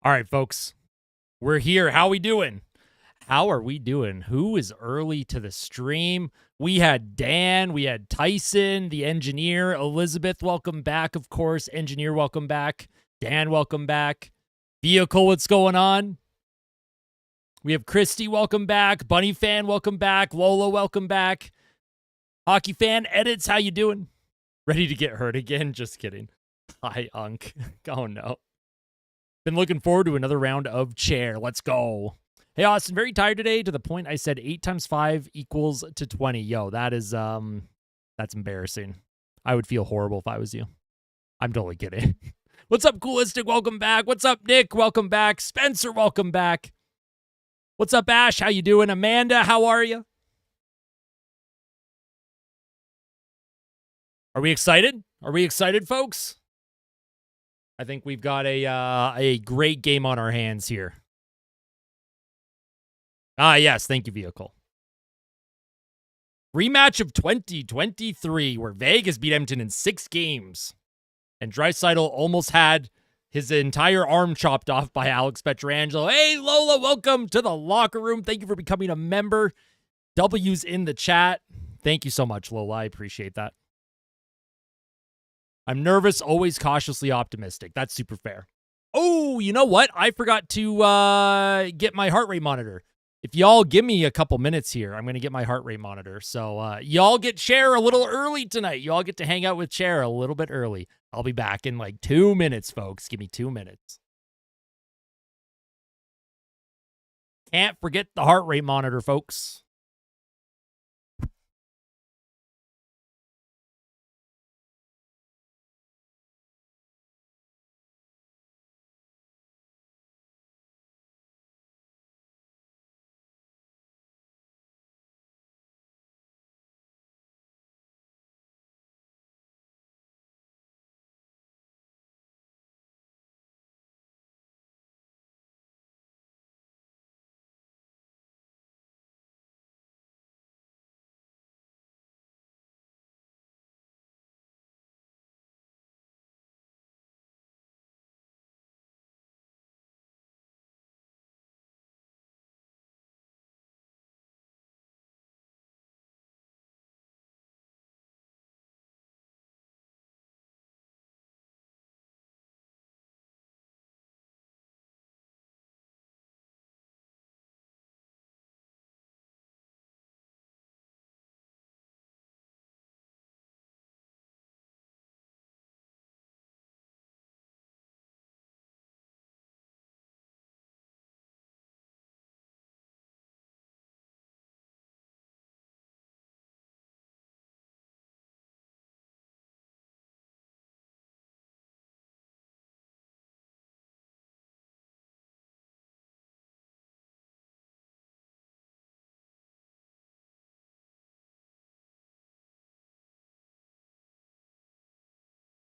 All right, folks, we're here. How we doing? How are we doing? Who is early to the stream? We had Dan, we had Tyson, the engineer, Elizabeth, welcome back, of course. Engineer, welcome back. Dan, welcome back. Vehicle, what's going on? We have Christy, welcome back. Bunny fan, welcome back. Lola, welcome back. Hockey fan, Edits, how you doing? Ready to get hurt again? Just kidding. Hi, Unk. Oh, no. Been looking forward to another round of chair. Let's go. Hey, Austin, very tired today to the point I said 8 times 5 equals to 20. Yo, that is, that's embarrassing. I would feel horrible if I was you. I'm totally kidding. What's up, Coolistic? Welcome back. What's up, Nick? Welcome back. Spencer, welcome back. What's up, Ash? How you doing? Amanda, how are you? Are we excited? Are we excited, folks? I think we've got a great game on our hands here. Yes, thank you, Vehicle. Rematch of 2023, where Vegas beat Edmonton in 6 games. And Draisaitl almost had his entire arm chopped off by Alex Pietrangelo. Hey, Lola, welcome to the locker room. Thank you for becoming a member. W's in the chat. Thank you so much, Lola. I appreciate that. I'm nervous, always cautiously optimistic. That's super fair. Oh, you know what? I forgot to get my heart rate monitor. If y'all give me a couple minutes here, I'm going to get my heart rate monitor. So y'all get Chair a little early tonight. Y'all get to hang out with Chair a little bit early. I'll be back in like 2 minutes, folks. Give me 2 minutes. Can't forget the heart rate monitor, folks.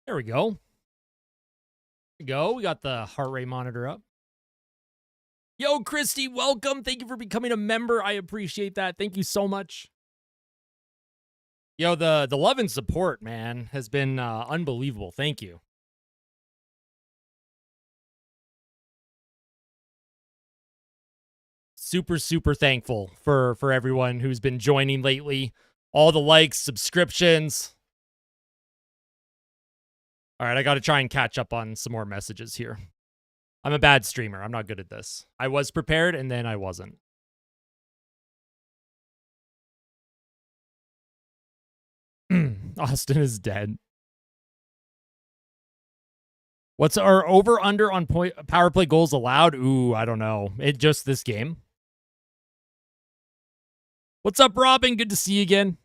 There we go. There we go. We got the heart rate monitor up. Yo, Christy, welcome. Thank you for becoming a member. I appreciate that. Thank you so much. Yo, the love and support, man, has been unbelievable. Thank you. Super, super thankful for everyone who's been joining lately. All the likes, subscriptions. All right, I got to try and catch up on some more messages here. I'm a bad streamer. I'm not good at this. I was prepared, and then I wasn't. Austin is dead. What's our over-under on power play goals allowed? Ooh, I don't know. Just this game. What's up, Robin? Good to see you again.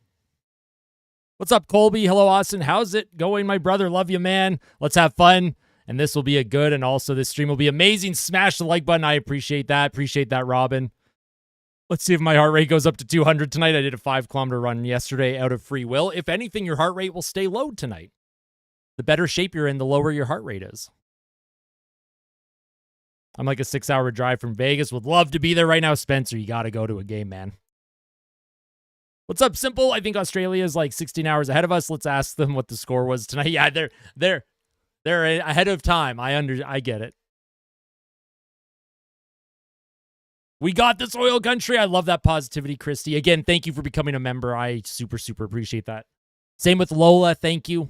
What's up, Colby? Hello, Austin. How's it going, my brother? Love you, man. Let's have fun. And this will be a good, and also this stream will be amazing. Smash the like button. I appreciate that. Appreciate that, Robin. Let's see if my heart rate goes up to 200 tonight. I did a 5-kilometer run yesterday out of free will. If anything, your heart rate will stay low tonight. The better shape you're in, the lower your heart rate is. I'm like a 6-hour drive from Vegas. Would love to be there right now. Spencer, you got to go to a game, man. What's up, Simple? I think Australia is like 16 hours ahead of us. Let's ask them what the score was tonight. Yeah, they're ahead of time. I get it. We got this, oil country. I love that positivity, Christy. Again, thank you for becoming a member. I super, super appreciate that. Same with Lola. Thank you.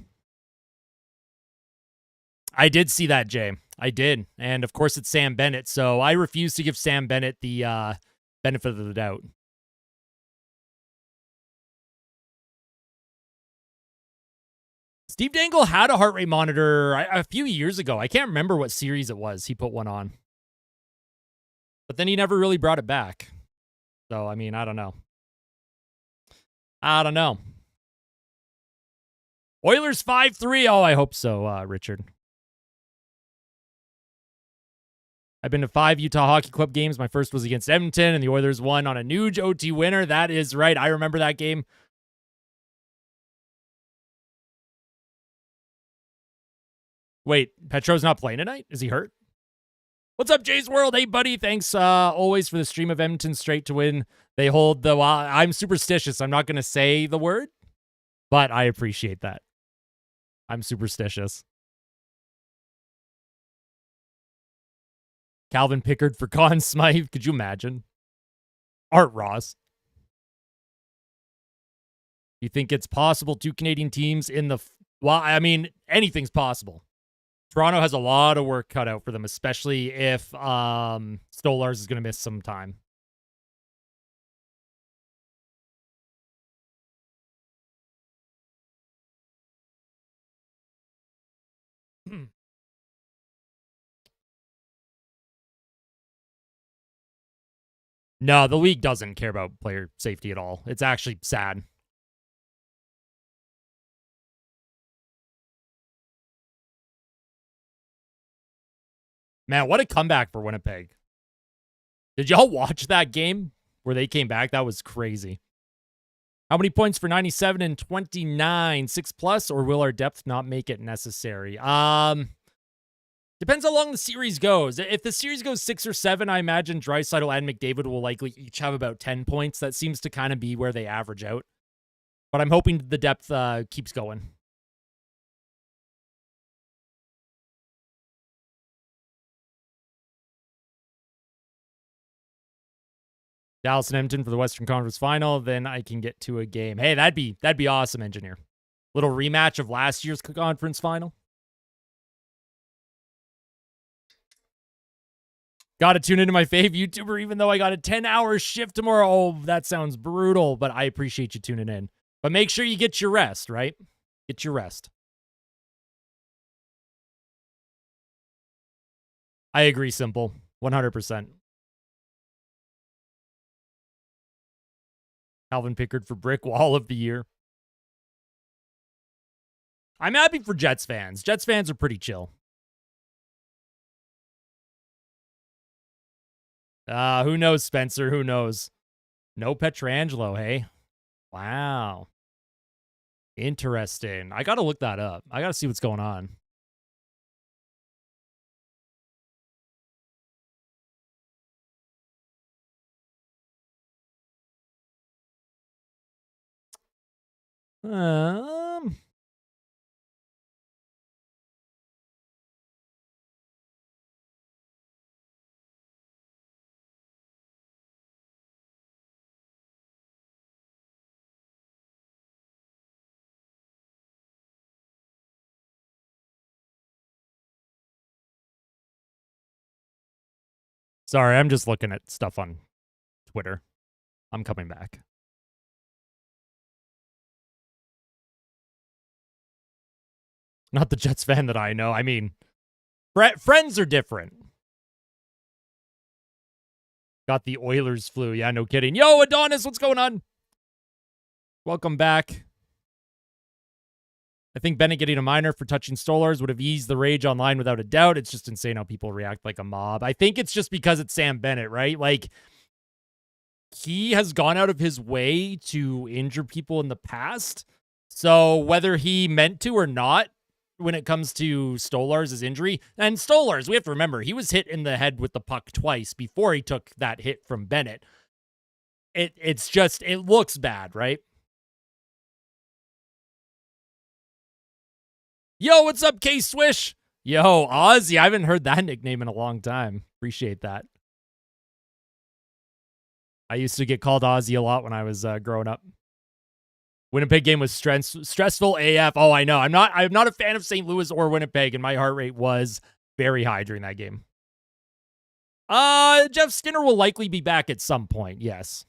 I did see that, Jay. I did. And of course, it's Sam Bennett. So I refuse to give Sam Bennett the benefit of the doubt. Steve Dangle had a heart rate monitor a few years ago. I can't remember what series it was. He put one on. But then he never really brought it back. So, I mean, I don't know. Oilers 5-3. Oh, I hope so, Richard. I've been to 5 Utah Hockey Club games. My first was against Edmonton, and the Oilers won on a Nuge OT winner. That is right. I remember that game. Wait, Petro's not playing tonight? Is he hurt? What's up, Jay's World? Hey, buddy. Thanks always for the stream of Edmonton straight to win. They hold the... I'm superstitious. I'm not going to say the word, but I appreciate that. I'm superstitious. Calvin Pickard for Conn Smythe. Could you imagine? Art Ross. You think it's possible 2 Canadian teams in the... Well, I mean, anything's possible. Toronto has a lot of work cut out for them, especially if Stolarz is going to miss some time. No, the league doesn't care about player safety at all. It's actually sad. Man, what a comeback for Winnipeg. Did y'all watch that game where they came back? That was crazy. How many points for 97 and 29? 6+, or will our depth not make it necessary? Depends how long the series goes. If the series goes 6 or 7, I imagine Draisaitl and McDavid will likely each have about 10 points. That seems to kind of be where they average out. But I'm hoping the depth keeps going. Dallas and Edmonton for the Western Conference Final, then I can get to a game. Hey, that'd be awesome, engineer. Little rematch of last year's conference final. Got to tune into my fave YouTuber, even though I got a 10-hour shift tomorrow. Oh, that sounds brutal, but I appreciate you tuning in. But make sure you get your rest, right? Get your rest. I agree, Simple. 100%. Calvin Pickard for Brick Wall of the Year. I'm happy for Jets fans. Jets fans are pretty chill. Who knows, Spencer? Who knows? No Petrangelo, hey? Wow. Interesting. I got to look that up. I got to see what's going on. Sorry, I'm just looking at stuff on Twitter. I'm coming back. Not the Jets fan that I know. I mean, friends are different. Got the Oilers flu. Yeah, no kidding. Yo, Adonis, what's going on? Welcome back. I think Bennett getting a minor for touching Stolarz would have eased the rage online without a doubt. It's just insane how people react like a mob. I think it's just because it's Sam Bennett, right? Like, he has gone out of his way to injure people in the past. So whether he meant to or not, when it comes to Stolarz' injury, and Stolarz, we have to remember, he was hit in the head with the puck twice before he took that hit from Bennett. It's just, it looks bad, right? Yo, what's up, K-Swish? Yo, Ozzy, I haven't heard that nickname in a long time. Appreciate that. I used to get called Aussie a lot when I was growing up. Winnipeg game was stressful AF. Oh, I know. I'm not a fan of St. Louis or Winnipeg, and my heart rate was very high during that game. Jeff Skinner will likely be back at some point, yes.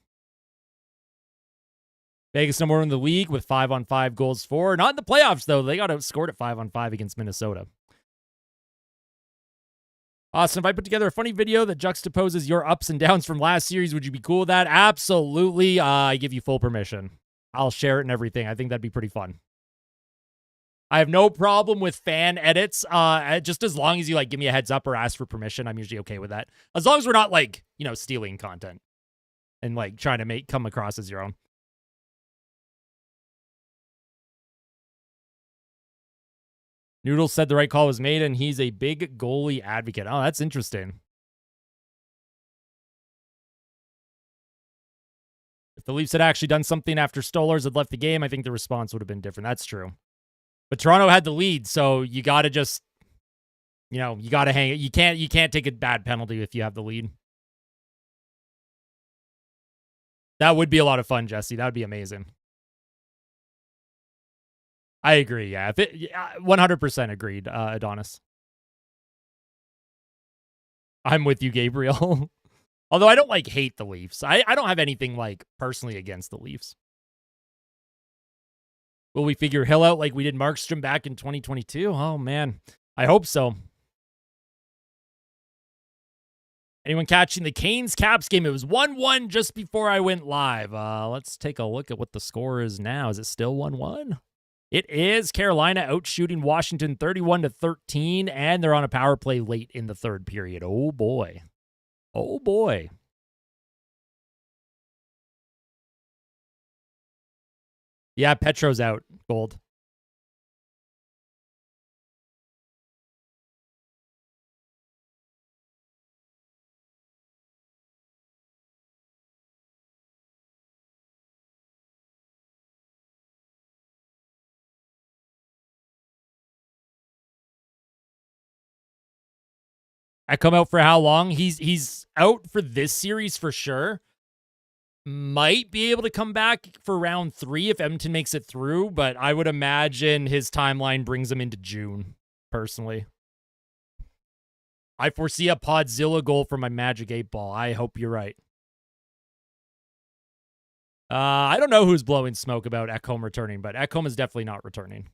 Vegas number 1 in the league with 5-on-5 goals for. Not in the playoffs, though. They got outscored at 5-on-5 against Minnesota. Austin, if I put together a funny video that juxtaposes your ups and downs from last series, would you be cool with that? Absolutely. I give you full permission. I'll share it and everything. I think that'd be pretty fun. I have no problem with fan edits. Just as long as you give me a heads up or ask for permission, I'm usually okay with that. As long as we're not stealing content and trying to come across as your own. Noodles said the right call was made, and he's a big goalie advocate. Oh, that's interesting. If the Leafs had actually done something after Stolarz had left the game, I think the response would have been different. That's true. But Toronto had the lead, so you got to just, you got to hang it. You can't take a bad penalty if you have the lead. That would be a lot of fun, Jesse. That would be amazing. I agree, yeah. 100% agreed, Adonis. I'm with you, Gabriel. Although I don't, hate the Leafs. I don't have anything, personally against the Leafs. Will we figure Hill out like we did Markstrom back in 2022? Oh, man. I hope so. Anyone catching the Canes-Caps game? It was 1-1 just before I went live. Let's take a look at what the score is now. Is it still 1-1? It is. Carolina outshooting Washington 31-13, and they're on a power play late in the third period. Oh, boy. Oh, boy. Yeah, Petro's out. Gold. I come out for how long? He's out for this series for sure. Might be able to come back for round 3 if Edmonton makes it through, but I would imagine his timeline brings him into June, personally. I foresee a Podzilla goal for my Magic 8-Ball. I hope you're right. I don't know who's blowing smoke about Ekholm returning, but Ekholm is definitely not returning.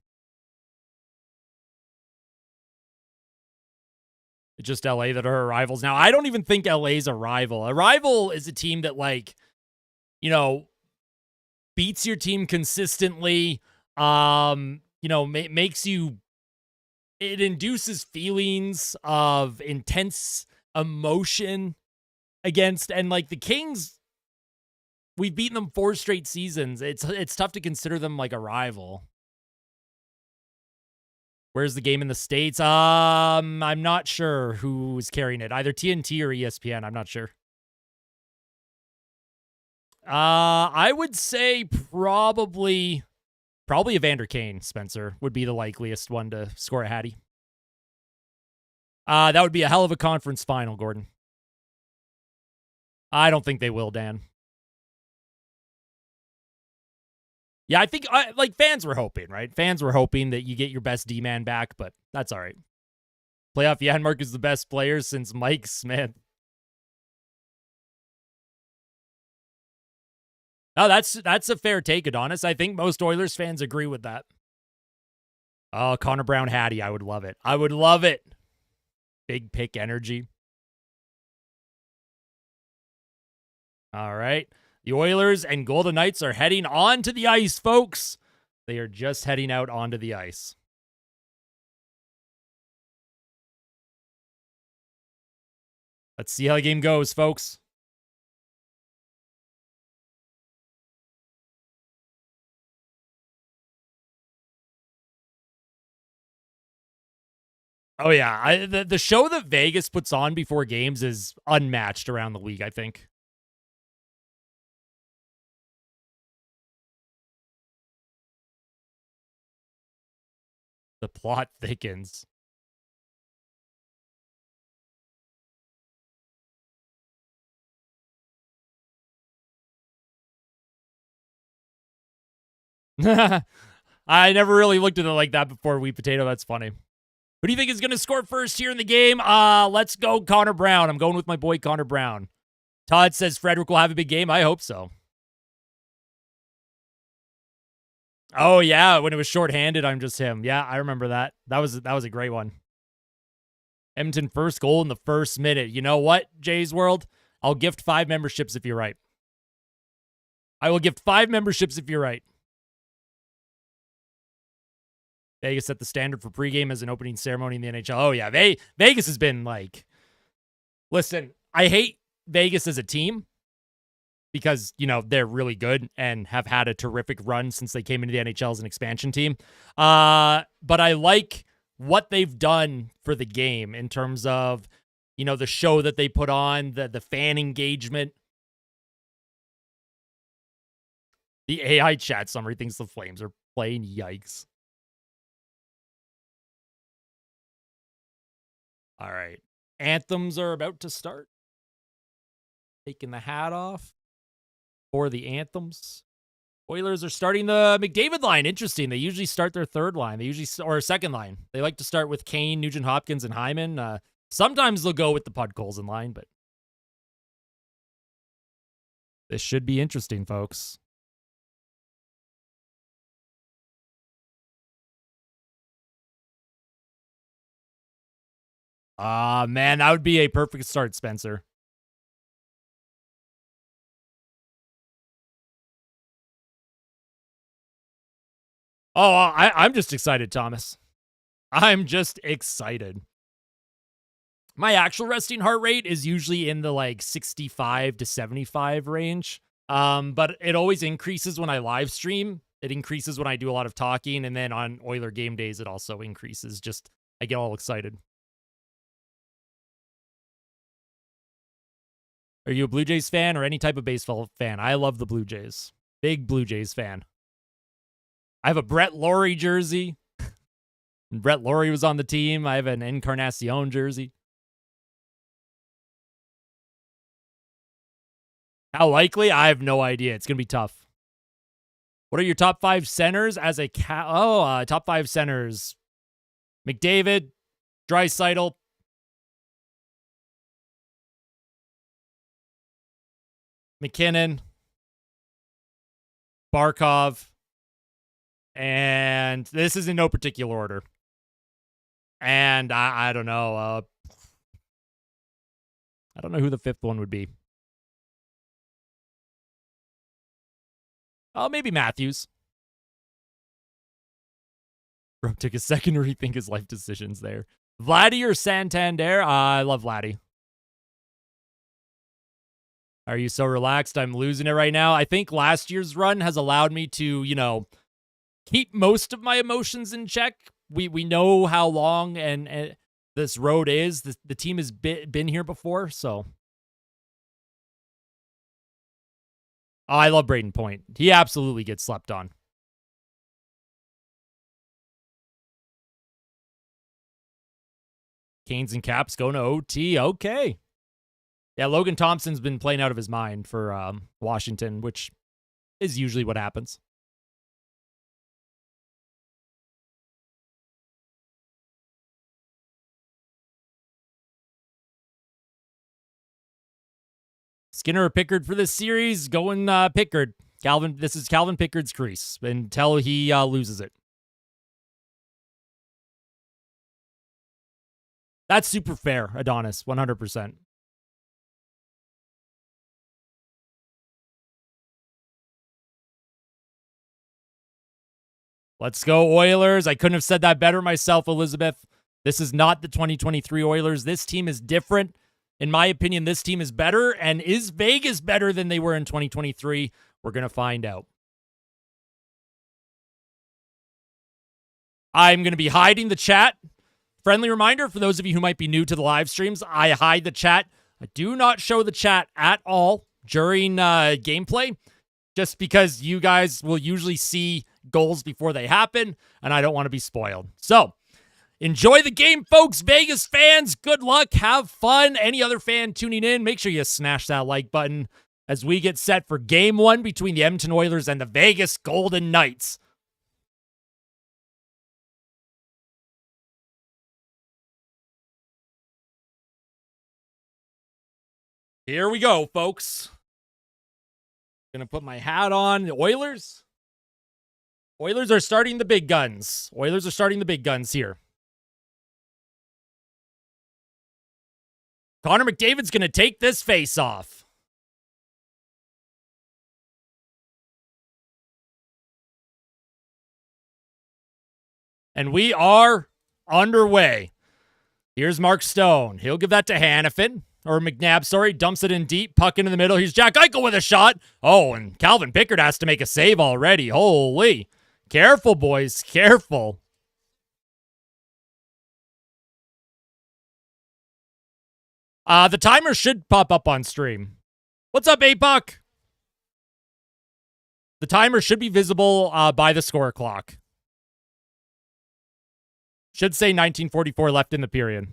It's just LA that are rivals. Now, I don't even think LA's a rival. A rival is a team that, beats your team consistently, makes you, it induces feelings of intense emotion against, and the Kings, we've beaten them 4 straight seasons. It's tough to consider them a rival. Where's the game in the States? I'm not sure who's carrying it. Either TNT or ESPN. I'm not sure. I would say probably Evander Kane, Spencer, would be the likeliest one to score a Hattie. That would be a hell of a conference final, Gordon. I don't think they will, Dan. Yeah, I think fans were hoping, right? Fans were hoping that you get your best D-man back, but that's all right. Playoff Janmark is the best player since Mike Smith. No, that's a fair take, Adonis. I think most Oilers fans agree with that. Oh, Connor Brown Hattie. I would love it. I would love it. Big pick energy. All right. The Oilers and Golden Knights are heading onto the ice, folks. They are just heading out onto the ice. Let's see how the game goes, folks. Oh, yeah. The show that Vegas puts on before games is unmatched around the league, I think. The plot thickens. I never really looked at it like that before. Wheat potato. That's funny. Who do you think is going to score first here in the game? Let's go Connor Brown. I'm going with my boy Connor Brown. Todd says Frederick will have a big game. I hope so. Oh, yeah, when it was shorthanded, I'm just him. Yeah, I remember that. That was a great one. Edmonton first goal in the first minute. You know what, Jay's World? I'll gift 5 memberships if you're right. I will gift 5 memberships if you're right. Vegas set the standard for pregame as an opening ceremony in the NHL. Oh, yeah. Vegas has been like... Listen, I hate Vegas as a team because, you know, they're really good and have had a terrific run since they came into the NHL as an expansion team. But I like what they've done for the game in terms of, you know, the show that they put on, the fan engagement. The AI chat summary thinks the Flames are playing. Yikes. All right. Anthems are about to start. Taking the hat off for the anthems. Oilers are starting the McDavid line. Interesting. They usually start their third line. Or second line. They like to start with Kane, Nugent Hopkins, and Hyman. Sometimes they'll go with the Podkolzin in line, but this should be interesting, folks. Man, that would be a perfect start, Spencer. Oh, I'm just excited, Thomas. I'm just excited. My actual resting heart rate is usually in the like 65 to 75 range. But it always increases when I live stream. It increases when I do a lot of talking, and then on Oiler game days, it also increases. Just I get all excited. Are you a Blue Jays fan or any type of baseball fan? I love the Blue Jays. Big Blue Jays fan. I have a Brett Laurie jersey. Brett Laurie was on the team. I have an Encarnacion jersey. How likely? I have no idea. It's going to be tough. What are your top 5 centers as a top 5 centers? McDavid, Draisaitl, McKinnon, Barkov, and this is in no particular order. And I don't know. I don't know who the 5th one would be. Oh, maybe Matthews. Bro took a second to rethink his life decisions there. Vladdy or Santander? I love Vladdy. Are you so relaxed? I'm losing it right now. I think last year's run has allowed me to, you know, keep most of my emotions in check. We know how long and this road is. The team has been here before, so. Oh, I love Braden Point. He absolutely gets slept on. Canes and Caps going to OT. Okay. Yeah, Logan Thompson's been playing out of his mind for Washington, which is usually what happens. Skinner or Pickard for this series? Going Pickard. This is Calvin Pickard's crease until he loses it. That's super fair, Adonis, 100%. Let's go, Oilers. I couldn't have said that better myself, Elizabeth. This is not the 2023 Oilers. This team is different. In my opinion, this team is better. And is Vegas better than they were in 2023? We're going to find out. I'm going to be hiding the chat. Friendly reminder for those of you who might be new to the live streams, I hide the chat. I do not show the chat at all during gameplay, just because you guys will usually see goals before they happen, and I don't want to be spoiled. So, enjoy the game, folks. Vegas fans, good luck. Have fun. Any other fan tuning in, make sure you smash that like button as we get set for Game 1 between the Edmonton Oilers and the Vegas Golden Knights. Here we go, folks. Gonna put my hat on. The Oilers. Oilers are starting the big guns. Oilers are starting the big guns here. Connor McDavid's gonna take this face off. And we are underway. Here's Mark Stone. He'll give that to Hannafin. Or McNabb, sorry. Dumps it in deep. Puck into the middle. Here's Jack Eichel with a shot. Oh, and Calvin Pickard has to make a save already. Holy. Careful, boys. Careful. The timer should pop up on stream. What's up, A-Puck? The timer should be visible by the score clock. Should say 1944 left in the period.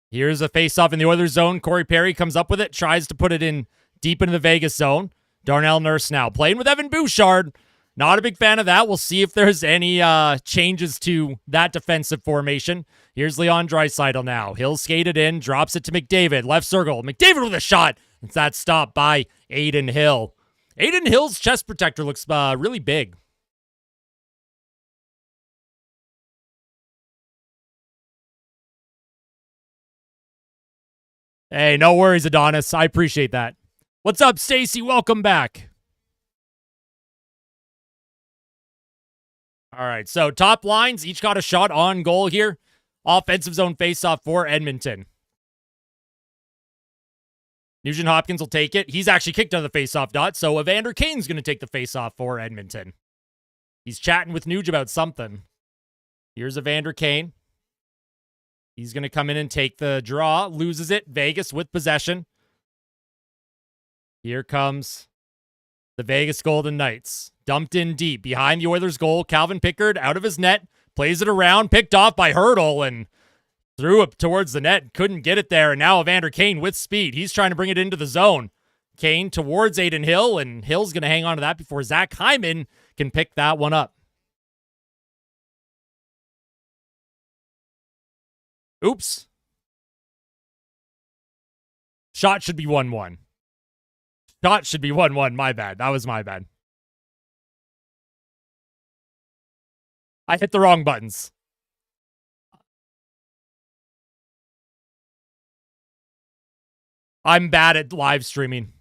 Here's a face-off in the Oilers zone. Corey Perry comes up with it, tries to put it in deep into the Vegas zone. Darnell Nurse now playing with Evan Bouchard. Not a big fan of that. We'll see if there's any changes to that defensive formation. Here's Leon Draisaitl now. He'll skate it in, drops it to McDavid. Left circle. McDavid with a shot. It's that stop by Adin Hill. Adin Hill's chest protector looks really big. Hey, no worries, Adonis. I appreciate that. What's up, Stacy? Welcome back. All right, so top lines each got a shot on goal here. Offensive zone faceoff for Edmonton. Nugent Hopkins will take it. He's actually kicked out of the faceoff dot, so Evander Kane's going to take the faceoff for Edmonton. He's chatting with Nuge about something. Here's Evander Kane. He's going to come in and take the draw. Loses it. Vegas with possession. Here comes the Vegas Golden Knights. Dumped in deep. Behind the Oilers goal. Calvin Pickard out of his net. Plays it around. Picked off by Hurdle and threw it towards the net. Couldn't get it there. And now Evander Kane with speed. He's trying to bring it into the zone. Kane towards Adin Hill. And Hill's going to hang on to that before Zach Hyman can pick that one up. Oops. Shot should be 1-1. Shot should be 1-1. My bad. That was my bad. I hit the wrong buttons. I'm bad at live streaming.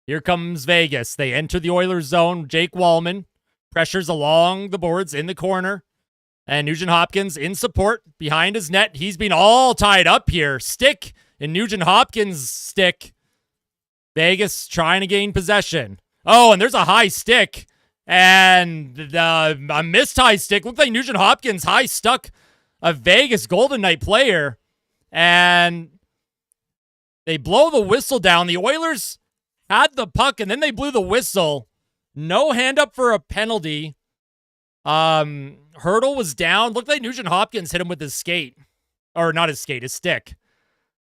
Here comes Vegas. They enter the Oilers zone. Jake Wallman pressures along the boards in the corner. And Nugent Hopkins in support behind his net. He's been all tied up here. Stick in Nugent Hopkins' stick. Vegas trying to gain possession. Oh, and there's a high stick. And a missed high stick. Looked like Nugent Hopkins high stuck a Vegas Golden Knight player. And they blow the whistle down. The Oilers had the puck, and then they blew the whistle. No hand up for a penalty. Hurdle was down. Looked like Nugent Hopkins hit him with his skate. Or not his skate, his stick.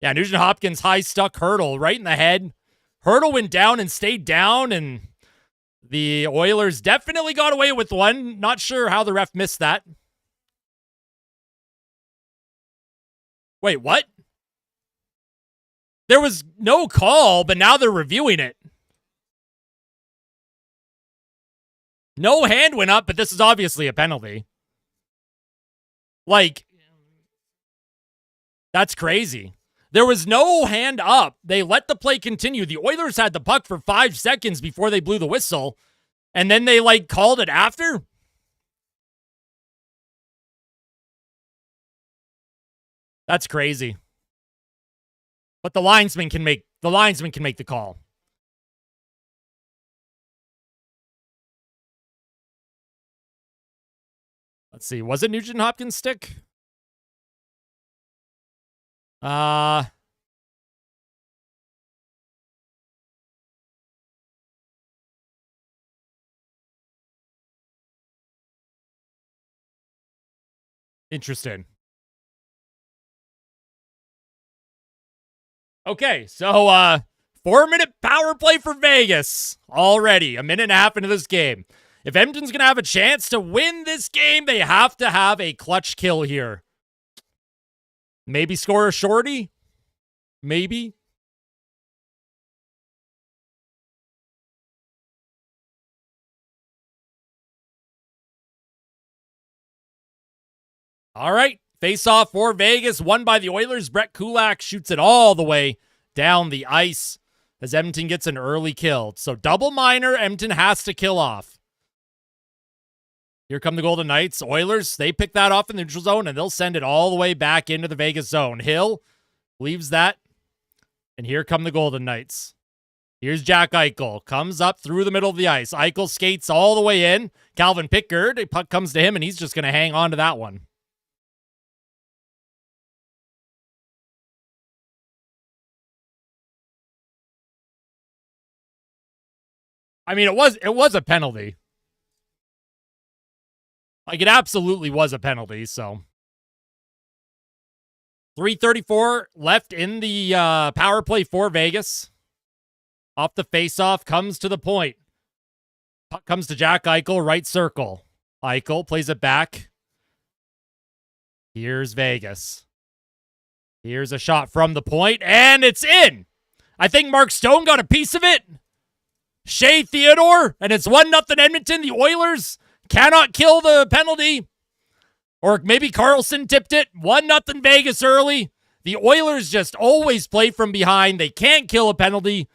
Yeah, Nugent Hopkins high stuck Hurdle right in the head. Hurdle went down and stayed down, and the Oilers definitely got away with one. Not sure how the ref missed that. Wait, what? There was no call, but now they're reviewing it. No hand went up, but this is obviously a penalty. Like, that's crazy. There was no hand up. They let the play continue. The Oilers had the puck for 5 seconds before they blew the whistle, and then they, called it after? That's crazy. But the linesman can make the call. Let's see. Was it Nugent Hopkins' stick? Interesting. Okay, so 4-minute power play for Vegas already. A minute and a half into this game. If Edmonton's going to have a chance to win this game, they have to have a clutch kill here. Maybe score a shorty? Maybe. All right. Face off for Vegas, won by the Oilers. Brett Kulak shoots it all the way down the ice as Edmonton gets an early kill. So double minor, Edmonton has to kill off. Here come the Golden Knights. Oilers, they pick that off in the neutral zone, and they'll send it all the way back into the Vegas zone. Hill leaves that, and here come the Golden Knights. Here's Jack Eichel. Comes up through the middle of the ice. Eichel skates all the way in. Calvin Pickard, a puck comes to him, and he's just going to hang on to that one. I mean, it was a penalty. Like, it absolutely was a penalty, so. 3:34 left in the power play for Vegas. Off the faceoff, comes to the point. Puck comes to Jack Eichel, right circle. Eichel plays it back. Here's Vegas. Here's a shot from the point, and it's in! I think Mark Stone got a piece of it. Shea Theodore, and it's 1-0 Edmonton. The Oilers cannot kill the penalty. Or maybe Carlson tipped it. 1-0 Vegas early. The Oilers just always play from behind. They can't kill a penalty.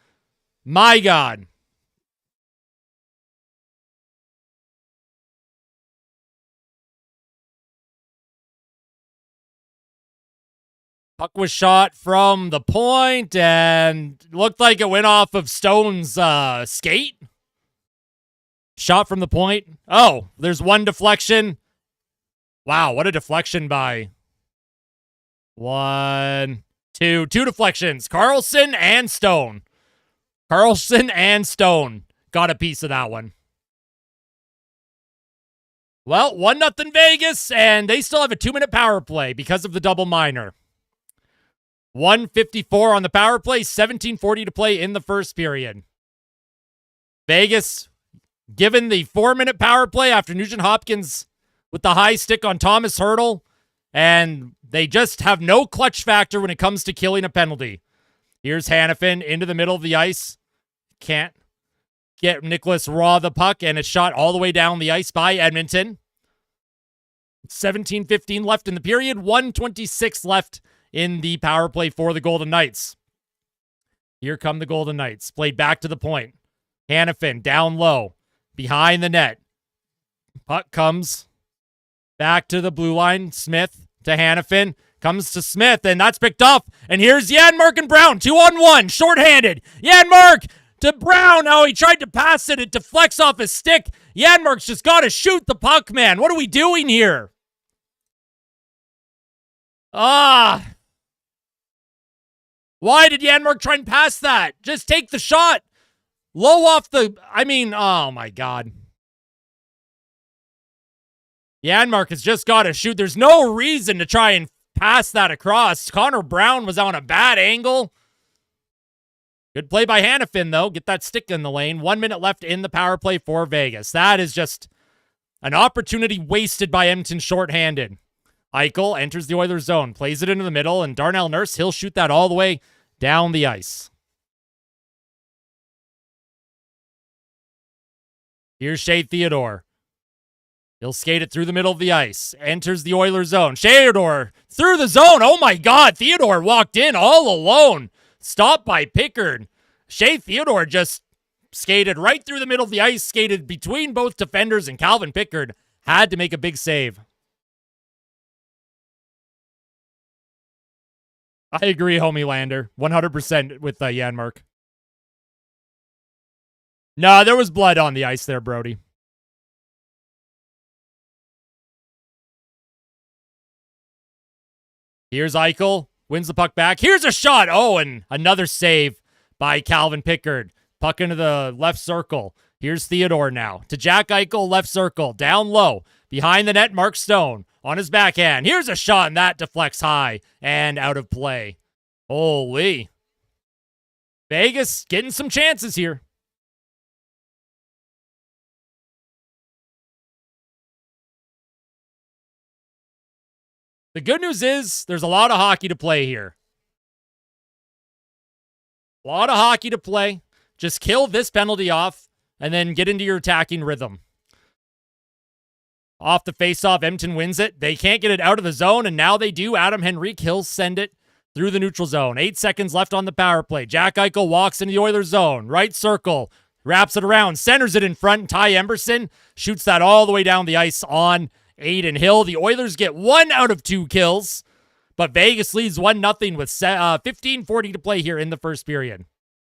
My God. Puck was shot from the point and looked like it went off of Stone's skate. Shot from the point. Oh, there's one deflection. Wow, what a deflection by 1, 2 deflections. Carlson and Stone. Carlson and Stone got a piece of that one. Well, 1-0 Vegas, and they still have a 2-minute power play because of the double minor. 1:54 on the power play, 17:40 to play in the first period. Vegas, given the 4-minute power play after Nugent Hopkins with the high stick on Thomas Hertl, and they just have no clutch factor when it comes to killing a penalty. Here's Hannafin into the middle of the ice. Can't get Nicholas Raw the puck, and it's shot all the way down the ice by Edmonton. 17:15 left in the period, 1:26 left in the power play for the Golden Knights. Here come the Golden Knights. Played back to the point. Hannafin down low. Behind the net. Puck comes back to the blue line. Smith to Hannafin. Comes to Smith, and that's picked up. And here's Janmark and Brown. 2-on-1. Short-handed. Janmark to Brown. Oh, he tried to pass it. It deflects off his stick. Janmark's just got to shoot the puck, man. What are we doing here? Why did Janmark try and pass that? Just take the shot. Low off the... oh my God. Janmark has just got to shoot. There's no reason to try and pass that across. Connor Brown was on a bad angle. Good play by Hannafin, though. Get that stick in the lane. 1 minute left in the power play for Vegas. That is just an opportunity wasted by Edmonton shorthanded. Eichel enters the Oilers zone, plays it into the middle, and Darnell Nurse, he'll shoot that all the way down the ice. Here's Shea Theodore. He'll skate it through the middle of the ice. Enters the Oilers zone. Theodore through the zone. Oh my God, Theodore walked in all alone. Stopped by Pickard. Shea Theodore just skated right through the middle of the ice, skated between both defenders, and Calvin Pickard had to make a big save. I agree, homie Lander. 100% with Janmark. No, there was blood on the ice there, Brody. Here's Eichel. Wins the puck back. Here's a shot. Oh, and another save by Calvin Pickard. Puck into the left circle. Here's Theodore now. To Jack Eichel, left circle. Down low. Behind the net, Mark Stone. On his backhand. Here's a shot, and that deflects high and out of play. Holy. Vegas getting some chances here. The good news is there's a lot of hockey to play here. A lot of hockey to play. Just kill this penalty off and then get into your attacking rhythm. Off the faceoff, Edmonton wins it. They can't get it out of the zone, and now they do. Adam Henrique, he'll send it through the neutral zone. 8 seconds left on the power play. Jack Eichel walks into the Oilers zone. Right circle. Wraps it around. Centers it in front. And Ty Emberson shoots that all the way down the ice on Aiden Hill. The Oilers get 1 out of 2 kills, but Vegas leads 1-0 with 15:40 to play here in the first period.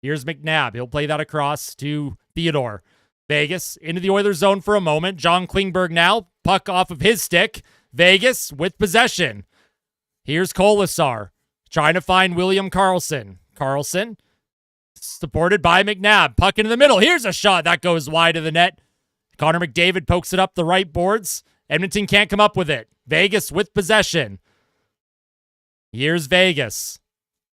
Here's McNabb. He'll play that across to Theodore. Vegas into the Oilers zone for a moment. John Klingberg now. Puck off of his stick. Vegas with possession. Here's Kolasar trying to find William Karlsson. Karlsson supported by McNabb. Puck into the middle. Here's a shot that goes wide of the net. Connor McDavid pokes it up the right boards. Edmonton can't come up with it. Vegas with possession. Here's Vegas.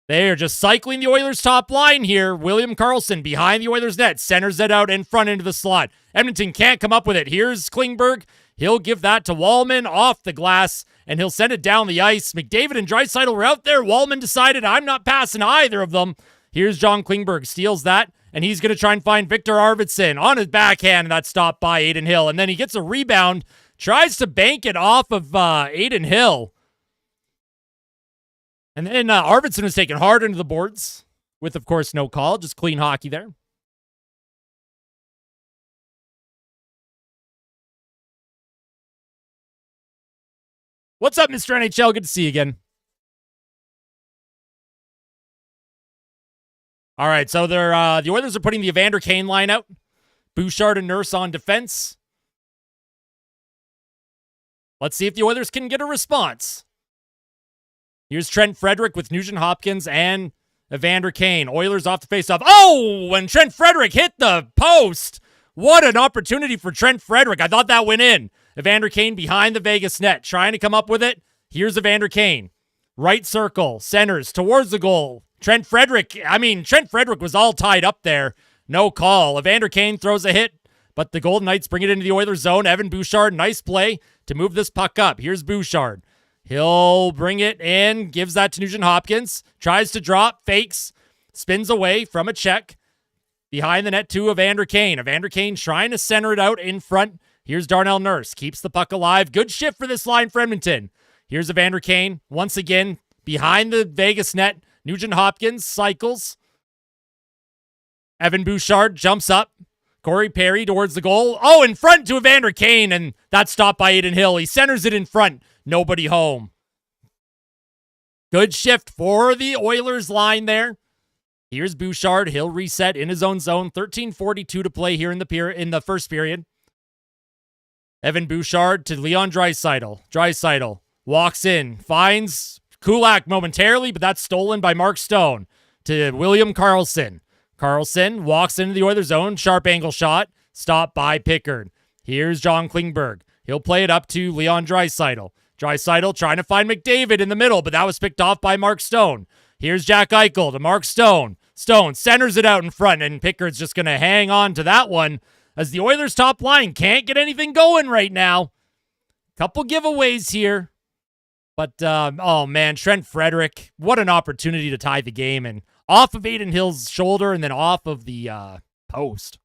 They are just cycling the Oilers' top line here. William Karlsson behind the Oilers' net. Centers it out in front into the slot. Edmonton can't come up with it. Here's Klingberg. He'll give that to Wallman off the glass, and he'll send it down the ice. McDavid and Draisaitl were out there. Wallman decided, I'm not passing either of them. Here's John Klingberg. Steals that, and he's going to try and find Victor Arvidsson on his backhand, and that's stopped by Aiden Hill. And then he gets a rebound, tries to bank it off of Aiden Hill. And then Arvidsson was taken hard into the boards with, of course, no call. Just clean hockey there. What's up, Mr. NHL? Good to see you again. All right, so they're the Oilers are putting the Evander Kane line out. Bouchard and Nurse on defense. Let's see if the Oilers can get a response. Here's Trent Frederick with Nugent Hopkins and Evander Kane. Oilers off the faceoff. Oh, when Trent Frederick hit the post. What an opportunity for Trent Frederick. I thought that went in. Evander Kane behind the Vegas net, trying to come up with it. Here's Evander Kane. Right circle, centers towards the goal. Trent Frederick was all tied up there. No call. Evander Kane throws a hit, but the Golden Knights bring it into the Oilers zone. Evan Bouchard, nice play to move this puck up. Here's Bouchard. He'll bring it in, gives that to Nugent Hopkins, tries to drop, fakes, spins away from a check. Behind the net to Evander Kane. Evander Kane trying to center it out in front. Here's Darnell Nurse. Keeps the puck alive. Good shift for this line for Edmonton. Here's Evander Kane. Once again, behind the Vegas net. Nugent Hopkins cycles. Evan Bouchard jumps up. Corey Perry towards the goal. Oh, in front to Evander Kane, and that's stopped by Aiden Hill. He centers it in front. Nobody home. Good shift for the Oilers line there. Here's Bouchard. He'll reset in his own zone. 13:42 to play here in the first period. Evan Bouchard to Leon Draisaitl. Draisaitl walks in, finds Kulak momentarily, but that's stolen by Mark Stone to William Karlsson. Karlsson walks into the Oilers zone. Sharp angle shot. Stopped by Pickard. Here's John Klingberg. He'll play it up to Leon Draisaitl. Draisaitl trying to find McDavid in the middle, but that was picked off by Mark Stone. Here's Jack Eichel to Mark Stone. Stone centers it out in front, and Pickard's just going to hang on to that one as the Oilers' top line can't get anything going right now. Couple giveaways here. But, oh man, Trent Frederick, what an opportunity to tie the game, and off of Aiden Hill's shoulder and then off of the post.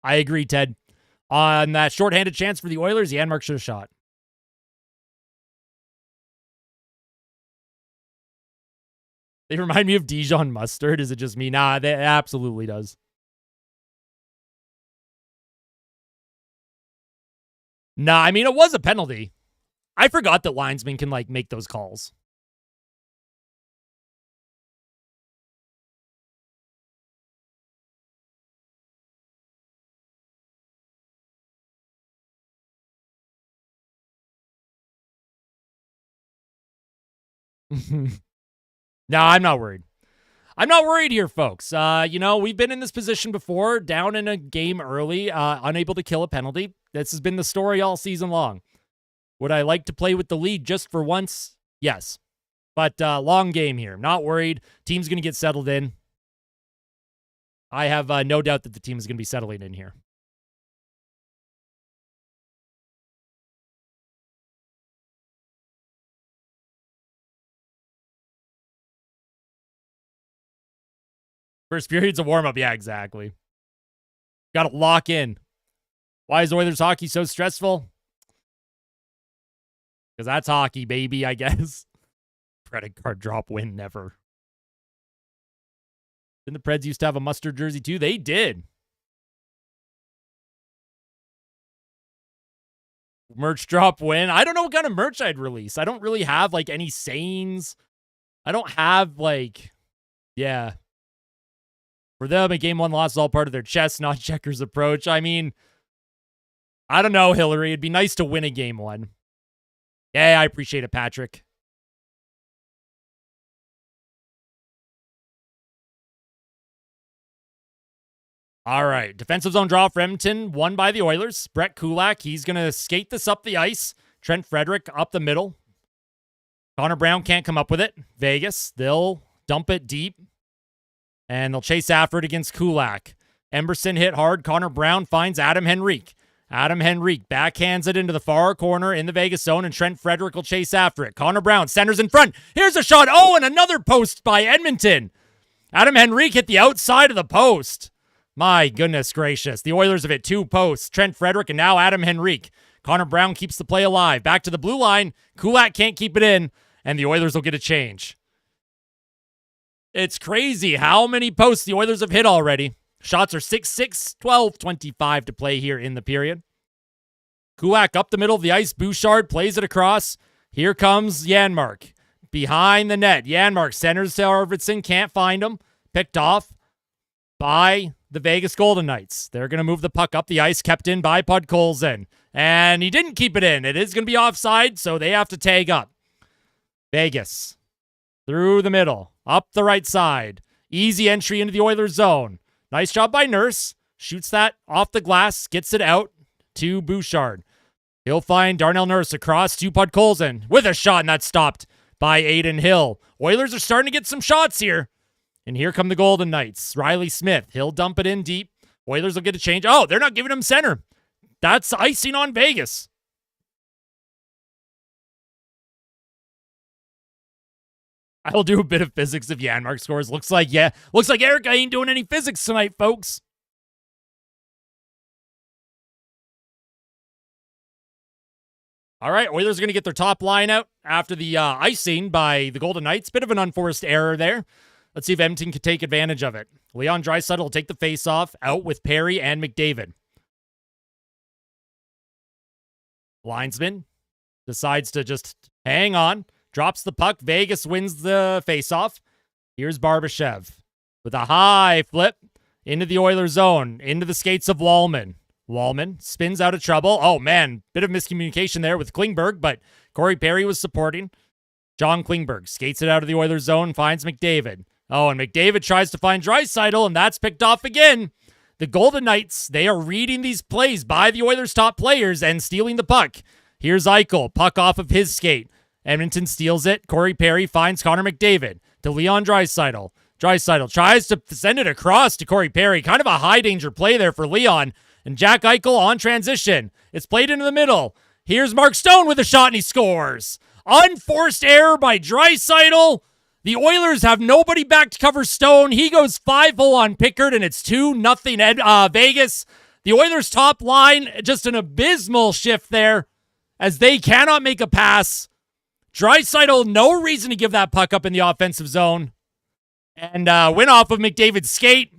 I agree, Ted. On that shorthanded chance for the Oilers, Janmark should have shot. They remind me of Dijon Mustard. Is it just me? Nah, that absolutely does. Nah, I mean, it was a penalty. I forgot that linesmen can, make those calls. No, I'm not worried. I'm not worried here, folks. We've been in this position before, down in a game early, unable to kill a penalty. This has been the story all season long. Would I like to play with the lead just for once? Yes. But long game here. Not worried. Team's going to get settled in. I have no doubt that the team is going to be settling in here. First period's a warm-up. Yeah, exactly. Got to lock in. Why is Oilers hockey so stressful? Because that's hockey, baby, I guess. Credit card drop win, never. Didn't the Preds used to have a mustard jersey too? They did. Merch drop win. I don't know what kind of merch I'd release. I don't really have like any sayings. I don't have like, yeah. For them, a game one loss is all part of their chess, not checkers approach. I mean, I don't know, Hillary. It'd be nice to win a game one. Yeah, I appreciate it, Patrick. All right. Defensive zone draw for Edmonton, won by the Oilers. Brett Kulak, he's going to skate this up the ice. Trent Frederick up the middle. Connor Brown can't come up with it. Vegas, they'll dump it deep. And they'll chase after it against Kulak. Emberson hit hard. Connor Brown finds Adam Henrique. Adam Henrique backhands it into the far corner in the Vegas zone, and Trent Frederick will chase after it. Connor Brown centers in front. Here's a shot. Oh, and another post by Edmonton. Adam Henrique hit the outside of the post. My goodness gracious. The Oilers have hit two posts. Trent Frederick and now Adam Henrique. Connor Brown keeps the play alive. Back to the blue line. Kulak can't keep it in, and the Oilers will get a change. It's crazy how many posts the Oilers have hit already. Shots are 6-6, 12-25 to play here in the period. Kulak up the middle of the ice. Bouchard plays it across. Here comes Janmark. Behind the net. Janmark centers to Arvidsson. Can't find him. Picked off by the Vegas Golden Knights. They're going to move the puck up the ice, kept in by Podkolzin. And he didn't keep it in. It is going to be offside, so they have to tag up. Vegas through the middle, up the right side. Easy entry into the Oilers zone. Nice job by Nurse. Shoots that off the glass, gets it out to Bouchard. He'll find Darnell Nurse across to Podkolzin with a shot, and that's stopped by Aiden Hill. Oilers are starting to get some shots here. And here come the Golden Knights. Riley Smith, he'll dump it in deep. Oilers will get a change. Oh, they're not giving him center. That's icing on Vegas. I'll do a bit of physics if Janmark scores. Looks like Erica ain't doing any physics tonight, folks. All right, Oilers are going to get their top line out after the icing by the Golden Knights. Bit of an unforced error there. Let's see if Edmonton can take advantage of it. Leon Draisaitl will take the face-off out with Perry and McDavid. Linesman decides to just hang on. Drops the puck. Vegas wins the face-off. Here's Barbashev with a high flip into the Oilers zone, into the skates of Wallman. Wallman spins out of trouble. Oh, man, bit of miscommunication there with Klingberg, but Corey Perry was supporting. John Klingberg skates it out of the Oilers zone, finds McDavid. Oh, and McDavid tries to find Draisaitl, and that's picked off again. The Golden Knights, they are reading these plays by the Oilers' top players and stealing the puck. Here's Eichel, puck off of his skate. Edmonton steals it. Corey Perry finds Connor McDavid to Leon Draisaitl. Draisaitl tries to send it across to Corey Perry. Kind of a high-danger play there for Leon. And Jack Eichel on transition. It's played into the middle. Here's Mark Stone with a shot, and he scores. Unforced error by Draisaitl. The Oilers have nobody back to cover Stone. He goes 5-0 on Pickard, and it's 2-0 Vegas. The Oilers' top line, just an abysmal shift there as they cannot make a pass. Draisaitl, no reason to give that puck up in the offensive zone. And went off of McDavid's skate.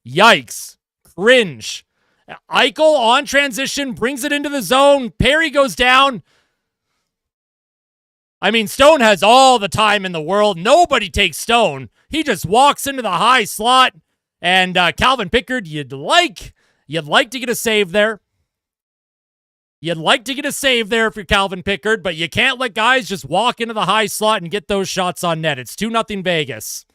Yikes. Cringe. Eichel on transition, brings it into the zone. Perry goes down. I mean, Stone has all the time in the world. Nobody takes Stone. He just walks into the high slot. And Calvin Pickard, you'd like to get a save there. You'd like to get a save there for Calvin Pickard, but you can't let guys just walk into the high slot and get those shots on net. It's 2-0 Vegas.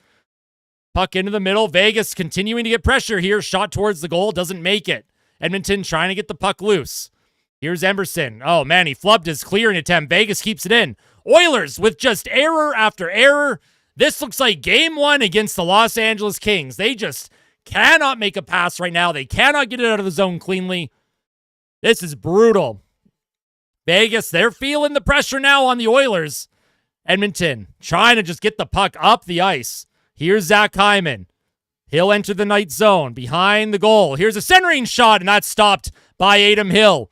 Puck into the middle. Vegas continuing to get pressure here. Shot towards the goal. Doesn't make it. Edmonton trying to get the puck loose. Here's Emerson. Oh, man, he flubbed his clearing attempt. Vegas keeps it in. Oilers with just error after error. This looks like game one against the Los Angeles Kings. They just cannot make a pass right now. They cannot get it out of the zone cleanly. This is brutal. Vegas, they're feeling the pressure now on the Oilers. Edmonton trying to just get the puck up the ice. Here's Zach Hyman. He'll enter the night zone behind the goal. Here's a centering shot, and that's stopped by Adam Hill.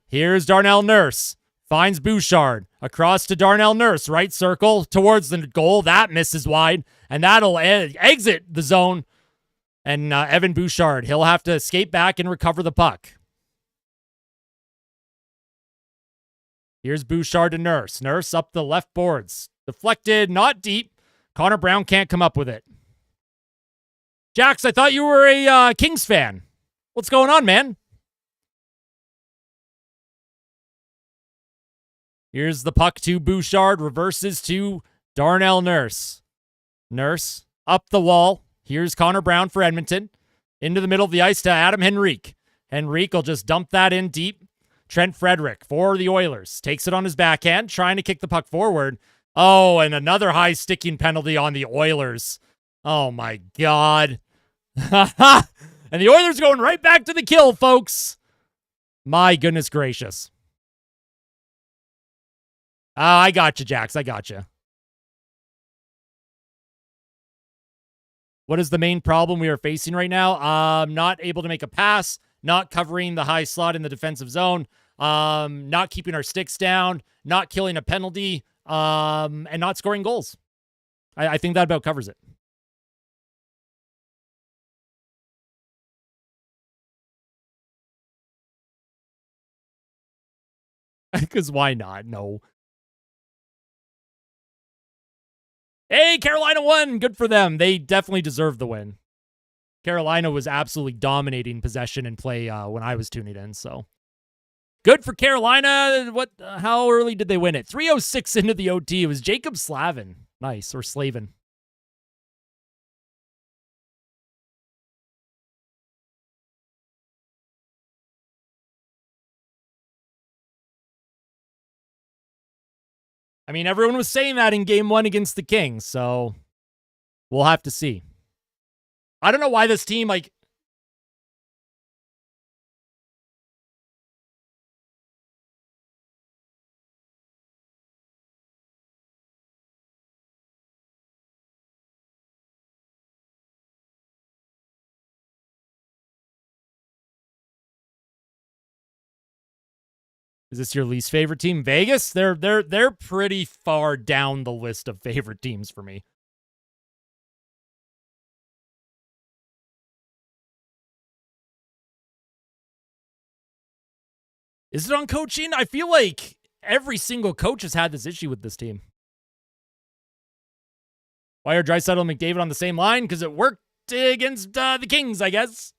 Here's Darnell Nurse. Finds Bouchard. Across to Darnell Nurse. Right circle towards the goal. That misses wide, and that'll exit the zone. And Evan Bouchard, he'll have to skate back and recover the puck. Here's Bouchard to Nurse. Nurse up the left boards. Deflected, not deep. Connor Brown can't come up with it. Jax, I thought you were a Kings fan. What's going on, man? Here's the puck to Bouchard. Reverses to Darnell Nurse. Nurse up the wall. Here's Connor Brown for Edmonton. Into the middle of the ice to Adam Henrique. Henrique will just dump that in deep. Trent Frederick for the Oilers. Takes it on his backhand, trying to kick the puck forward. Oh, and another high sticking penalty on the Oilers. Oh, my God. And the Oilers going right back to the kill, folks. My goodness gracious. I got you, Jax. I got you. What is the main problem we are facing right now? Not able to make a pass, not covering the high slot in the defensive zone, not keeping our sticks down, not killing a penalty, and not scoring goals. I think that about covers it. Because why not? No. Hey, Carolina won. Good for them. They definitely deserve the win. Carolina was absolutely dominating possession and play when I was tuning in, so good for Carolina. How early did they win it? 3:06 into the OT. It was Jacob Slavin. Nice, or Slavin. I mean, everyone was saying that in game 1 against the Kings, so we'll have to see. I don't know why this team, like... Is this your least favorite team? Vegas? They're pretty far down the list of favorite teams for me. Is it on coaching? I feel like every single coach has had this issue with this team. Why are Draisaitl and McDavid on the same line? Because it worked against the Kings, I guess.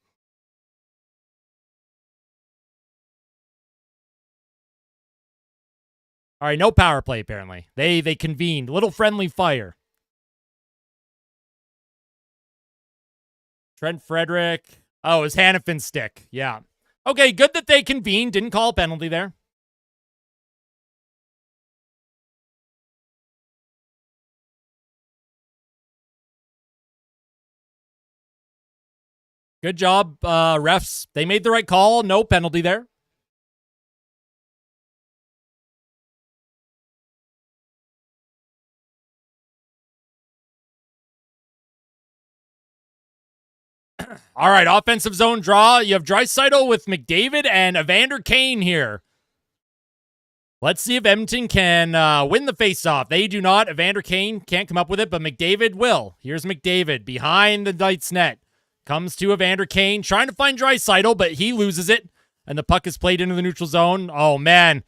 All right, no power play, apparently. They convened. Little friendly fire. Trent Frederick. Oh, it was Hannafin's stick. Yeah. Okay, good that they convened. Didn't call a penalty there. Good job, refs. They made the right call. No penalty there. All right, offensive zone draw. You have Draisaitl with McDavid and Evander Kane here. Let's see if Edmonton can win the faceoff. They do not. Evander Kane can't come up with it, but McDavid will. Here's McDavid behind the Knights net. Comes to Evander Kane, trying to find Draisaitl, but he loses it, and the puck is played into the neutral zone. Oh, man.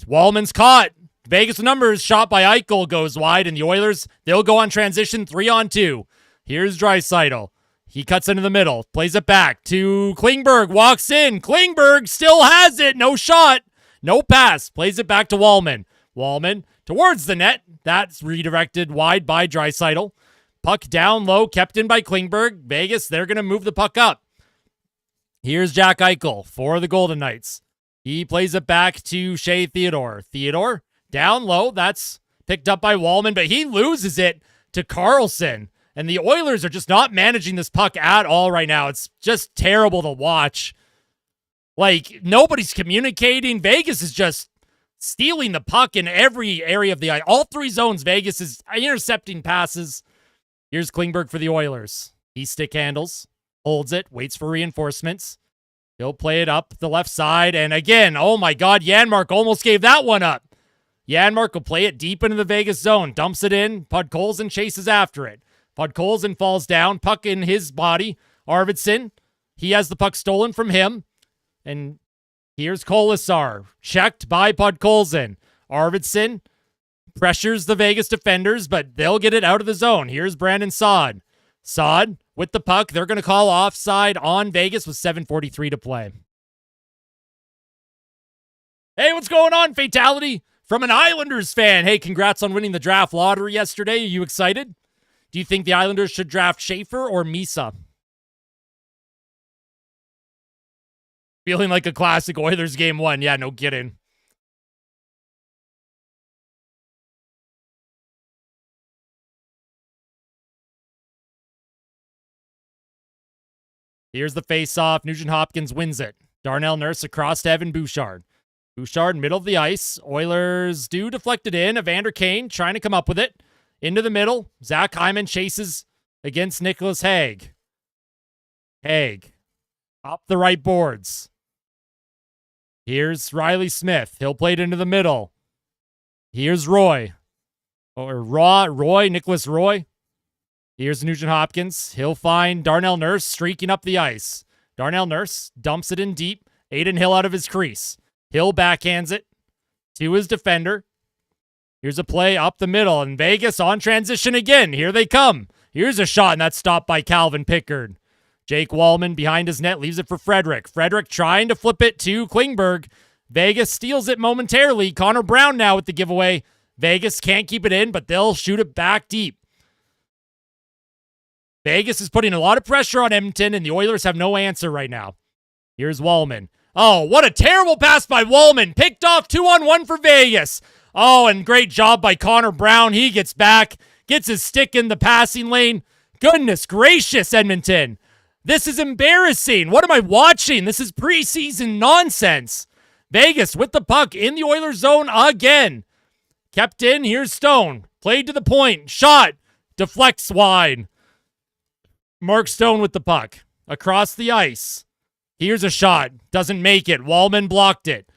Wallman's caught. Vegas numbers, shot by Eichel goes wide, and the Oilers, they'll go on transition 3-on-2. Here's Draisaitl. He cuts into the middle, plays it back to Klingberg, walks in. Klingberg still has it. No shot, no pass. Plays it back to Wallman. Wallman towards the net. That's redirected wide by Draisaitl. Puck down low, kept in by Klingberg. Vegas, they're going to move the puck up. Here's Jack Eichel for the Golden Knights. He plays it back to Shea Theodore. Theodore down low. That's picked up by Wallman, but he loses it to Carlson. And the Oilers are just not managing this puck at all right now. It's just terrible to watch. Like, nobody's communicating. Vegas is just stealing the puck in every area of the ice. All three zones, Vegas is intercepting passes. Here's Klingberg for the Oilers. He stick handles, holds it, waits for reinforcements. He'll play it up the left side. And again, oh my God, Janmark almost gave that one up. Janmark will play it deep into the Vegas zone, dumps it in. Podkolzin chases after it. Podkolzin falls down, puck in his body. Arvidsson, he has the puck stolen from him. And here's Kolasar, checked by Podkolzin. Arvidsson pressures the Vegas defenders, but they'll get it out of the zone. Here's Brandon Saad. Saad with the puck. They're going to call offside on Vegas with 7:43 to play. Hey, what's going on, Fatality? From an Islanders fan. Hey, congrats on winning the draft lottery yesterday. Are you excited? Do you think the Islanders should draft Schaefer or Misa? Feeling like a classic Oilers game one. Yeah, no kidding. Here's the face-off. Nugent-Hopkins wins it. Darnell Nurse across to Evan Bouchard. Bouchard, middle of the ice. Oilers do deflect it in. Evander Kane trying to come up with it. Into the middle. Zach Hyman chases against Nicholas Hague. Hague. Up the right boards. Here's Riley Smith. He'll play it into the middle. Here's Roy. Nicholas Roy. Here's Nugent-Hopkins. He'll find Darnell Nurse streaking up the ice. Darnell Nurse dumps it in deep. Aiden Hill out of his crease. Hill backhands it to his defender. Here's a play up the middle, and Vegas on transition again. Here they come. Here's a shot, and that's stopped by Calvin Pickard. Jake Wallman behind his net leaves it for Frederick. Frederick trying to flip it to Klingberg. Vegas steals it momentarily. Connor Brown now with the giveaway. Vegas can't keep it in, but they'll shoot it back deep. Vegas is putting a lot of pressure on Edmonton, and the Oilers have no answer right now. Here's Wallman. Oh, what a terrible pass by Wallman. Picked off 2-on-1 for Vegas. Oh, and great job by Connor Brown. He gets back, gets his stick in the passing lane. Goodness gracious, Edmonton. This is embarrassing. What am I watching? This is preseason nonsense. Vegas with the puck in the Oilers zone again. Kept in. Here's Stone. Played to the point. Shot. Deflects wide. Mark Stone with the puck. Across the ice. Here's a shot. Doesn't make it. Wallman blocked it.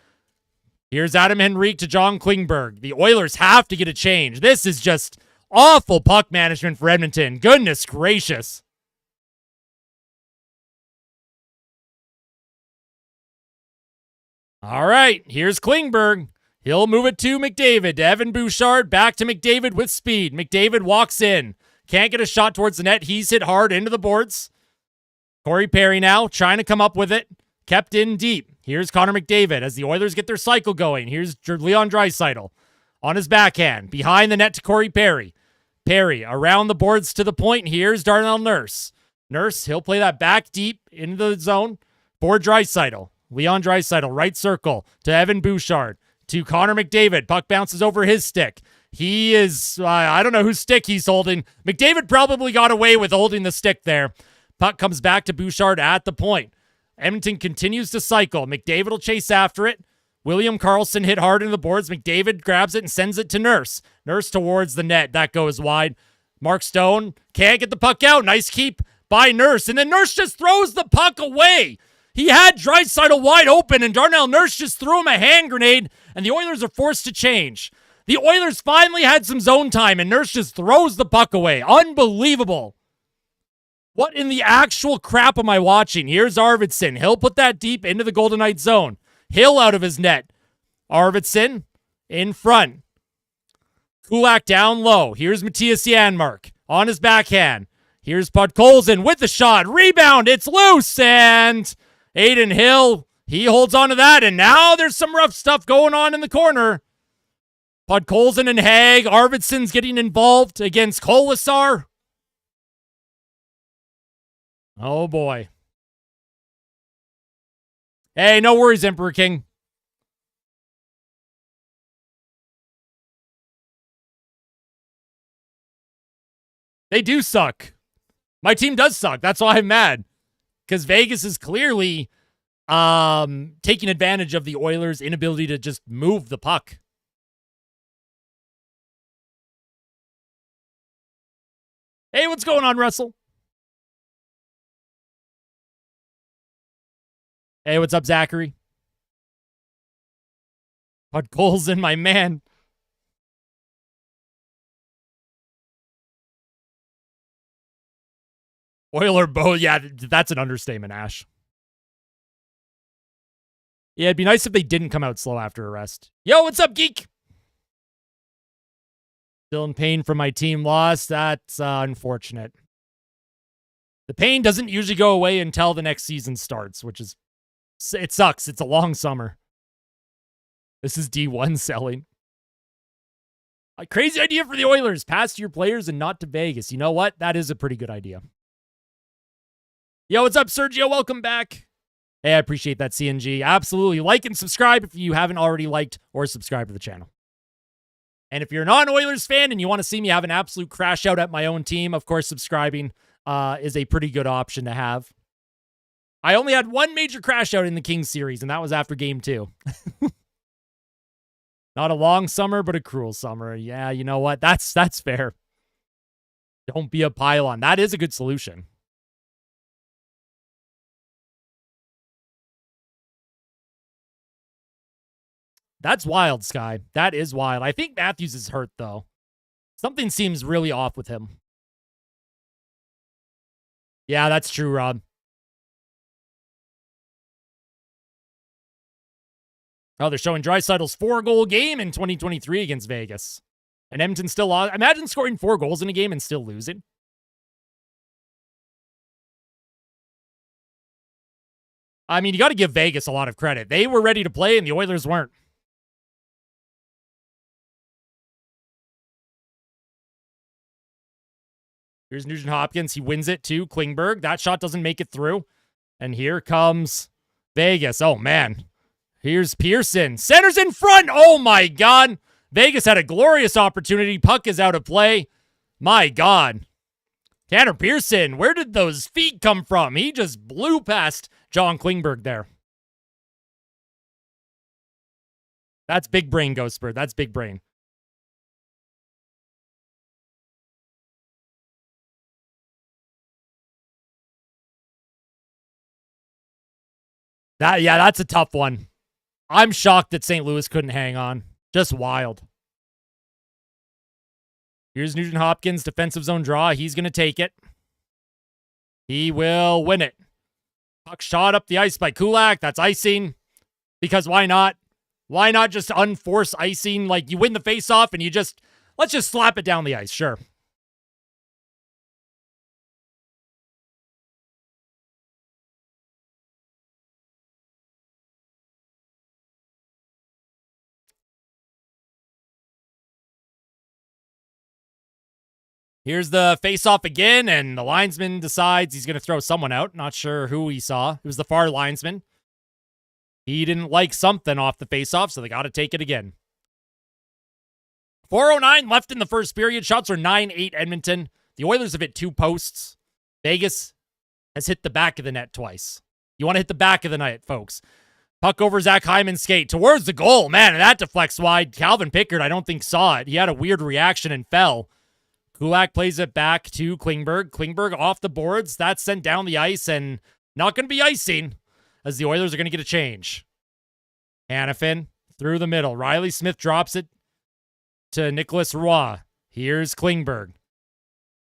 Here's Adam Henrique to John Klingberg. The Oilers have to get a change. This is just awful puck management for Edmonton. Goodness gracious. All right, here's Klingberg. He'll move it to McDavid. To Evan Bouchard, back to McDavid with speed. McDavid walks in. Can't get a shot towards the net. He's hit hard into the boards. Corey Perry now trying to come up with it. Kept in deep. Here's Connor McDavid as the Oilers get their cycle going. Here's Leon Draisaitl on his backhand. Behind the net to Corey Perry. Perry around the boards to the point. Here's Darnell Nurse. Nurse, he'll play that back deep into the zone for Draisaitl. Leon Draisaitl, right circle to Evan Bouchard. To Connor McDavid. Puck bounces over his stick. He is, I don't know whose stick he's holding. McDavid probably got away with holding the stick there. Puck comes back to Bouchard at the point. Edmonton continues to cycle. McDavid will chase after it. William Karlsson hit hard into the boards. McDavid grabs it and sends it to Nurse. Nurse towards the net. That goes wide. Mark Stone can't get the puck out. Nice keep by Nurse. And then Nurse just throws the puck away. He had Draisaitl wide open, and Darnell Nurse just threw him a hand grenade, and the Oilers are forced to change. The Oilers finally had some zone time, and Nurse just throws the puck away. Unbelievable. What in the actual crap am I watching? Here's Arvidsson. He'll put that deep into the Golden Knights zone. Hill out of his net. Arvidsson in front. Kulak down low. Here's Matthias Janmark on his backhand. Here's Podkolzin with the shot. Rebound. It's loose. And Aiden Hill, he holds on to that. And now there's some rough stuff going on in the corner. Podkolzin and Hague. Arvidsson's getting involved against Kolasar. Oh, boy. Hey, no worries, Emperor King. They do suck. My team does suck. That's why I'm mad. Because Vegas is clearly taking advantage of the Oilers' inability to just move the puck. Hey, what's going on, Russell? Hey, what's up, Zachary? Put goals in, my man. Oiler Bo, yeah, that's an understatement, Ash. Yeah, it'd be nice if they didn't come out slow after a rest. Yo, what's up, geek? Still in pain from my team loss. That's unfortunate. The pain doesn't usually go away until the next season starts, which is, it sucks. It's a long summer. This is D1 selling. A crazy idea for the Oilers. Pass to your players and not to Vegas. You know what? That is a pretty good idea. Yo, what's up, Sergio? Welcome back. Hey, I appreciate that, CNG. Absolutely. Like and subscribe if you haven't already liked or subscribed to the channel. And if you're not an Oilers fan and you want to see me have an absolute crash out at my own team, of course, subscribing is a pretty good option to have. I only had one major crash out in the Kings series, and that was after Game 2. Not a long summer, but a cruel summer. Yeah, you know what? That's fair. Don't be a pylon. That is a good solution. That's wild, Sky. That is wild. I think Matthews is hurt, though. Something seems really off with him. Yeah, that's true, Rob. Oh, they're showing Draisaitl's 4-goal game in 2023 against Vegas. And Edmonton still lost. Imagine scoring 4 goals in a game and still losing. I mean, you got to give Vegas a lot of credit. They were ready to play, and the Oilers weren't. Here's Nugent Hopkins. He wins it to Klingberg. That shot doesn't make it through. And here comes Vegas. Oh, man. Here's Pearson. Center's in front. Oh, my God. Vegas had a glorious opportunity. Puck is out of play. My God. Tanner Pearson, where did those feet come from? He just blew past John Klingberg there. That's big brain, Ghostbird. That's big brain. That's a tough one. I'm shocked that St. Louis couldn't hang on. Just wild. Here's Nugent Hopkins, defensive zone draw. He's going to take it. He will win it. Puck shot up the ice by Kulak. That's icing. Because why not? Why not just unforce icing? Like, you win the faceoff and let's just slap it down the ice. Sure. Here's the face-off again, and the linesman decides he's going to throw someone out. Not sure who he saw. It was the far linesman. He didn't like something off the face-off, so they got to take it again. 4:09 left in the first period. Shots are 9-8 Edmonton. The Oilers have hit 2 posts. Vegas has hit the back of the net twice. You want to hit the back of the net, folks. Puck over Zach Hyman's skate towards the goal. Man, and that deflects wide. Calvin Pickard, I don't think, saw it. He had a weird reaction and fell. Kulak plays it back to Klingberg. Klingberg off the boards. That's sent down the ice and not going to be icing as the Oilers are going to get a change. Hanifin through the middle. Riley Smith drops it to Nicholas Roy. Here's Klingberg.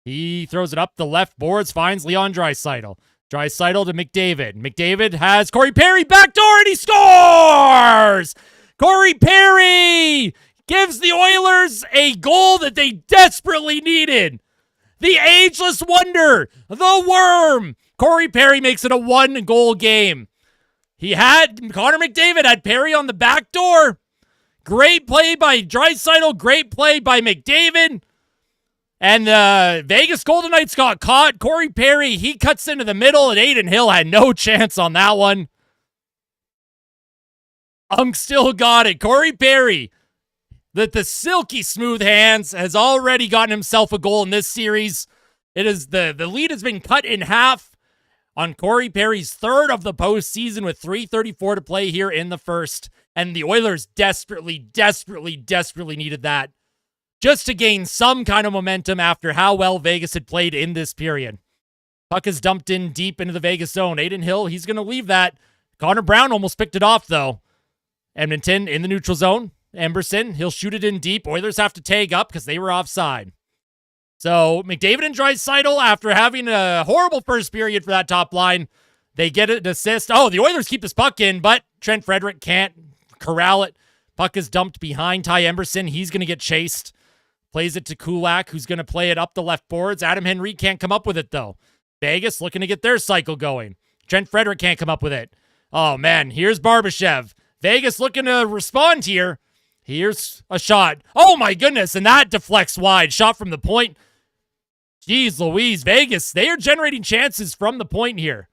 He throws it up the left boards, finds Leon Draisaitl. Draisaitl to McDavid. McDavid has Corey Perry backdoor and he scores! Corey Perry gives the Oilers a goal that they desperately needed. The ageless wonder, the worm. Corey Perry makes it a 1-goal game. Connor McDavid had Perry on the back door. Great play by Draisaitl, great play by McDavid. And the Vegas Golden Knights got caught. Corey Perry, he cuts into the middle, and Adin Hill had no chance on that one. Unk still got it. Corey Perry, the silky smooth hands, has already gotten himself a goal in this series. It is the lead has been cut in half on Corey Perry's 3rd of the postseason with 3:34 to play here in the first. And the Oilers desperately, desperately, desperately needed that just to gain some kind of momentum after how well Vegas had played in this period. Puck is dumped in deep into the Vegas zone. Adin Hill, he's going to leave that. Connor Brown almost picked it off, though. Edmonton in the neutral zone. Emberson, he'll shoot it in deep. Oilers have to tag up because they were offside. So McDavid and Draisaitl, after having a horrible first period for that top line, they get an assist. Oh, the Oilers keep this puck in, but Trent Frederic can't corral it. Puck is dumped behind Ty Emberson. He's going to get chased. Plays it to Kulak, who's going to play it up the left boards. Adam Henry can't come up with it, though. Vegas looking to get their cycle going. Trent Frederic can't come up with it. Oh, man, here's Barbashev. Vegas looking to respond here. Here's a shot. Oh, my goodness, and that deflects wide. Shot from the point. Jeez Louise, Vegas, they are generating chances from the point here.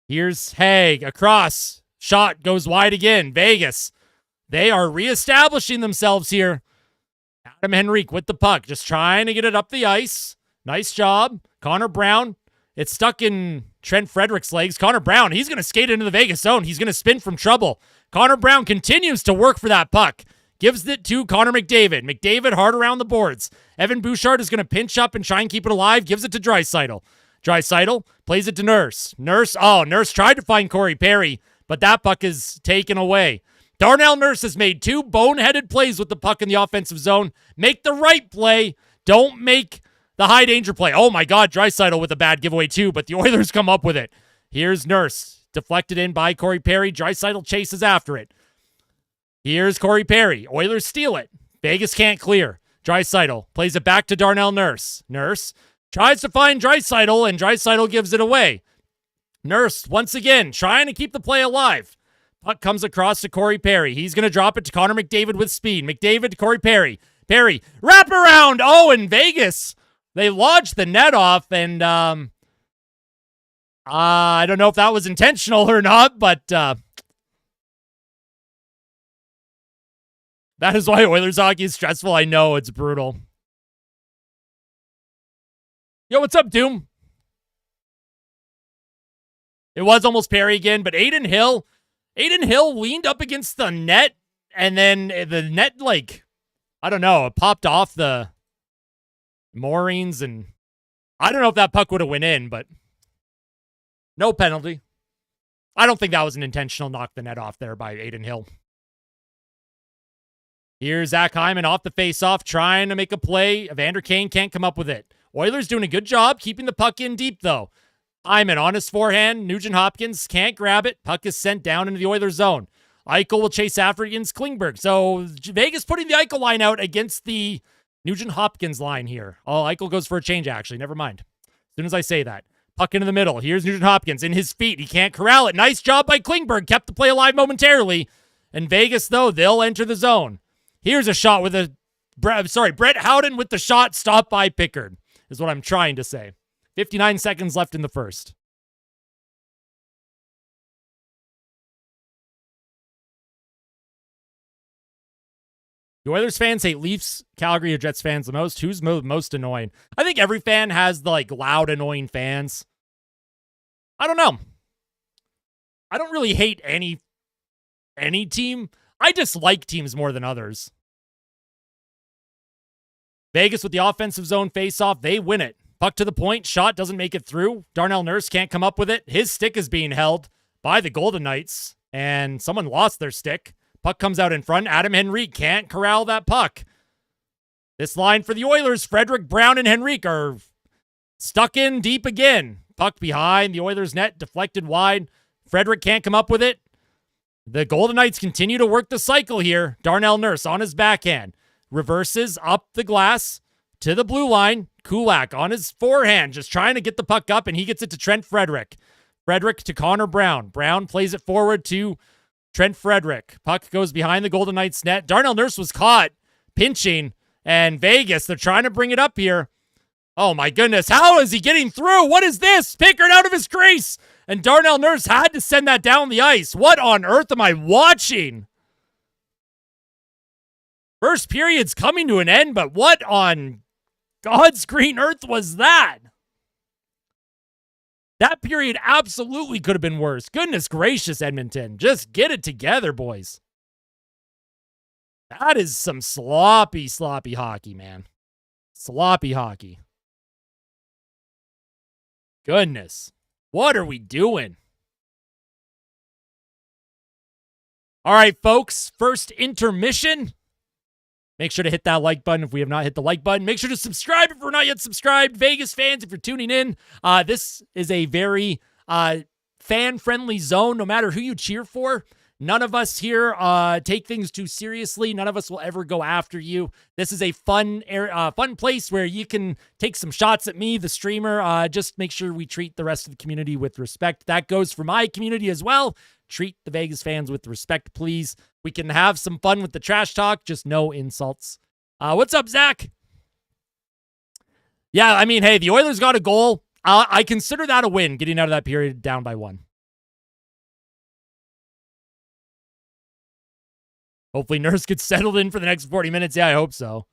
Here's Haig across. Shot goes wide again. Vegas, they are reestablishing themselves here. Adam Henrique with the puck, just trying to get it up the ice. Nice job. Connor Brown, it's stuck in Trent Frederic's legs. Connor Brown, he's going to skate into the Vegas zone. He's going to spin from trouble. Connor Brown continues to work for that puck. Gives it to Connor McDavid. McDavid hard around the boards. Evan Bouchard is going to pinch up and try and keep it alive. Gives it to Draisaitl. Draisaitl plays it to Nurse. Nurse tried to find Corey Perry, but that puck is taken away. Darnell Nurse has made two boneheaded plays with the puck in the offensive zone. Make the right play. Don't make the high danger play. Oh my God, Draisaitl with a bad giveaway too, but the Oilers come up with it. Here's Nurse. Deflected in by Corey Perry. Draisaitl chases after it. Here's Corey Perry. Oilers steal it. Vegas can't clear. Draisaitl plays it back to Darnell Nurse. Nurse tries to find Draisaitl, and Draisaitl gives it away. Nurse, once again, trying to keep the play alive. Puck comes across to Corey Perry. He's going to drop it to Connor McDavid with speed. McDavid to Corey Perry. Perry, wrap around. Oh, in Vegas, they lodged the net off, and I don't know if that was intentional or not, but that is why Oilers hockey is stressful. I know, it's brutal. Yo, what's up, Doom? It was almost Perry again, but Aiden Hill leaned up against the net, and then the net, I don't know, it popped off the moorings, and I don't know if that puck would have went in, but no penalty. I don't think that was an intentional knock the net off there by Aiden Hill. Here's Zach Hyman off the faceoff, trying to make a play. Evander Kane can't come up with it. Oilers doing a good job keeping the puck in deep, though. Hyman on his forehand. Nugent Hopkins can't grab it. Puck is sent down into the Oilers zone. Eichel will chase after it against Klingberg. So Vegas putting the Eichel line out against the Nugent Hopkins line here. Oh, Eichel goes for a change, actually. Never mind. As soon as I say that. Puck into the middle. Here's Nugent Hopkins in his feet. He can't corral it. Nice job by Klingberg. Kept the play alive momentarily. And Vegas, though, they'll enter the zone. Here's a shot with Brett Howden with the shot stopped by Pickard, is what I'm trying to say. 59 seconds left in the first. Do Oilers fans hate Leafs, Calgary, or Jets fans the most? Who's most annoying? I think every fan has the loud, annoying fans. I don't know. I don't really hate any team. I dislike teams more than others. Vegas with the offensive zone face-off. They win it. Puck to the point. Shot doesn't make it through. Darnell Nurse can't come up with it. His stick is being held by the Golden Knights, and someone lost their stick. Puck comes out in front. Adam Henrique can't corral that puck. This line for the Oilers, Frederic, Brown, and Henrique are stuck in deep again. Puck behind the Oilers net, deflected wide. Frederic can't come up with it. The Golden Knights continue to work the cycle here. Darnell Nurse on his backhand. Reverses up the glass to the blue line. Kulak on his forehand, just trying to get the puck up, and he gets it to Trent Frederic. Frederic to Connor Brown. Brown plays it forward to Trent Frederic. Puck goes behind the Golden Knights net. Darnell Nurse was caught pinching, and Vegas, they're trying to bring it up here. Oh my goodness, how is he getting through? What is this? Pickard out of his crease, and Darnell Nurse had to send that down the ice. What on earth am I watching? First period's coming to an end, but what on God's green earth was that? That period absolutely could have been worse. Goodness gracious, Edmonton. Just get it together, boys. That is some sloppy hockey, man. Sloppy hockey. Goodness. What are we doing? All right, folks, first intermission. Make sure to hit that like button if we have not hit the like button. Make sure to subscribe if we're not yet subscribed. Vegas fans, if you're tuning in, this is a very fan-friendly zone, no matter who you cheer for. None of us here take things too seriously. None of us will ever go after you. This is a fun place where you can take some shots at me, the streamer. Just make sure we treat the rest of the community with respect. That goes for my community as well. Treat the Vegas fans with respect, please. We can have some fun with the trash talk, just no insults. What's up, Zach? Yeah, I mean, hey, the Oilers got a goal. I consider that a win, getting out of that period down by 1. Hopefully Nurse gets settled in for the next 40 minutes. Yeah, I hope so.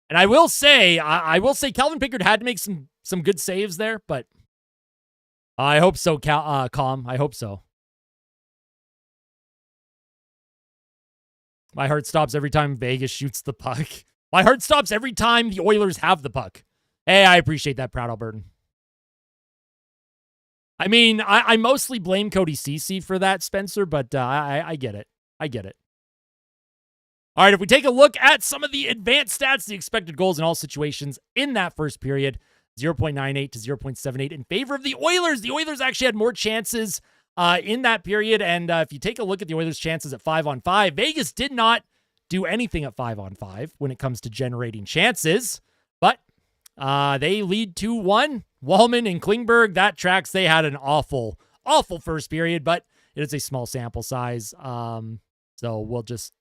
And I will say, Calvin Pickard had to make some good saves there, but I hope so, Calm. I hope so. My heart stops every time Vegas shoots the puck. My heart stops every time the Oilers have the puck. Hey, I appreciate that, Proud Albertan. I mean, I mostly blame Cody Ceci for that, Spencer, but I get it. I get it. All right, if we take a look at some of the advanced stats, the expected goals in all situations in that first period, 0.98 to 0.78 in favor of the Oilers. The Oilers actually had more chances in that period, and if you take a look at the Oilers' chances at 5-on-5, Vegas did not do anything at 5-on-5 when it comes to generating chances, but they lead 2-1. Wallman and Klingberg, that tracks. They had an awful first period, but it is a small sample size, so we'll just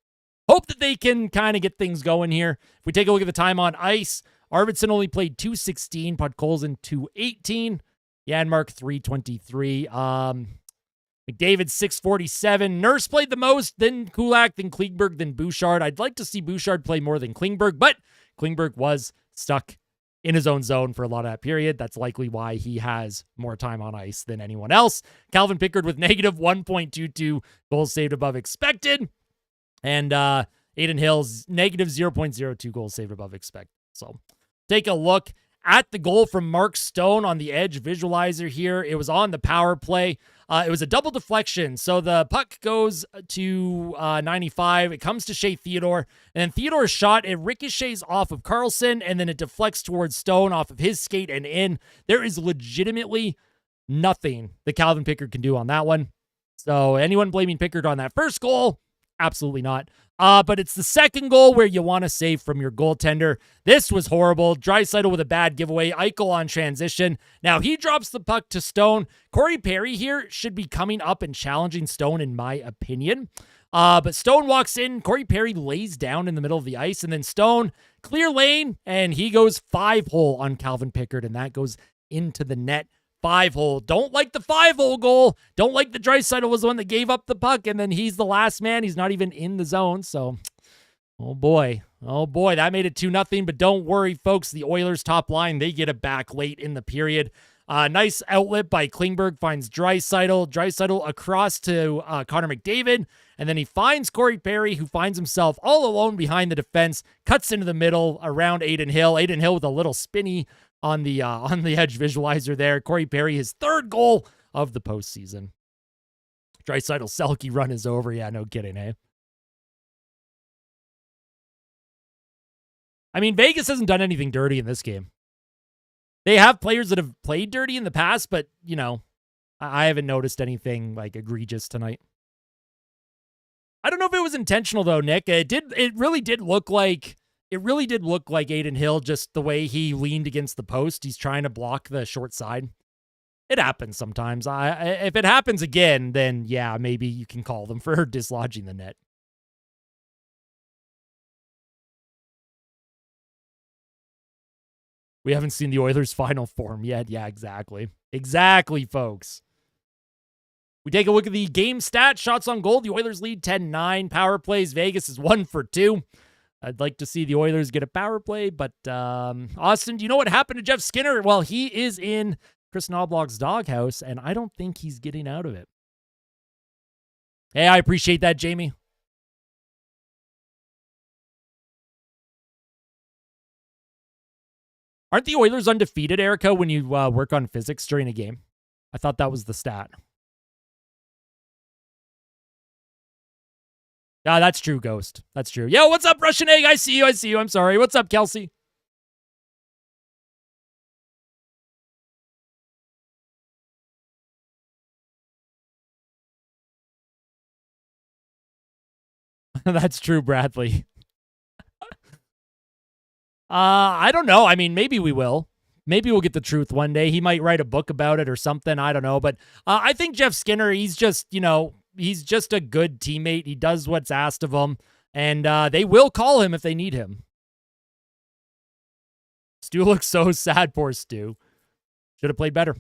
hope that they can kind of get things going here. If we take a look at the time on ice, Arvidsson only played 216, Podkolzin 218, Janmark 323, McDavid 647. Nurse played the most, then Kulak, then Klingberg, then Bouchard. I'd like to see Bouchard play more than Klingberg, but Klingberg was stuck in his own zone for a lot of that period. That's likely why he has more time on ice than anyone else. Calvin Pickard with negative 1.22 goals saved above expected. And Aiden Hill's negative 0.02 goals saved above expected. So take a look at the goal from Mark Stone on the edge visualizer here. It was on the power play. It was a double deflection. So the puck goes to 95. It comes to Shea Theodore. And then Theodore's shot, it ricochets off of Carlson, and then it deflects towards Stone off of his skate and in. There is legitimately nothing that Calvin Pickard can do on that one. So anyone blaming Pickard on that first goal? Absolutely not. But it's the second goal where you want to save from your goaltender. This was horrible. Draisaitl with a bad giveaway. Eichel on transition. Now he drops the puck to Stone. Corey Perry here should be coming up and challenging Stone, in my opinion. But Stone walks in. Corey Perry lays down in the middle of the ice. And then Stone, clear lane, and he goes 5-hole on Calvin Pickard, and that goes into the net. 5-hole. Don't like the 5-hole goal. Don't like the Draisaitl was the one that gave up the puck, and then he's the last man. He's not even in the zone. So, oh boy, that made it 2-0. But don't worry, folks. The Oilers' top line, they get it back late in the period. Nice outlet by Klingberg, finds Draisaitl. Draisaitl across to Connor McDavid, and then he finds Corey Perry, who finds himself all alone behind the defense, cuts into the middle around Aiden Hill. Aiden Hill with a little spinny on the edge visualizer there. Corey Perry, his third goal of the postseason. Draisaitl Selke run is over. Yeah, no kidding, eh? I mean, Vegas hasn't done anything dirty in this game. They have players that have played dirty in the past, but, you know, I haven't noticed anything, like, egregious tonight. I don't know if it was intentional, though, Nick. It really did look like Aiden Hill, just the way he leaned against the post. He's trying to block the short side. It happens sometimes. If it happens again, then, yeah, maybe you can call them for dislodging the net. We haven't seen the Oilers' final form yet. Yeah, exactly. Exactly, folks. We take a look at the game stats. Shots on goal. The Oilers lead 10-9. Power plays. Vegas is 1 for 2. I'd like to see the Oilers get a power play, but Austin, do you know what happened to Jeff Skinner? Well, he is in Chris Knobloch's doghouse, and I don't think he's getting out of it. Hey, I appreciate that, Jamie. Aren't the Oilers undefeated, Erica, when you work on physics during a game? I thought that was the stat. Yeah, that's true, Ghost. That's true. Yo, what's up, Russian Egg? I see you. I'm sorry. What's up, Kelsey? That's true, Bradley. I don't know. I mean, maybe we will. Maybe we'll get the truth one day. He might write a book about it or something. I don't know. But I think Jeff Skinner, he's just, he's just a good teammate. He does what's asked of him. And they will call him if they need him. Stu looks so sad. Poor Stu. Should have played better.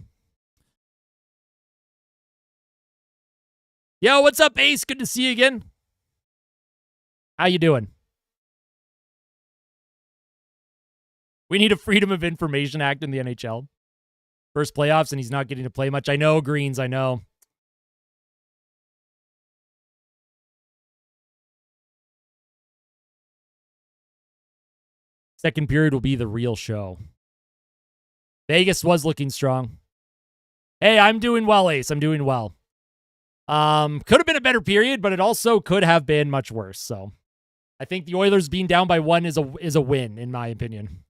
Yo, what's up, Ace? Good to see you again. How you doing? We need a Freedom of Information Act in the NHL. First playoffs, and he's not getting to play much. I know, Greens, I know. Second period will be the real show. Vegas was looking strong. Hey, I'm doing well, Ace. I'm doing well. Could have been a better period, but it also could have been much worse. So I think the Oilers being down by 1 is a win, in my opinion.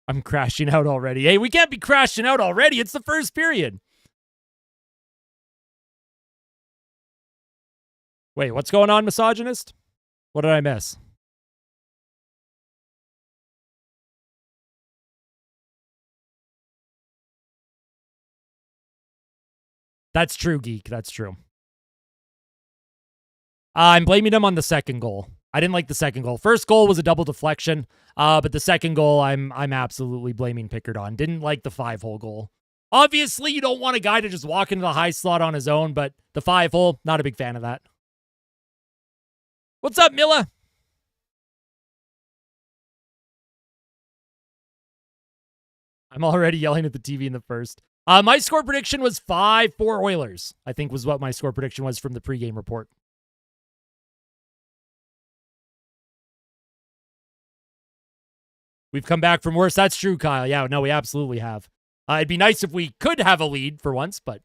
I'm crashing out already. Hey, we can't be crashing out already. It's the first period. Wait, what's going on, misogynist? What did I miss? That's true, Geek. That's true. I'm blaming him on the second goal. I didn't like the second goal. First goal was a double deflection, but the second goal, I'm absolutely blaming Pickard on. Didn't like the 5-hole goal. Obviously, you don't want a guy to just walk into the high slot on his own, but the 5-hole, not a big fan of that. What's up, Milla? I'm already yelling at the TV in the first. My score prediction was 5-4 Oilers, I think was what my score prediction was from the pregame report. We've come back from worse. That's true, Kyle. Yeah, no, we absolutely have. It'd be nice if we could have a lead for once, but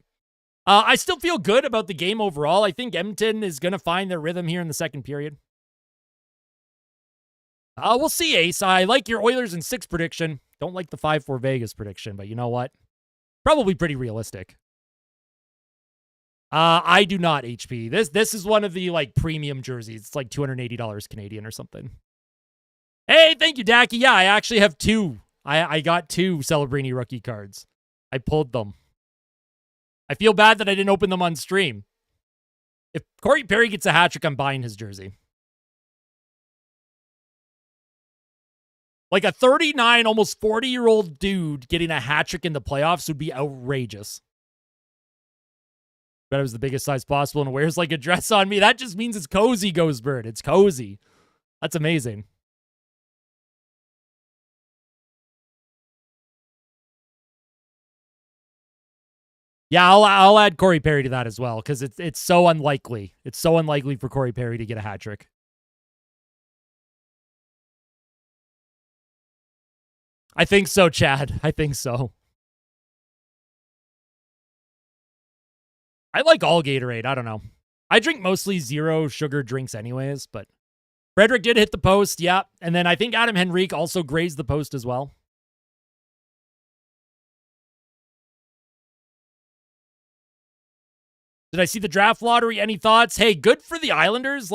I still feel good about the game overall. I think Edmonton is going to find their rhythm here in the second period. We'll see, Ace. I like your Oilers in 6 prediction. Don't like the 5-4 Vegas prediction, but you know what? Probably pretty realistic. I do not, HP. This is one of the premium jerseys. It's like $280 Canadian or something. Hey, thank you, Dacky. Yeah, I actually have 2. I got 2 Celebrini rookie cards. I pulled them. I feel bad that I didn't open them on stream. If Corey Perry gets a hat trick, I'm buying his jersey. Like a 39, almost 40-year-old dude getting a hat trick in the playoffs would be outrageous. But it was the biggest size possible and wears like a dress on me. That just means it's cozy, Ghostbird. It's cozy. That's amazing. Yeah, I'll add Corey Perry to that as well because it's so unlikely. It's so unlikely for Corey Perry to get a hat trick. I think so, Chad. I think so. I like all Gatorade. I don't know. I drink mostly 0 sugar drinks anyways, but Frederick did hit the post, yeah. And then I think Adam Henrique also grazed the post as well. Did I see the draft lottery? Any thoughts? Hey, good for the Islanders.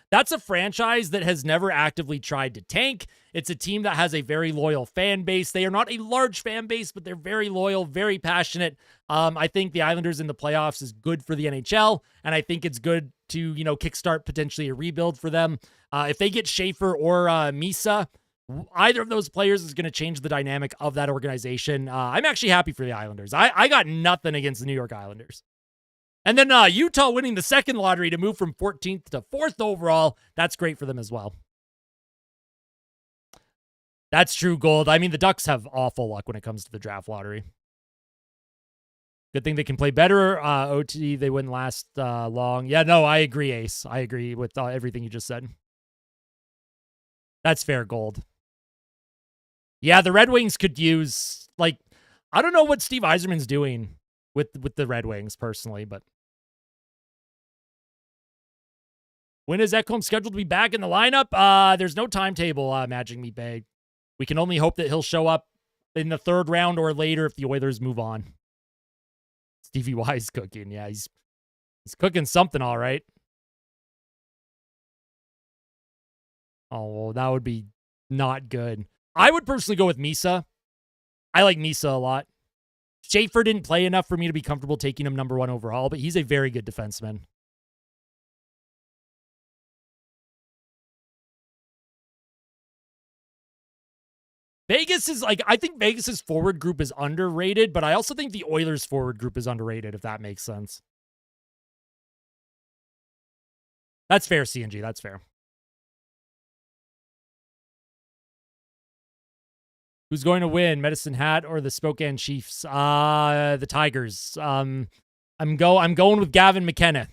That's a franchise that has never actively tried to tank. It's a team that has a very loyal fan base. They are not a large fan base, but they're very loyal, very passionate. I think the Islanders in the playoffs is good for the NHL, and I think it's good to, kickstart potentially a rebuild for them. If they get Schaefer or Misa, either of those players is going to change the dynamic of that organization. I'm actually happy for the Islanders. I got nothing against the New York Islanders. And then Utah winning the second lottery to move from 14th to 4th overall. That's great for them as well. That's true, Gold. I mean, the Ducks have awful luck when it comes to the draft lottery. Good thing they can play better. OT, they wouldn't last long. Yeah, no, I agree, Ace. I agree with everything you just said. That's fair gold. Yeah, the Red Wings could use, like, I don't know what Steve Yzerman's doing with the Red Wings personally, but when is Ekholm scheduled to be back in the lineup? There's no timetable, Magic Meat Bag. We can only hope that he'll show up in the third round or later if the Oilers move on. Stevie Y's cooking. Yeah, he's cooking something all right. Oh, well, that would be not good. I would personally go with Misa. I like Misa a lot. Schaefer didn't play enough for me to be comfortable taking him number 1 overall, but he's a very good defenseman. Vegas is like, I think Vegas's forward group is underrated, but I also think the Oilers forward group is underrated, if that makes sense. That's fair, CNG. That's fair. Who's going to win, Medicine Hat or the Spokane Chiefs? The Tigers. I'm going with Gavin McKenna.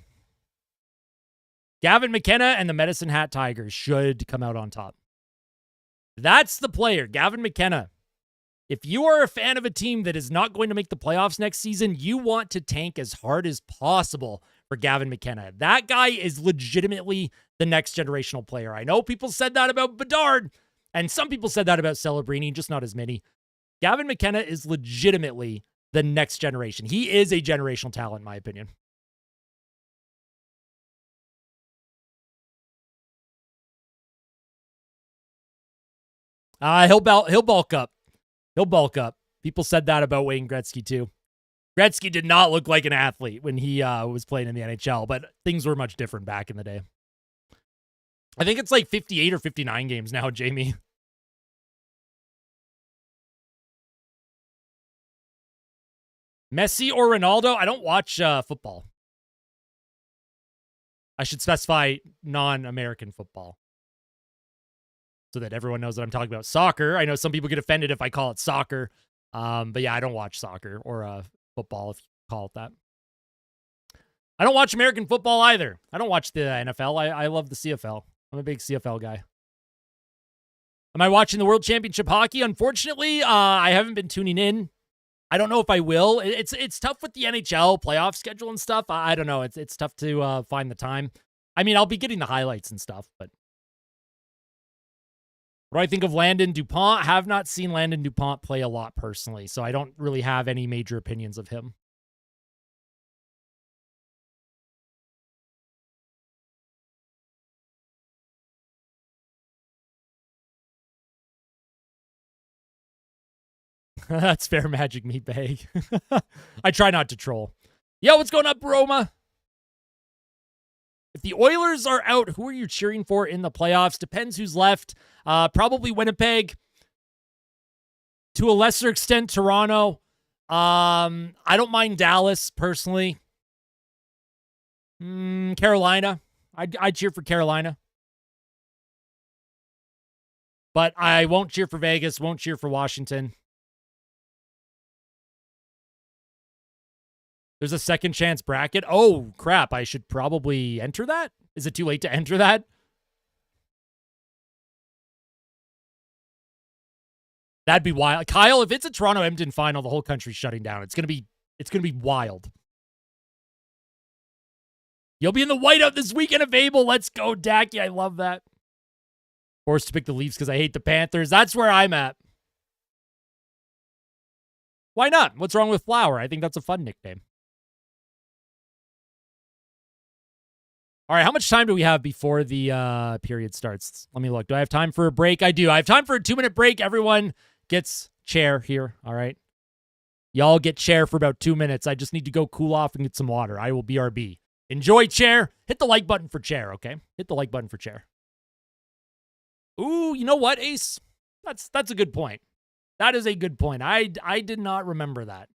Gavin McKenna and the Medicine Hat Tigers should come out on top. That's the player, Gavin McKenna. If you are a fan of a team that is not going to make the playoffs next season, you want to tank as hard as possible for Gavin McKenna. That guy is legitimately the next generational player. I know people said that about Bedard, and some people said that about Celebrini, just not as many. Gavin McKenna is legitimately the next generation. He is a generational talent, in my opinion. He'll bulk up. He'll bulk up. People said that about Wayne Gretzky, too. Gretzky did not look like an athlete when he was playing in the NHL, but things were much different back in the day. I think it's like 58 or 59 games now, Jamie. Messi or Ronaldo? I don't watch football. I should specify non-American football so that everyone knows that I'm talking about soccer. I know some people get offended if I call it soccer, but yeah, I don't watch soccer or football, if you call it that. I don't watch American football either. I don't watch the NFL. I love the CFL. I'm a big CFL guy. Am I watching the World Championship Hockey? Unfortunately, I haven't been tuning in. I don't know if I will. It's tough with the NHL playoff schedule and stuff. I don't know. It's tough to find the time. I mean, I'll be getting the highlights and stuff, but what do I think of Landon Dupont? Have not seen Landon Dupont play a lot personally, so I don't really have any major opinions of him. That's fair, Magic Meat Bag. I try not to troll. Yo, what's going up, Roma? If the Oilers are out, who are you cheering for in the playoffs? Depends who's left. Probably Winnipeg. To a lesser extent, Toronto. I don't mind Dallas, personally. Carolina. I'd cheer for Carolina. But I won't cheer for Vegas, won't cheer for Washington. There's a second chance bracket. Oh, crap. I should probably enter that? Is it too late to enter that? That'd be wild. Kyle, if it's a Toronto Edmonton final, the whole country's shutting down. It's gonna be wild. You'll be in the whiteout this weekend of Abel. Let's go, Dacky. I love that. Forced to pick the Leafs because I hate the Panthers. That's where I'm at. Why not? What's wrong with Flower? I think that's a fun nickname. All right, how much time do we have before the period starts? Let me look. Do I have time for a break? I do. I have time for a 2-minute break. Everyone gets chair here, all right? Y'all get chair for about 2 minutes. I just need to go cool off and get some water. I will BRB. Enjoy chair. Hit the like button for chair, okay? Hit the like button for chair. Ooh, you know what, Ace? That's a good point. That is a good point. I did not remember that.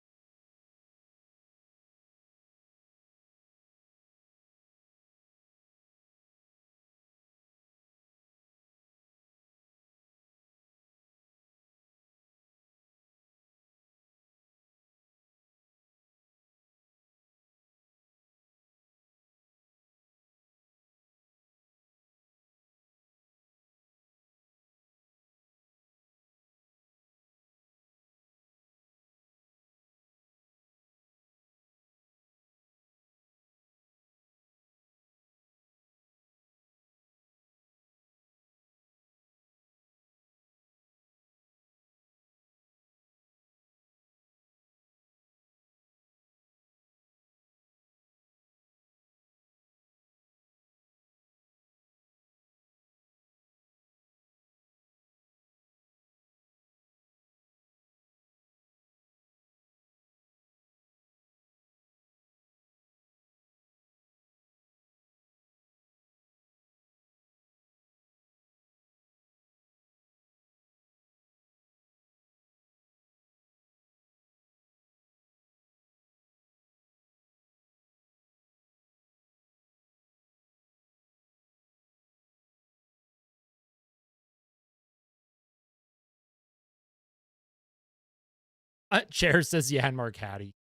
Chair says Janmark Hattie.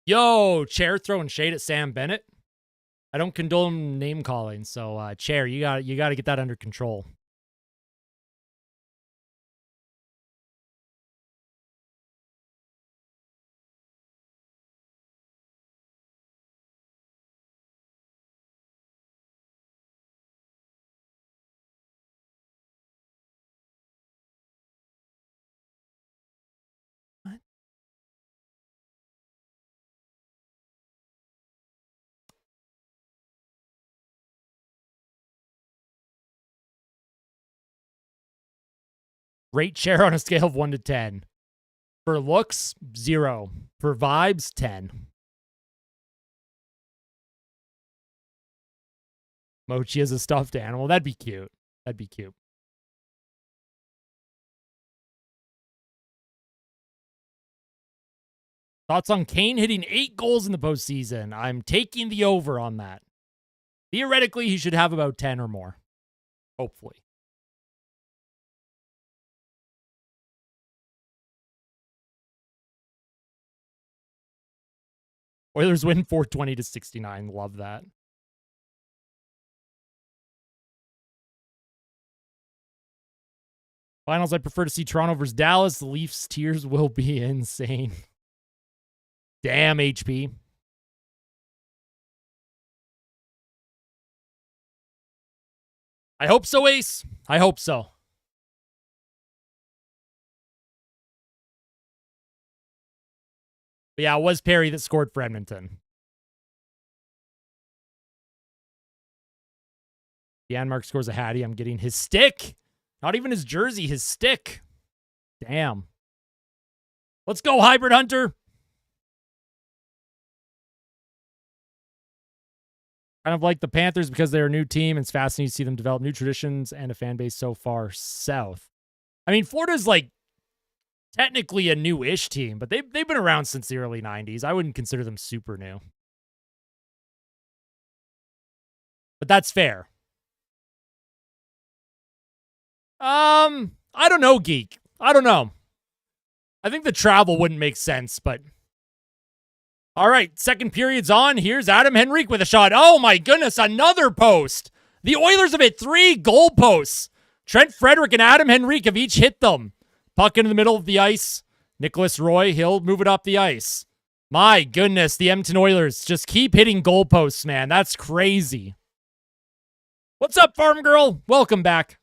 Yo, Chair throwing shade at Sam Bennett. I don't condone name calling, so Chair, you got to get that under control. Rate Chair on a scale of 1 to 10. For looks, 0. For vibes, 10. Mochi as a stuffed animal. That'd be cute. That'd be cute. Thoughts on Kane hitting 8 goals in the postseason? I'm taking the over on that. Theoretically, he should have about 10 or more. Hopefully. Oilers win 420 to 69. Love that. Finals, I prefer to see Toronto versus Dallas. The Leafs' tears will be insane. Damn, HP. I hope so, Ace. I hope so. But yeah, it was Perry that scored for Edmonton. Janmark scores a Hattie. I'm getting his stick. Not even his jersey, his stick. Damn. Let's go, Hybrid Hunter. Kind of like the Panthers because they're a new team. It's fascinating to see them develop new traditions and a fan base so far south. I mean, Florida's like technically a new-ish team, but they've been around since the early 90s. I wouldn't consider them super new. But that's fair. I don't know, Geek. I don't know. I think the travel wouldn't make sense, but all right, second period's on. Here's Adam Henrique with a shot. Oh my goodness, another post. The Oilers have hit 3 goal posts. Trent Frederick and Adam Henrique have each hit them. Puck into the middle of the ice. Nicholas Roy, he'll move it up the ice. My goodness, the Edmonton Oilers just keep hitting goal posts, man. That's crazy. What's up, Farm Girl? Welcome back.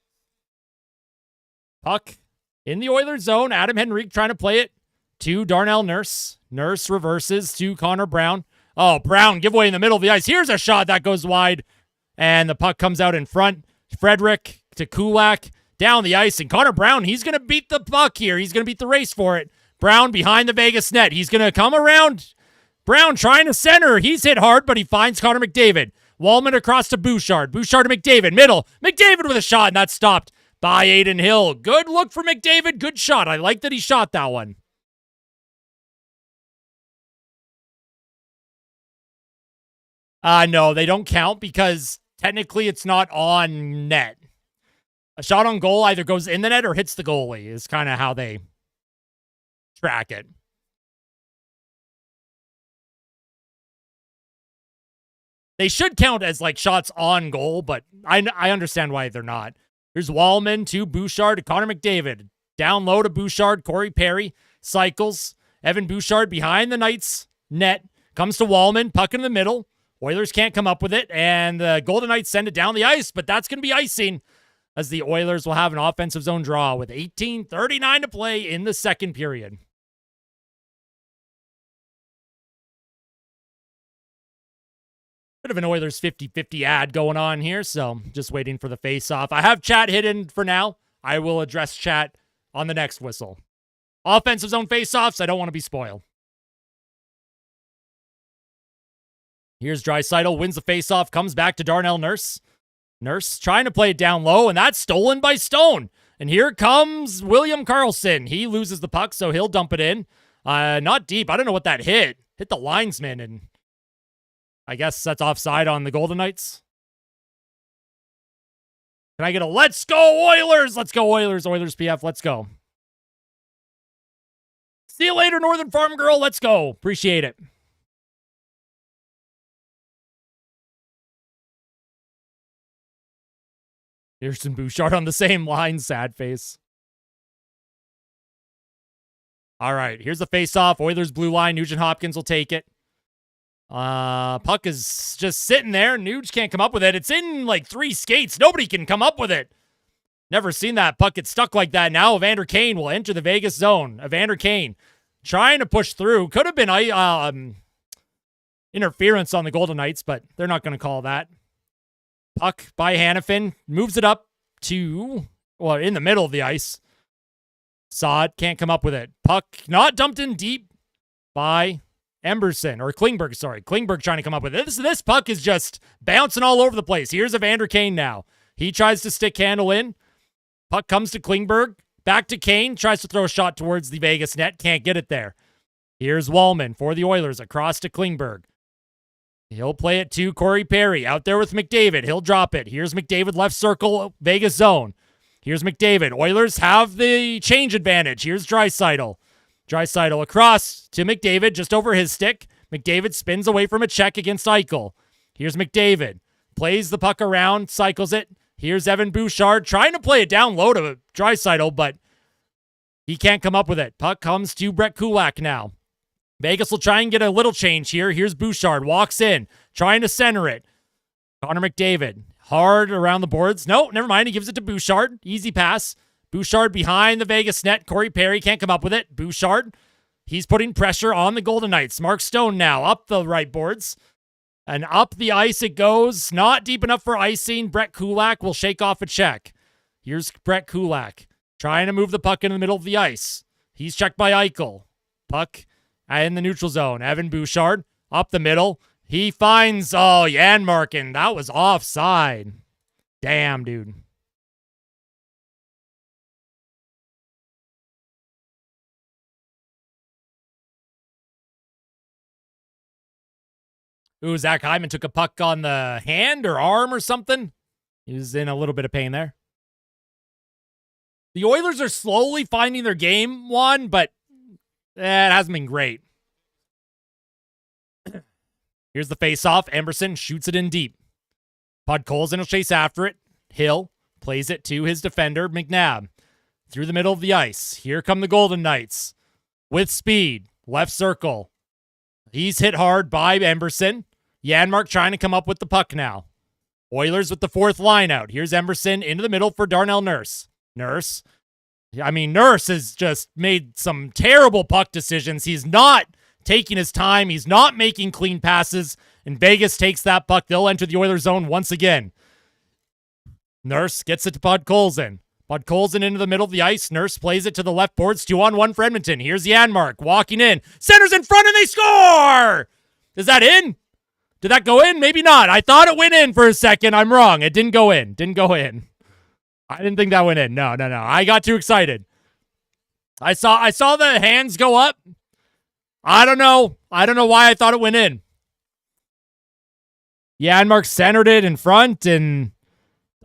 Puck in the Oilers zone. Adam Henrique trying to play it to Darnell Nurse. Nurse reverses to Connor Brown. Oh, Brown giveaway in the middle of the ice. Here's a shot that goes wide. And the puck comes out in front. Frederick to Kulak down the ice. And Connor Brown, he's going to beat the puck here. He's going to beat the race for it. Brown behind the Vegas net. He's going to come around. Brown trying to center. He's hit hard, but he finds Connor McDavid. Wallman across to Bouchard. Bouchard to McDavid. Middle. McDavid with a shot, and that's stopped by Aiden Hill. Good look for McDavid. Good shot. I like that he shot that one. No, they don't count because technically it's not on net. A shot on goal either goes in the net or hits the goalie is kind of how they track it. They should count as like shots on goal, but I understand why they're not. Here's Wallman to Bouchard to Connor McDavid. Down low to Bouchard, Corey Perry, cycles. Evan Bouchard behind the Knights net. Comes to Wallman, puck in the middle. Oilers can't come up with it, and the Golden Knights send it down the ice, but that's going to be icing as the Oilers will have an offensive zone draw with 18:39 to play in the second period. Bit of an Oilers 50-50 ad going on here, so just waiting for the face-off. I have chat hidden for now. I will address chat on the next whistle. Offensive zone face-offs, I don't want to be spoiled. Here's Draisaitl, wins the face-off, comes back to Darnell Nurse. Nurse trying to play it down low, and that's stolen by Stone. And here comes William Karlsson. He loses the puck, so he'll dump it in. Not deep. I don't know what that hit. Hit the linesman, and I guess that's offside on the Golden Knights. Can I get a let's go Oilers? Let's go Oilers. Oilers PF, let's go. See you later, Northern Farm Girl. Let's go. Appreciate it. Pearson Bouchard on the same line. Sad face. All right, here's the face-off. Oilers blue line. Nugent Hopkins will take it. Puck is just sitting there. Nuge can't come up with it. It's in like 3 skates. Nobody can come up with it. Never seen that puck get stuck like that. Now Evander Kane will enter the Vegas zone. Evander Kane trying to push through. Could have been interference on the Golden Knights, but they're not going to call that. Puck by Hannafin. Moves it up to, well, in the middle of the ice. Saw it. Can't come up with it. Puck not dumped in deep by Emberson, or Klingberg, sorry. Klingberg trying to come up with it. This puck is just bouncing all over the place. Here's Evander Kane now. He tries to stick handle in. Puck comes to Klingberg. Back to Kane. Tries to throw a shot towards the Vegas net. Can't get it there. Here's Wallman for the Oilers. Across to Klingberg. He'll play it to Corey Perry. Out there with McDavid. He'll drop it. Here's McDavid, left circle, Vegas zone. Here's McDavid. Oilers have the change advantage. Here's Draisaitl. Draisaitl across to McDavid, just over his stick. McDavid spins away from a check against Eichel. Here's McDavid. Plays the puck around, cycles it. Here's Evan Bouchard trying to play it down low to Draisaitl, but he can't come up with it. Puck comes to Brett Kulak now. Vegas will try and get a little change here. Here's Bouchard. Walks in, trying to center it. Connor McDavid. Hard around the boards. No, never mind. He gives it to Bouchard. Easy pass. Bouchard behind the Vegas net. Corey Perry can't come up with it. Bouchard, he's putting pressure on the Golden Knights. Mark Stone now up the right boards. And up the ice it goes. Not deep enough for icing. Brett Kulak will shake off a check. Here's Brett Kulak trying to move the puck in the middle of the ice. He's checked by Eichel. Puck in the neutral zone. Evan Bouchard up the middle. He finds, Janmarkin. That was offside. Damn, dude. Ooh, Zach Hyman took a puck on the hand or arm or something. He was in a little bit of pain there. The Oilers are slowly finding their game, Juan, but it hasn't been great. Here's the face-off. Emberson shoots it in deep. Podkolzin will chase after it. Hill plays it to his defender, McNabb. Through the middle of the ice. Here come the Golden Knights. With speed. Left circle. He's hit hard by Emberson. Janmark trying to come up with the puck now. Oilers with the 4th line out. Here's Emberson into the middle for Darnell Nurse. Nurse has just made some terrible puck decisions. He's not taking his time. He's not making clean passes. And Vegas takes that puck. They'll enter the Oilers zone once again. Nurse gets it to Podkolzin. Podkolzin into the middle of the ice. Nurse plays it to the left boards. 2-on-1 for Edmonton. Here's Janmark walking in. Center's in front and they score! Is that in? Did that go in? Maybe not. I thought it went in for a second. I'm wrong. It didn't go in. I didn't think that went in. No. I got too excited. I saw the hands go up. I don't know why I thought it went in. Janmark centered it in front, and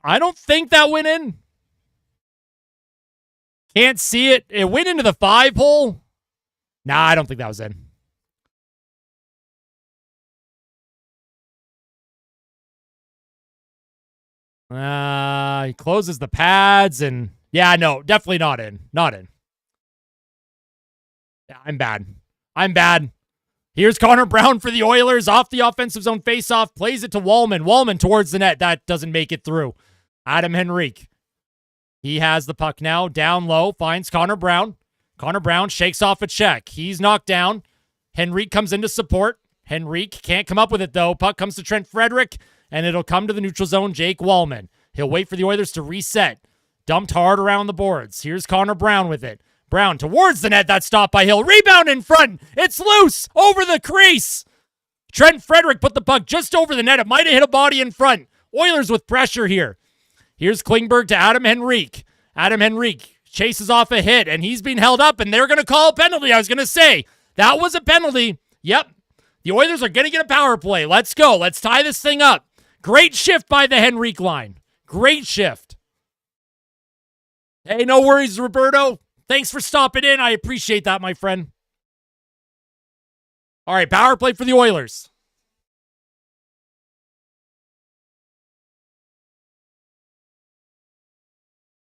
I don't think that went in. Can't see it. It went into the 5 hole. Nah, I don't think that was in. He closes the pads, and yeah, no, definitely not in. Not in. Yeah, I'm bad. Here's Connor Brown for the Oilers off the offensive zone faceoff. Plays it to Wallman. Wallman towards the net. That doesn't make it through. Adam Henrique. He has the puck now. Down low. Finds Connor Brown. Connor Brown shakes off a check. He's knocked down. Henrique comes in to support. Henrique can't come up with it, though. Puck comes to Trent Frederick, and it'll come to the neutral zone. Jake Wallman. He'll wait for the Oilers to reset. Dumped hard around the boards. Here's Connor Brown with it. Brown towards the net. That's stopped by Hill. Rebound in front. It's loose. Over the crease. Trent Frederick put the puck just over the net. It might have hit a body in front. Oilers with pressure here. Here's Klingberg to Adam Henrique. Adam Henrique chases off a hit, and he's being held up, and they're going to call a penalty. I was going to say, that was a penalty. Yep. The Oilers are going to get a power play. Let's go. Let's tie this thing up. Great shift by the Henrique line. Great shift. Hey, no worries, Roberto. Thanks for stopping in. I appreciate that, my friend. All right, power play for the Oilers.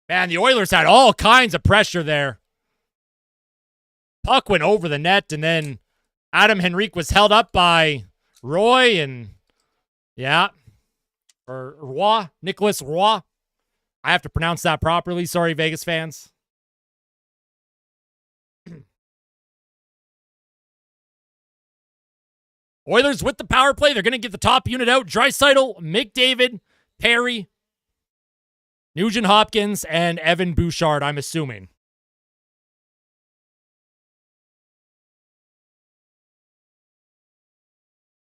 Man, the Oilers had all kinds of pressure there. Puck went over the net, and then Adam Henrique was held up by Roy and, or Roy, Nicholas Roy. I have to pronounce that properly. Sorry, Vegas fans. Oilers with the power play. They're going to get the top unit out. Draisaitl, McDavid, Perry, Nugent Hopkins, and Evan Bouchard, I'm assuming.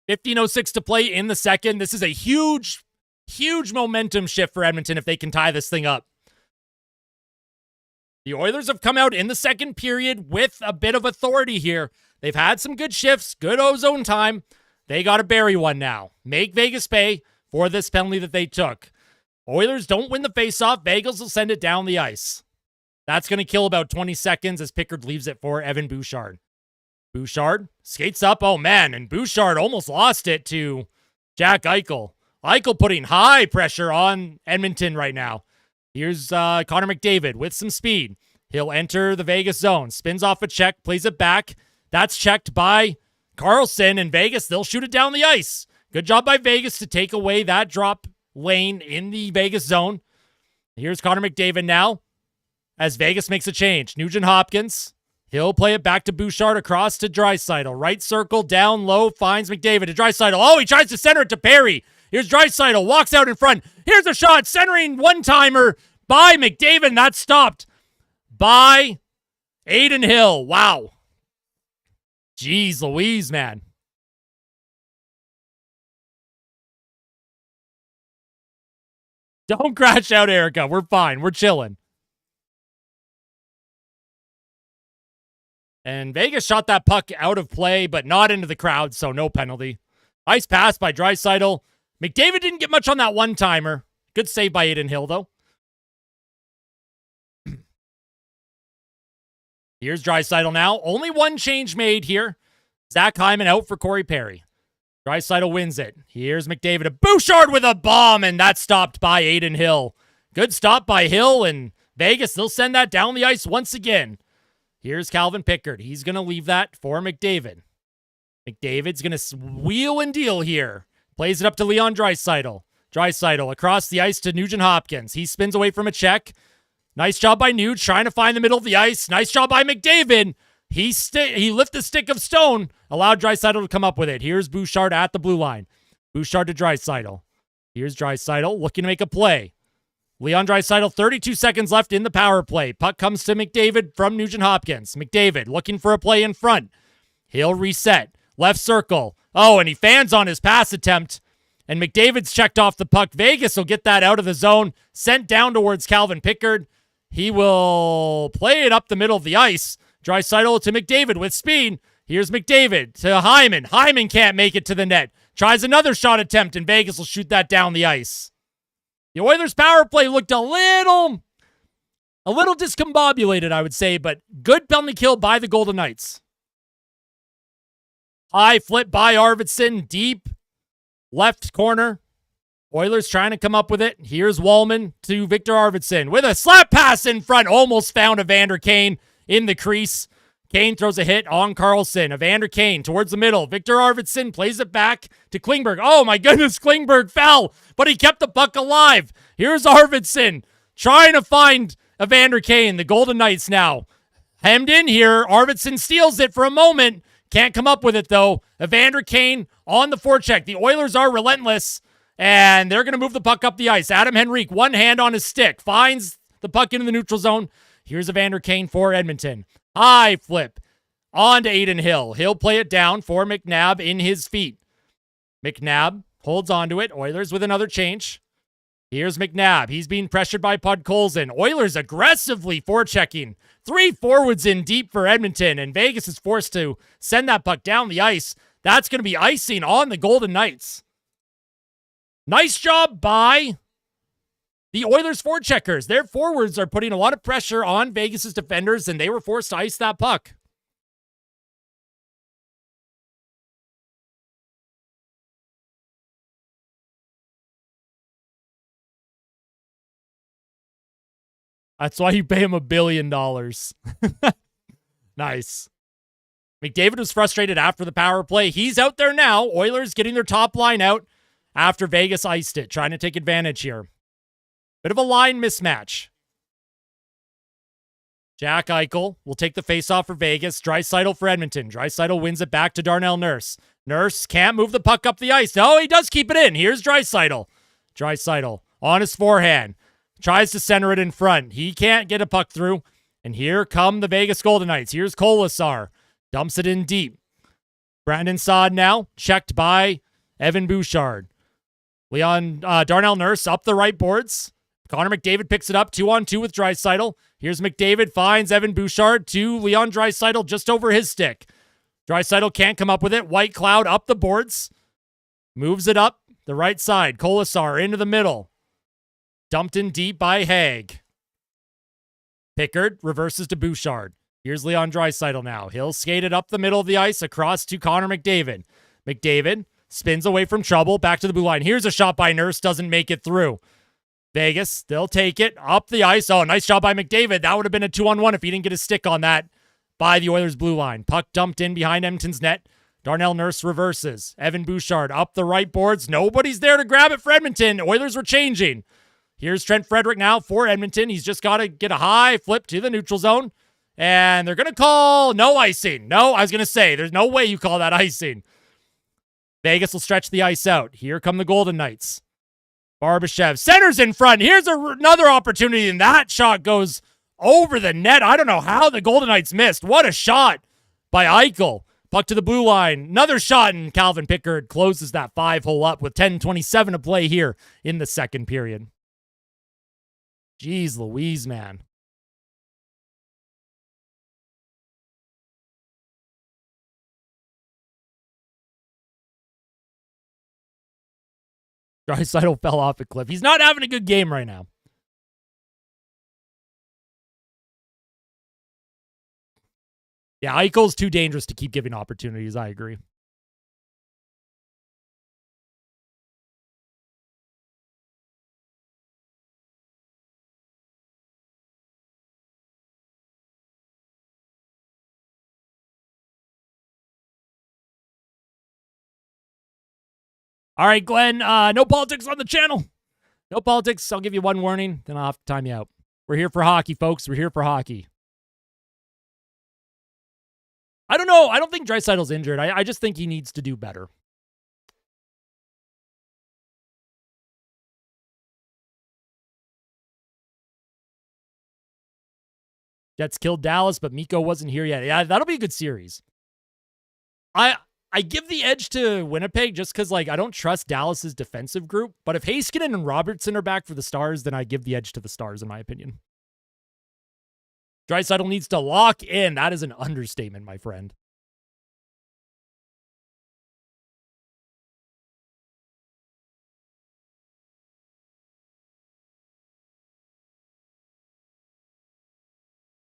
.15:06 to play in the second. This is a huge, huge momentum shift for Edmonton if they can tie this thing up. The Oilers have come out in the second period with a bit of authority here. They've had some good shifts, good ozone time. They got to bury one now. Make Vegas pay for this penalty that they took. Oilers don't win the faceoff. Vegas will send it down the ice. That's going to kill about 20 seconds as Pickard leaves it for Evan Bouchard. Bouchard skates up. Oh, man. And Bouchard almost lost it to Jack Eichel. Eichel putting high pressure on Edmonton right now. Here's Connor McDavid with some speed. He'll enter the Vegas zone. Spins off a check. Plays it back. That's checked by Carlson. And Vegas, they'll shoot it down the ice. Good job by Vegas to take away that drop lane in the Vegas zone. Here's Connor McDavid now as Vegas makes a change. Nugent Hopkins. He'll play it back to Bouchard across to Draisaitl. Right circle, down low, finds McDavid to Draisaitl. Oh, he tries to center it to Perry. Here's Draisaitl, walks out in front. Here's a shot, centering one-timer by McDavid, and that's stopped by Adin Hill. Wow. Jeez Louise, man. Don't crash out, Erica. We're fine. We're chilling. And Vegas shot that puck out of play, but not into the crowd, so no penalty. Nice pass by Draisaitl. McDavid didn't get much on that one-timer. Good save by Adin Hill, though. Here's Draisaitl now. Only one change made here. Zach Hyman out for Corey Perry. Draisaitl wins it. Here's McDavid. A Bouchard with a bomb, and that's stopped by Adin Hill. Good stop by Hill, and Vegas, they'll send that down the ice once again. Here's Calvin Pickard. He's going to leave that for McDavid. McDavid's going to wheel and deal here. Plays it up to Leon Draisaitl. Draisaitl across the ice to Nugent Hopkins. He spins away from a check. Nice job by Nuge, trying to find the middle of the ice. Nice job by McDavid. He lifted the stick of stone, allowed Draisaitl to come up with it. Here's Bouchard at the blue line. Bouchard to Draisaitl. Here's Draisaitl looking to make a play. Leon Draisaitl, 32 seconds left in the power play. Puck comes to McDavid from Nugent Hopkins. McDavid looking for a play in front. He'll reset. Left circle. Oh, and he fans on his pass attempt. And McDavid's checked off the puck. Vegas will get that out of the zone. Sent down towards Calvin Pickard. He will play it up the middle of the ice. Draisaitl to McDavid with speed. Here's McDavid to Hyman. Hyman can't make it to the net. Tries another shot attempt, and Vegas will shoot that down the ice. The Oilers' power play looked a little discombobulated, I would say, but good penalty kill by the Golden Knights. High flip by Arvidsson, deep left corner. Oilers trying to come up with it. Here's Wallman to Victor Arvidsson with a slap pass in front. Almost found Evander Kane in the crease. Kane throws a hit on Carlson. Evander Kane towards the middle. Victor Arvidsson plays it back to Klingberg. Oh my goodness, Klingberg fell, but he kept the puck alive. Here's Arvidsson trying to find Evander Kane. The Golden Knights now hemmed in here. Arvidsson steals it for a moment. Can't come up with it though. Evander Kane on the forecheck. The Oilers are relentless, and they're going to move the puck up the ice. Adam Henrique, one hand on his stick, finds the puck into the neutral zone. Here's Evander Kane for Edmonton. High flip on to Adin Hill. He'll play it down for McNabb in his feet. McNabb holds onto it. Oilers with another change. Here's McNabb. He's being pressured by Podkolzin. Oilers aggressively forechecking. 3 forwards in deep for Edmonton, and Vegas is forced to send that puck down the ice. That's going to be icing on the Golden Knights. Nice job by the Oilers forecheckers. Their forwards are putting a lot of pressure on Vegas's defenders, and they were forced to ice that puck. That's why you pay him $1 billion. Nice. McDavid was frustrated after the power play. He's out there now. Oilers getting their top line out after Vegas iced it, trying to take advantage here. Bit of a line mismatch. Jack Eichel will take the faceoff for Vegas. Draisaitl for Edmonton. Draisaitl wins it back to Darnell Nurse. Nurse can't move the puck up the ice. No, he does keep it in. Here's Draisaitl. Draisaitl on his forehand. Tries to center it in front. He can't get a puck through. And here come the Vegas Golden Knights. Here's Kolasar. Dumps it in deep. Brandon Saad now. Checked by Evan Bouchard. Darnell Nurse up the right boards. Connor McDavid picks it up 2-on-2 with Draisaitl. Here's McDavid, finds Evan Bouchard to Leon Draisaitl just over his stick. Draisaitl can't come up with it. White Cloud up the boards. Moves it up the right side. Kolasar into the middle. Dumped in deep by Haig. Pickard reverses to Bouchard. Here's Leon Draisaitl now. He'll skate it up the middle of the ice across to Connor McDavid. McDavid spins away from trouble. Back to the blue line. Here's a shot by Nurse. Doesn't make it through. Vegas, they'll take it up the ice. Oh, nice job by McDavid. That would have been a 2-on-1 if he didn't get a stick on that by the Oilers' blue line. Puck dumped in behind Edmonton's net. Darnell Nurse reverses. Evan Bouchard up the right boards. Nobody's there to grab it for Edmonton. Oilers were changing. Here's Trent Frederick now for Edmonton. He's just got to get a high flip to the neutral zone. And they're going to call no icing. No, I was going to say, there's no way you call that icing. Vegas will stretch the ice out. Here come the Golden Knights. Barbashev centers in front. Here's another opportunity, and that shot goes over the net. I don't know how the Golden Knights missed. What a shot by Eichel. Puck to the blue line. Another shot, and Calvin Pickard closes that 5-hole up with 10:27 to play here in the second period. Jeez Louise, man. Draisaitl fell off a cliff. He's not having a good game right now. Yeah, Eichel's too dangerous to keep giving opportunities. I agree. All right, Glenn, no politics on the channel. No politics. I'll give you one warning, then I'll have to time you out. We're here for hockey, folks. We're here for hockey. I don't know. I don't think Draisaitl's injured. I just think he needs to do better. Jets killed Dallas, but Mikko wasn't here yet. Yeah, that'll be a good series. I give the edge to Winnipeg just because, like, I don't trust Dallas's defensive group. But if Heiskanen and Robertson are back for the Stars, then I give the edge to the Stars, in my opinion. Draisaitl needs to lock in. That is an understatement, my friend.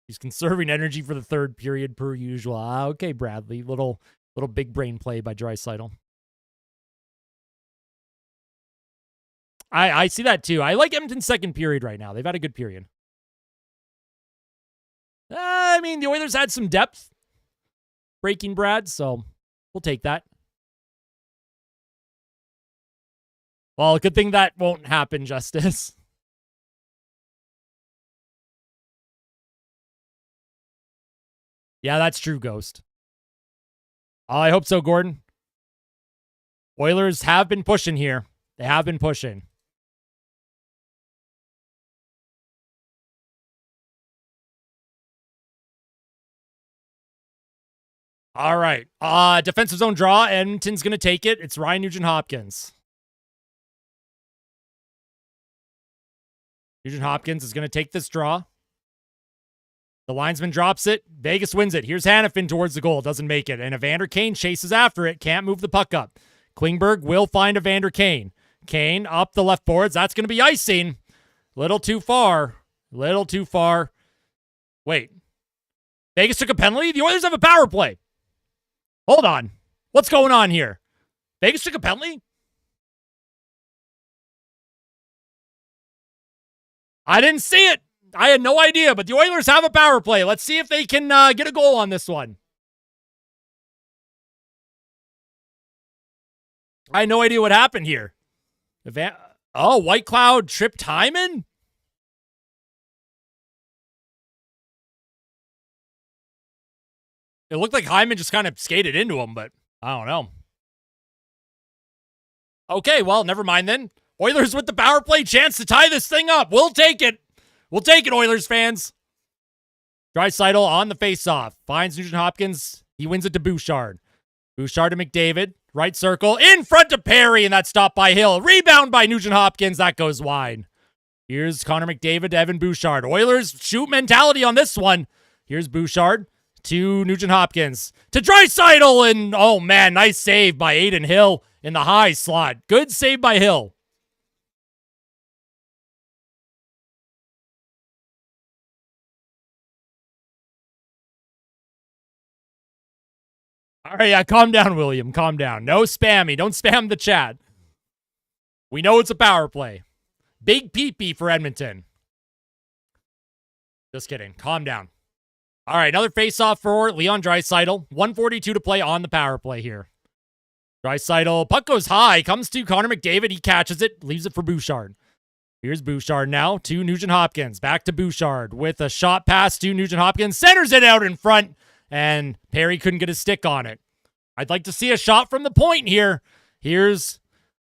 He's conserving energy for the third period per usual. Okay, Bradley. Little big brain play by Draisaitl. I see that too. I like Edmonton's second period right now. They've had a good period. I mean, the Oilers had some depth breaking Brad, so we'll take that. Well, good thing that won't happen, Justice. Yeah, that's true, Ghost. I hope so, Gordon. Oilers have been pushing here. They have been pushing. All right. Defensive zone draw. Edmonton's going to take it. It's Ryan Nugent-Hopkins. Nugent-Hopkins is going to take this draw. The linesman drops it. Vegas wins it. Here's Hanifin towards the goal. Doesn't make it. And Evander Kane chases after it. Can't move the puck up. Klingberg will find Evander Kane. Kane up the left boards. That's going to be icing. Little too far. Little too far. Wait. Vegas took a penalty? The Oilers have a power play. Hold on. What's going on here? Vegas took a penalty? I didn't see it. I had no idea, but the Oilers have a power play. Let's see if they can get a goal on this one. I had no idea what happened here. White Cloud tripped Hyman? It looked like Hyman just kind of skated into him, but I don't know. Okay, well, never mind then. Oilers with the power play chance to tie this thing up. We'll take it. We'll take it, Oilers fans. Draisaitl on the faceoff. Finds Nugent Hopkins. He wins it to Bouchard. Bouchard to McDavid. Right circle. In front of Perry, and that's stopped by Hill. Rebound by Nugent Hopkins. That goes wide. Here's Connor McDavid to Evan Bouchard. Oilers shoot mentality on this one. Here's Bouchard to Nugent Hopkins. To Draisaitl, and oh man, nice save by Adin Hill in the high slot. Good save by Hill. All right, yeah, calm down, William. Calm down. No spammy. Don't spam the chat. We know it's a power play. Big peepee for Edmonton. Just kidding. Calm down. All right, another faceoff for Leon Draisaitl. 1:42 to play on the power play here. Draisaitl, puck goes high, comes to Connor McDavid. He catches it, leaves it for Bouchard. Here's Bouchard now to Nugent Hopkins. Back to Bouchard with a shot pass to Nugent Hopkins. Centers it out in front, and Perry couldn't get a stick on it. I'd like to see a shot from the point here. Here's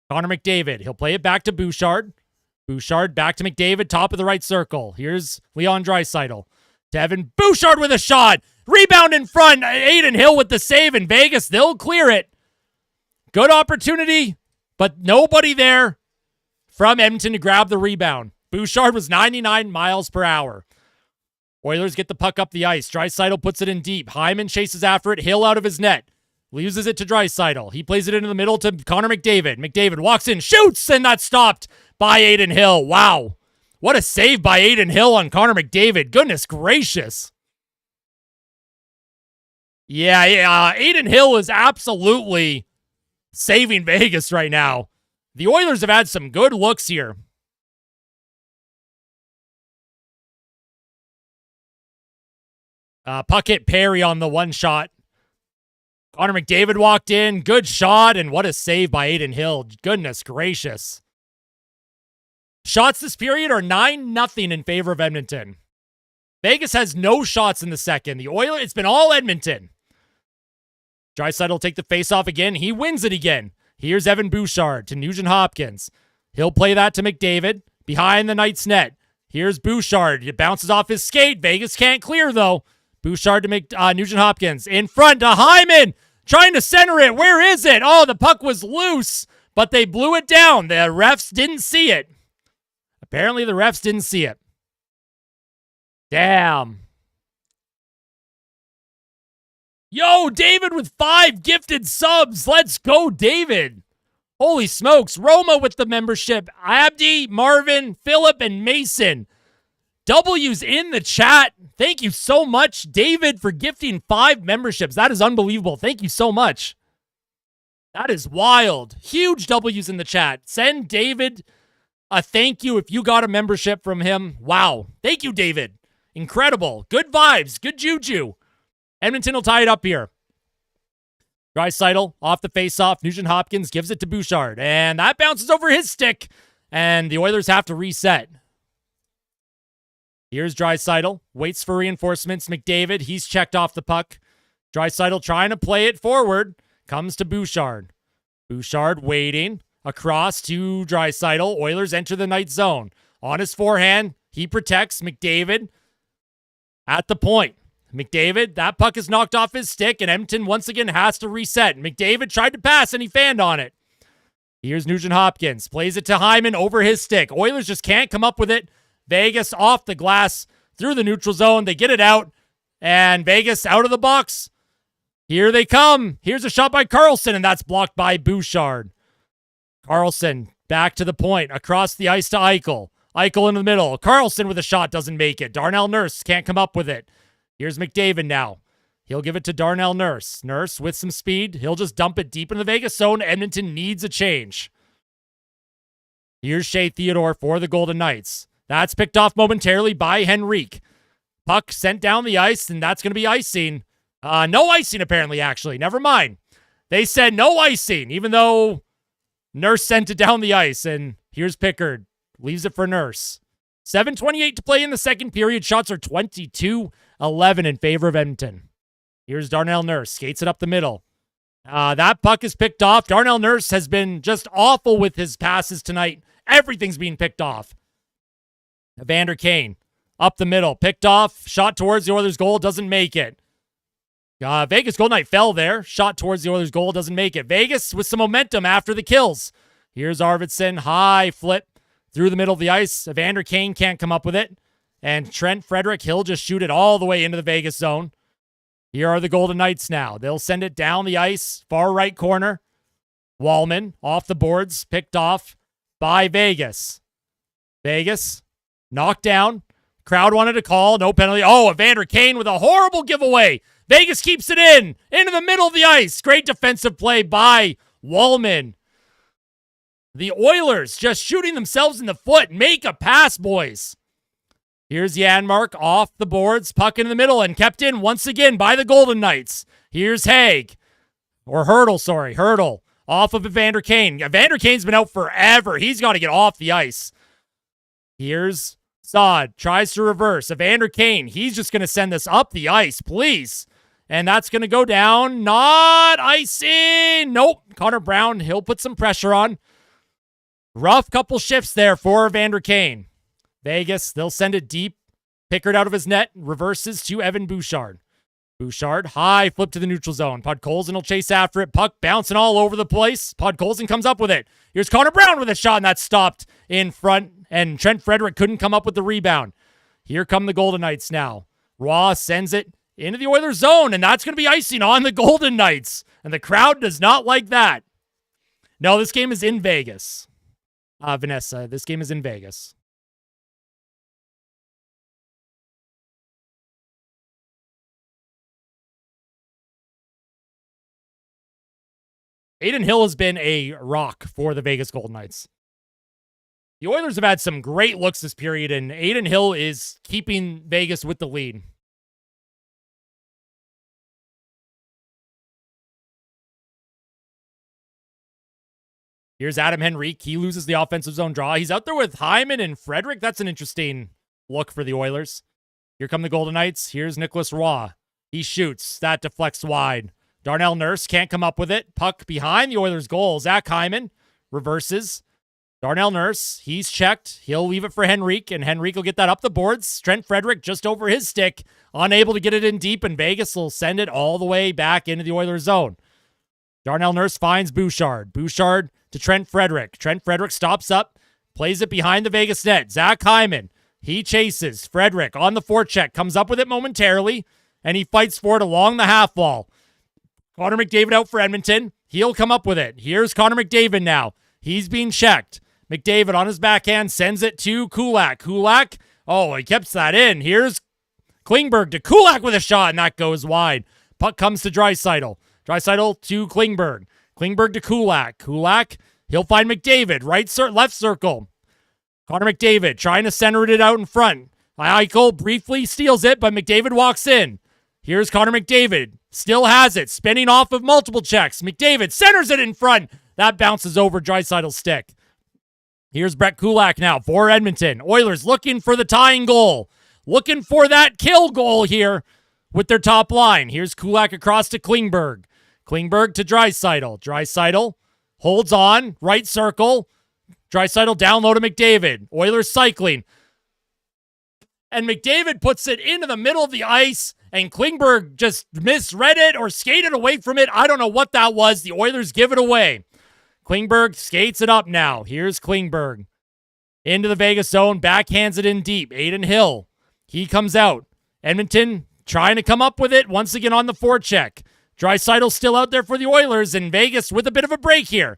Connor McDavid. He'll play it back to Bouchard. Bouchard back to McDavid, top of the right circle. Here's Leon Draisaitl. Devin Bouchard with a shot. Rebound in front. Adin Hill with the save in Vegas. They'll clear it. Good opportunity, but nobody there from Edmonton to grab the rebound. Bouchard was 99 miles per hour. Oilers get the puck up the ice. Draisaitl puts it in deep. Hyman chases after it. Hill out of his net. Loses it to Draisaitl. He plays it into the middle to Connor McDavid. McDavid walks in, shoots, and that's stopped by Adin Hill. Wow. What a save by Adin Hill on Connor McDavid. Goodness gracious. Yeah. Adin Hill is absolutely saving Vegas right now. The Oilers have had some good looks here. Puck hit Perry on the one shot. Connor McDavid walked in. Good shot, and what a save by Adin Hill. Goodness gracious. Shots this period are 9-0 in favor of Edmonton. Vegas has no shots in the second. The Oilers, it's been all Edmonton. Draisaitl will take the faceoff again. He wins it again. Here's Evan Bouchard to Nugent Hopkins. He'll play that to McDavid behind the Knights net. Here's Bouchard. It bounces off his skate. Vegas can't clear, though. Bouchard to Nugent Hopkins. In front to Hyman. Trying to center it. Where is it? Oh, the puck was loose, but they blew it down. The refs didn't see it. Apparently, the refs didn't see it. Damn. Yo, David with 5 gifted subs. Let's go, David. Holy smokes. Roma with the membership. Abdi, Marvin, Philip, and Mason. W's in the chat. Thank you so much, David, for gifting 5 memberships. That is unbelievable. Thank you so much. That is wild. Huge W's in the chat. Send David a thank you if you got a membership from him. Wow. Thank you, David. Incredible. Good vibes. Good juju. Edmonton will tie it up here. Draisaitl off the faceoff. Nugent Hopkins gives it to Bouchard, and that bounces over his stick, and the Oilers have to reset. Here's Draisaitl. Waits for reinforcements. McDavid, he's checked off the puck. Draisaitl trying to play it forward. Comes to Bouchard. Bouchard waiting. Across to Draisaitl. Oilers enter the night zone. On his forehand, he protects McDavid at the point. McDavid, that puck is knocked off his stick, and Edmonton once again has to reset. McDavid tried to pass, and he fanned on it. Here's Nugent Hopkins. Plays it to Hyman over his stick. Oilers just can't come up with it. Vegas off the glass through the neutral zone. They get it out, and Vegas out of the box. Here they come. Here's a shot by Carlson, and that's blocked by Bouchard. Carlson back to the point. Across the ice to Eichel. Eichel in the middle. Carlson with a shot doesn't make it. Darnell Nurse can't come up with it. Here's McDavid now. He'll give it to Darnell Nurse. Nurse with some speed. He'll just dump it deep in the Vegas zone. Edmonton needs a change. Here's Shea Theodore for the Golden Knights. That's picked off momentarily by Henrique. Puck sent down the ice, and that's going to be icing. No icing, apparently, actually. Never mind. They said no icing, even though Nurse sent it down the ice, and here's Pickard. Leaves it for Nurse. 7:28 to play in the second period. Shots are 22-11 in favor of Edmonton. Here's Darnell Nurse. Skates it up the middle. That puck is picked off. Darnell Nurse has been just awful with his passes tonight. Everything's being picked off. Evander Kane up the middle. Picked off. Shot towards the Oilers' goal. Doesn't make it. Vegas Golden Knight fell there. Shot towards the Oilers' goal. Doesn't make it. Vegas with some momentum after the kills. Here's Arvidsson. High flip through the middle of the ice. Evander Kane can't come up with it. And Trent Frederick, he'll just shoot it all the way into the Vegas zone. Here are the Golden Knights now. They'll send it down the ice. Far right corner. Wallman off the boards. Picked off by Vegas. Vegas knocked down. Crowd wanted a call. No penalty. Oh, Evander Kane with a horrible giveaway. Vegas keeps it into the middle of the ice. Great defensive play by Wallman. The Oilers just shooting themselves in the foot. Make a pass, boys. Here's Janmark off the boards. Puck in the middle and kept in once again by the Golden Knights. Here's Haig. Or Hurdle, sorry. Hurdle off of Evander Kane. Evander Kane's been out forever. He's got to get off the ice. Here's Saad. Tries to reverse. Evander Kane. He's just going to send this up the ice, please. And that's going to go down. Not icing. Nope. Connor Brown, he'll put some pressure on. Rough couple shifts there for Evander Kane. Vegas, they'll send it deep. Pickard out of his net. Reverses to Evan Bouchard. Bouchard, high flip to the neutral zone. Podkolzin will chase after it. Puck bouncing all over the place. Podkolzin comes up with it. Here's Connor Brown with a shot, and that's stopped in front. And Trent Frederick couldn't come up with the rebound. Here come the Golden Knights now. Raw sends it into the Oilers zone, and that's going to be icing on the Golden Knights. And the crowd does not like that. No, this game is in Vegas. Vanessa, this game is in Vegas. Adin Hill has been a rock for the Vegas Golden Knights. The Oilers have had some great looks this period, and Adin Hill is keeping Vegas with the lead. Here's Adam Henrique. He loses the offensive zone draw. He's out there with Hyman and Frederick. That's an interesting look for the Oilers. Here come the Golden Knights. Here's Nicholas Roy. He shoots. That deflects wide. Darnell Nurse can't come up with it. Puck behind the Oilers' goal. Zach Hyman reverses. Darnell Nurse, he's checked. He'll leave it for Henrique, and Henrique will get that up the boards. Trent Frederick just over his stick, unable to get it in deep, and Vegas will send it all the way back into the Oilers' zone. Darnell Nurse finds Bouchard. Bouchard to Trent Frederick. Trent Frederick stops up, plays it behind the Vegas net. Zach Hyman, he chases. Frederick on the forecheck, comes up with it momentarily, and he fights for it along the half wall. Connor McDavid out for Edmonton. He'll come up with it. Here's Connor McDavid now. He's being checked. McDavid on his backhand sends it to Kulak. Kulak, he keeps that in. Here's Klingberg to Kulak with a shot, and that goes wide. Puck comes to Draisaitl. Draisaitl to Klingberg. Klingberg to Kulak. Kulak, he'll find McDavid. Left circle. Connor McDavid trying to center it out in front. Eichel briefly steals it, but McDavid walks in. Here's Connor McDavid. Still has it. Spinning off of multiple checks. McDavid centers it in front. That bounces over Draisaitl's stick. Here's Brett Kulak now for Edmonton. Oilers looking for the tying goal. Looking for that kill goal here with their top line. Here's Kulak across to Klingberg. Klingberg to Draisaitl. Draisaitl holds on. Right circle. Draisaitl down low to McDavid. Oilers cycling. And McDavid puts it into the middle of the ice, and Klingberg just misread it or skated away from it. I don't know what that was. The Oilers give it away. Klingberg skates it up now. Here's Klingberg. Into the Vegas zone. Backhands it in deep. Adin Hill. He comes out. Edmonton trying to come up with it. Once again on the forecheck. Draisaitl still out there for the Oilers, and Vegas with a bit of a break here.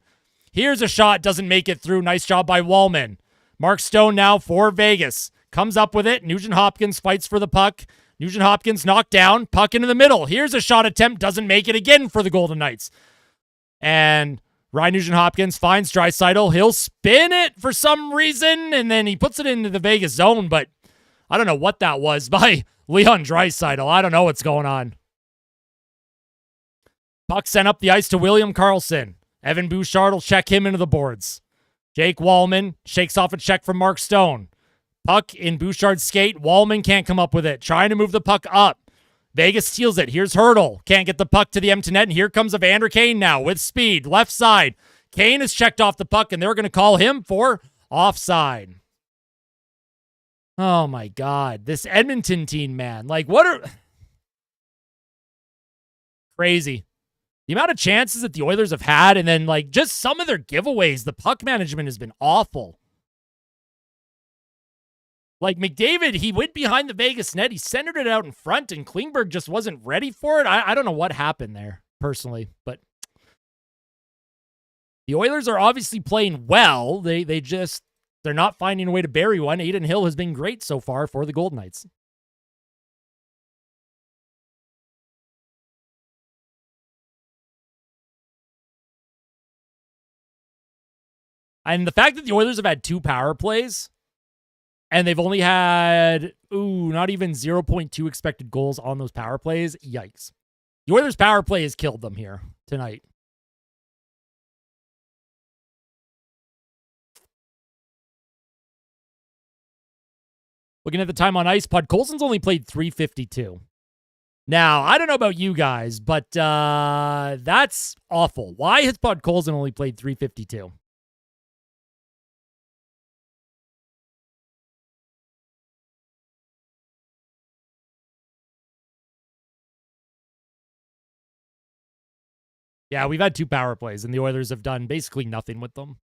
Here's a shot. Doesn't make it through. Nice job by Wallman. Mark Stone now for Vegas. Comes up with it. Nugent Hopkins fights for the puck. Nugent Hopkins knocked down. Puck into the middle. Here's a shot attempt. Doesn't make it again for the Golden Knights. And Ryan Nugent-Hopkins finds Draisaitl. He'll spin it for some reason, and then he puts it into the Vegas zone, but I don't know what that was by Leon Draisaitl. I don't know what's going on. Puck sent up the ice to William Karlsson. Evan Bouchard will check him into the boards. Jake Wallman shakes off a check from Mark Stone. Puck in Bouchard's skate. Wallman can't come up with it. Trying to move the puck up. Vegas steals it. Here's Hertl. Can't get the puck to the empty net. And here comes Evander Kane now with speed. Left side. Kane has checked off the puck, and they're going to call him for offside. Oh, my God. This Edmonton team, man. Like, what are... Crazy. The amount of chances that the Oilers have had, and then, like, just some of their giveaways. The puck management has been awful. Like, McDavid, he went behind the Vegas net. He centered it out in front, and Klingberg just wasn't ready for it. I don't know what happened there, personally. But the Oilers are obviously playing well. They're not finding a way to bury one. Adin Hill has been great so far for the Golden Knights. And the fact that the Oilers have had 2 power plays, and they've only had, not even 0.2 expected goals on those power plays. Yikes. The Oilers' power play has killed them here tonight. Looking at the time on ice, Podkolzin's only played 352. Now, I don't know about you guys, but that's awful. Why has Podkolzin only played 352? Yeah, we've had 2 power plays, and the Oilers have done basically nothing with them.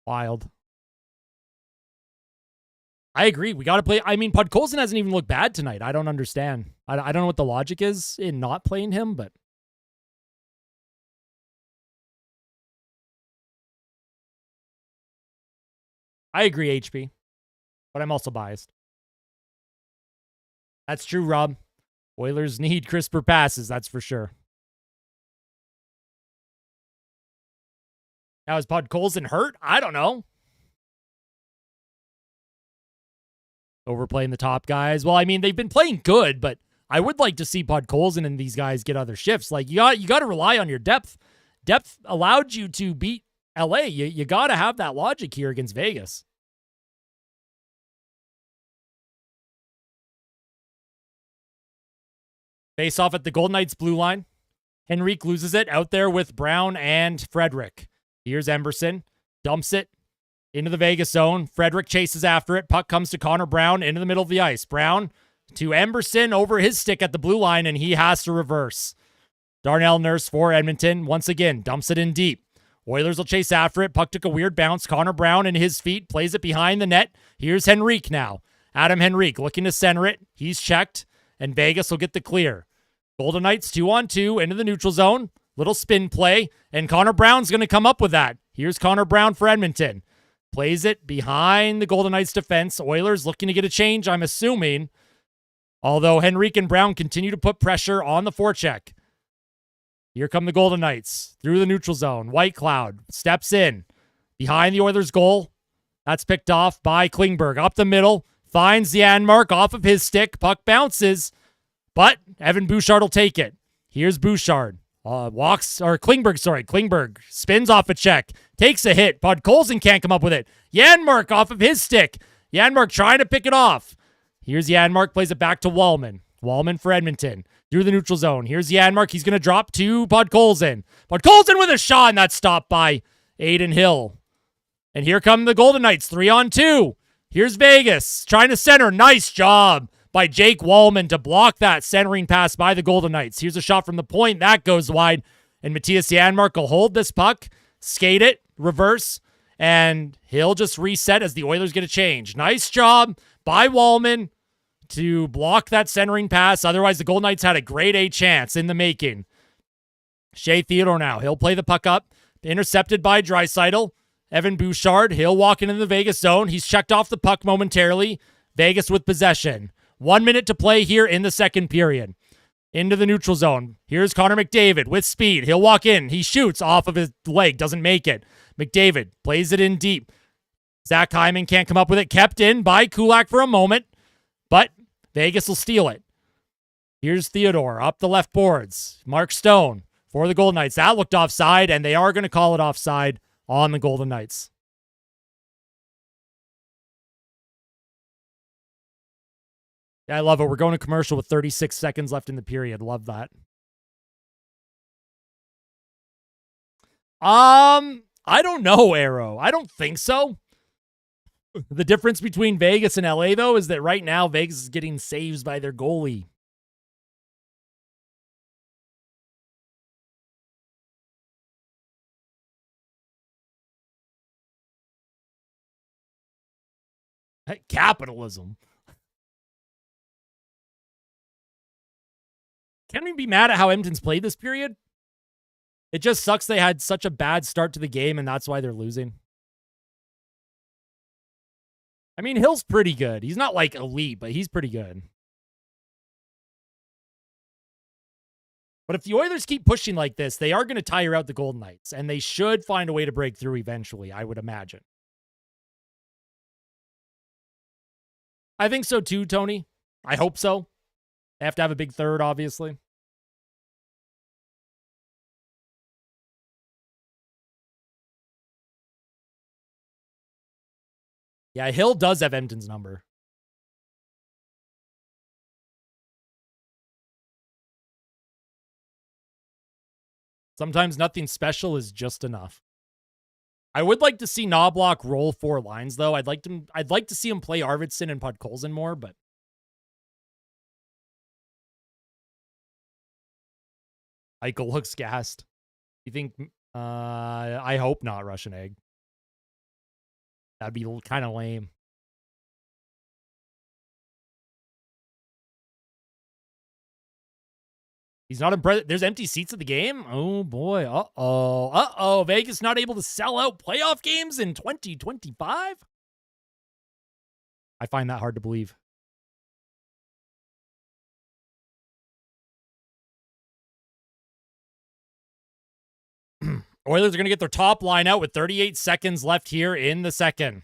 Wild. I agree. We got to play. I mean, Podkolzin hasn't even looked bad tonight. I don't understand. I don't know what the logic is in not playing him, but... I agree, HP. But I'm also biased. That's true, Rob. Oilers need crisper passes, that's for sure. Now, is Podkolzin hurt? I don't know. Overplaying the top guys. Well, I mean, they've been playing good, but I would like to see Podkolzin and these guys get other shifts. Like, you got to rely on your depth. Depth allowed you to beat LA. You got to have that logic here against Vegas. Face off at the Golden Knights blue line. Henrique loses it out there with Brown and Frederick. Here's Emberson. Dumps it into the Vegas zone. Frederick chases after it. Puck comes to Connor Brown into the middle of the ice. Brown to Emberson over his stick at the blue line, and he has to reverse. Darnell Nurse for Edmonton. Once again, dumps it in deep. Oilers will chase after it. Puck took a weird bounce. Connor Brown in his feet plays it behind the net. Here's Henrique now. Adam Henrique looking to center it. He's checked, and Vegas will get the clear. Golden Knights 2-on-2 into the neutral zone. Little spin play, and Connor Brown's going to come up with that. Here's Connor Brown for Edmonton. Plays it behind the Golden Knights defense. Oilers looking to get a change, I'm assuming. Although Henrique and Brown continue to put pressure on the forecheck. Here come the Golden Knights through the neutral zone. White Cloud steps in behind the Oilers goal. That's picked off by Klingberg. Up the middle, finds Janmark off of his stick. Puck bounces, but Evan Bouchard will take it. Here's Bouchard. Klingberg spins off a check, takes a hit. Podkolzin can't come up with it. Janmark off of his stick. Janmark trying to pick it off. Here's Janmark, plays it back to Wallman. Wallman for Edmonton through the neutral zone. Here's Janmark. He's going to drop to Podkolzin. Podkolzin with a shot, and that's stopped by Adin Hill. And here come the Golden Knights, 3-on-2. Here's Vegas trying to center. Nice job by Jake Wallman to block that centering pass by the Golden Knights. Here's a shot from the point. That goes wide. And Matthias Janmark will hold this puck, skate it, reverse, and he'll just reset as the Oilers get a change. Nice job by Wallman to block that centering pass. Otherwise, the Golden Knights had a grade A chance in the making. Shea Theodore now. He'll play the puck up. Intercepted by Draisaitl. Evan Bouchard. He'll walk into the Vegas zone. He's checked off the puck momentarily. Vegas with possession. 1 minute to play here in the second period. into the neutral zone. Here's Connor McDavid with speed. He'll walk in. He shoots off of his leg. Doesn't make it. McDavid plays it in deep. Zach Hyman can't come up with it. Kept in by Kulak for a moment, but Vegas will steal it. Here's Theodore up the left boards. Mark Stone for the Golden Knights. That looked offside, and they are going to call it offside on the Golden Knights. Yeah, I love it. We're going to commercial with 36 seconds left in the period. Love that. I don't know, Arrow. I don't think so. The difference between Vegas and LA, though, is that right now Vegas is getting saves by their goalie. Capitalism. Can't even be mad at how Edmonton's played this period. It just sucks they had such a bad start to the game, and that's why they're losing. I mean, Hill's pretty good. He's not like elite, but he's pretty good. But if the Oilers keep pushing like this, they are going to tire out the Golden Knights, and they should find a way to break through eventually, I would imagine. I think so too, Tony. I hope so. They have to have a big third, obviously. Yeah, Hill does have Edmonton's number. Sometimes nothing special is just enough. I would like to see Knobloch roll 4 lines, though. I'd like to see him play Arvidsson and Podkolzin more, but Eichel looks gassed. You think? I hope not. Russian egg. That'd be kind of lame. He's not impressed. There's empty seats at the game. Oh boy. Uh-oh. Vegas not able to sell out playoff games in 2025? I find that hard to believe. Oilers are going to get their top line out with 38 seconds left here in the second.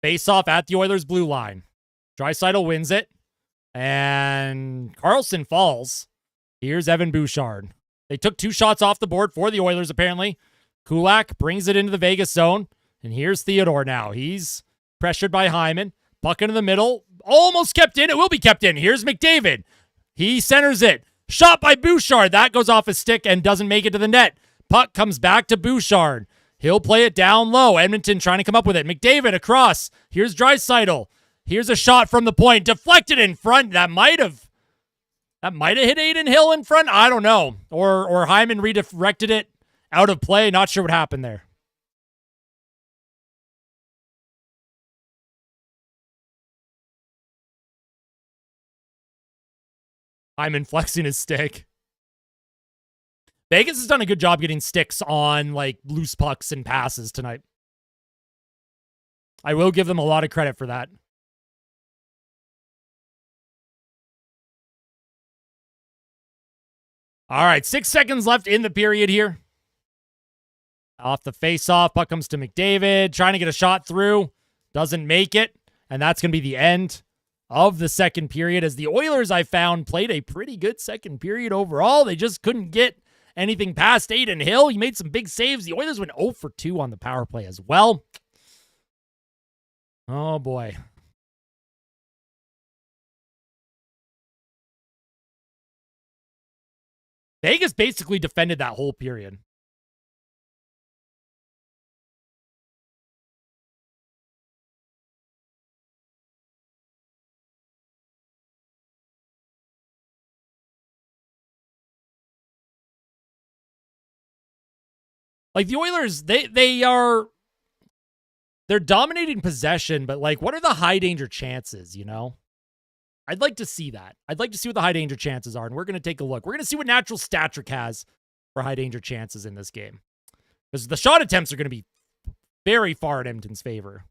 Face off at the Oilers' blue line. Draisaitl wins it. And Carlson falls. Here's Evan Bouchard. They took 2 shots off the board for the Oilers, apparently. Kulak brings it into the Vegas zone. And here's Theodore now. He's pressured by Hyman. Puck into the middle. Almost kept in. It will be kept in. Here's McDavid. He centers it. Shot by Bouchard. That goes off his stick and doesn't make it to the net. Puck comes back to Bouchard. He'll play it down low. Edmonton trying to come up with it. McDavid across. Here's Draisaitl. Here's a shot from the point. Deflected in front. That might have hit Aiden Hill in front. I don't know. Or Hyman redirected it out of play. Not sure what happened there. Hyman flexing his stick. Vegas has done a good job getting sticks on like loose pucks and passes tonight. I will give them a lot of credit for that. All right, 6 seconds left in the period here. Off the face-off, puck comes to McDavid, trying to get a shot through. Doesn't make it, and that's going to be the end of the second period, as the Oilers, I found, played a pretty good second period overall. They just couldn't get anything past Aiden Hill. He made some big saves. The Oilers went 0 for 2 on the power play as well. Oh, boy. Vegas basically defended that whole period. Like the Oilers, they're dominating possession, but like, what are the high danger chances, you know? I'd like to see that. I'd like to see what the high danger chances are, and we're going to take a look. We're going to see what natural stat trick has for high danger chances in this game. Because the shot attempts are going to be very far in Edmonton's favor.